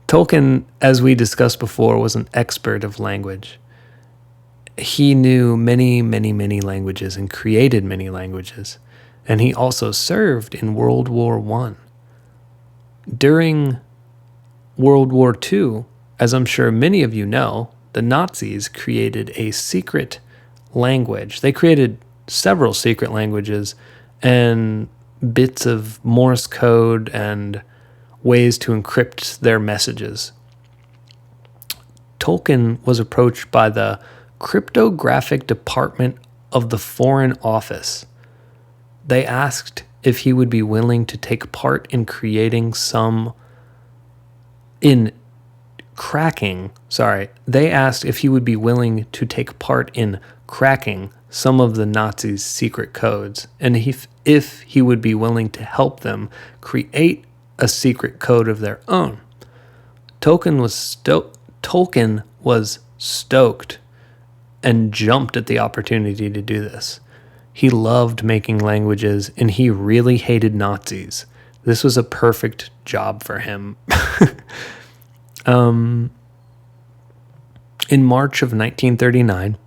Tolkien, as we discussed before, was an expert of language. He knew many, many, many languages and created many languages. And he also served in World War I. During World War II, as I'm sure many of you know, the Nazis created a secret language. They created several secret languages and bits of Morse code and ways to encrypt their messages. Tolkien was approached by the cryptographic department of the Foreign Office. They asked if he would be willing to take part in cracking some of the Nazis' secret codes, and if he would be willing to help them create a secret code of their own. Tolkien was stoked and jumped at the opportunity to do this. He loved making languages, and he really hated Nazis. This was a perfect job for him. In March of 1939,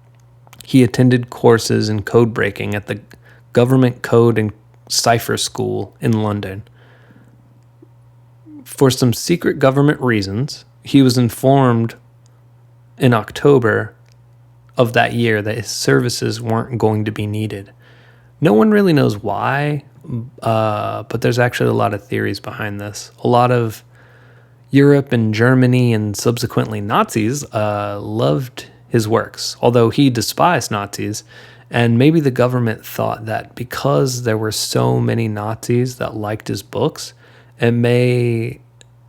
he attended courses in code breaking at the Government Code and Cipher School in London. For some secret government reasons, he was informed in October of that year that his services weren't going to be needed. No one really knows why, but there's actually a lot of theories behind this. A lot of Europe and Germany and subsequently Nazis loved his works, although he despised Nazis. And maybe the government thought that because there were so many Nazis that liked his books, it may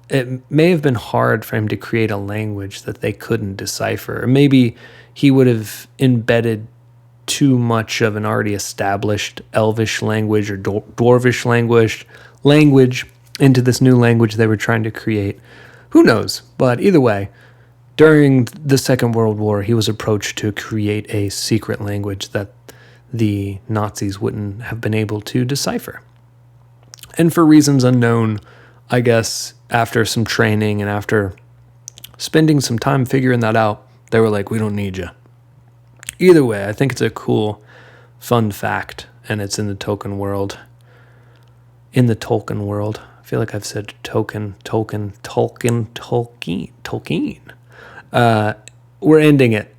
have been hard for him to create a language that they couldn't decipher. Or maybe he would have embedded too much of an already established Elvish language or Dwarvish language into this new language they were trying to create. Who knows? But either way, during the Second World War, he was approached to create a secret language that the Nazis wouldn't have been able to decipher. And for reasons unknown, I guess, after some training and after spending some time figuring that out, they were like, we don't need you. Either way, I think it's a cool, fun fact, and it's in the Tolkien world. In the Tolkien world. I feel like I've said Tolkien. We're ending it.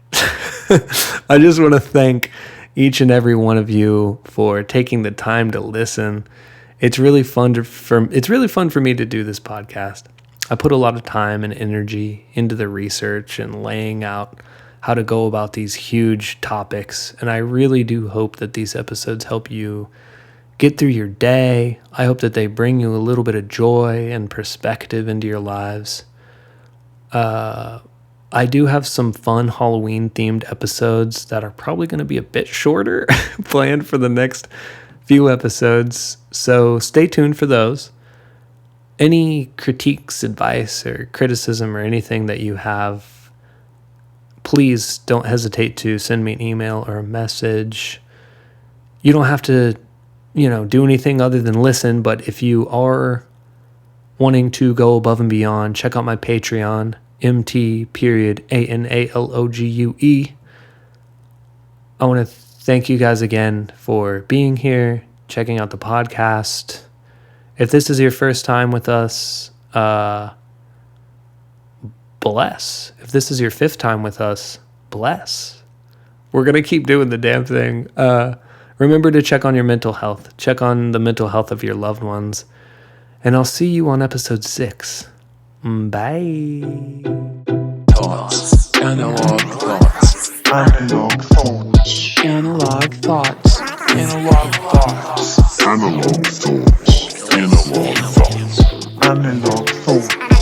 I just want to thank each and every one of you for taking the time to listen. It's really fun for me to do this podcast. I put a lot of time and energy into the research and laying out how to go about these huge topics, and I really do hope that these episodes help you get through your day. I hope that they bring you a little bit of joy and perspective into your lives. I do have some fun Halloween-themed episodes that are probably going to be a bit shorter planned for the next few episodes, so stay tuned for those. Any critiques, advice, or criticism or anything that you have, please don't hesitate to send me an email or a message. You don't have to do anything other than listen, but if you are wanting to go above and beyond, check out my Patreon, MT.ANALOGUE. I want to thank you guys again for being here, checking out the podcast. If this is your first time with us, bless. If this is your fifth time with us, bless. We're going to keep doing the damn thing. Remember to check on your mental health. Check on the mental health of your loved ones. And I'll see you on episode 6. Bye. Thoughts. Analog thoughts. Analogue Thoughts. Analog thoughts. Analog thoughts. Analogue Thoughts. Analogue Thoughts. Analogue Thoughts.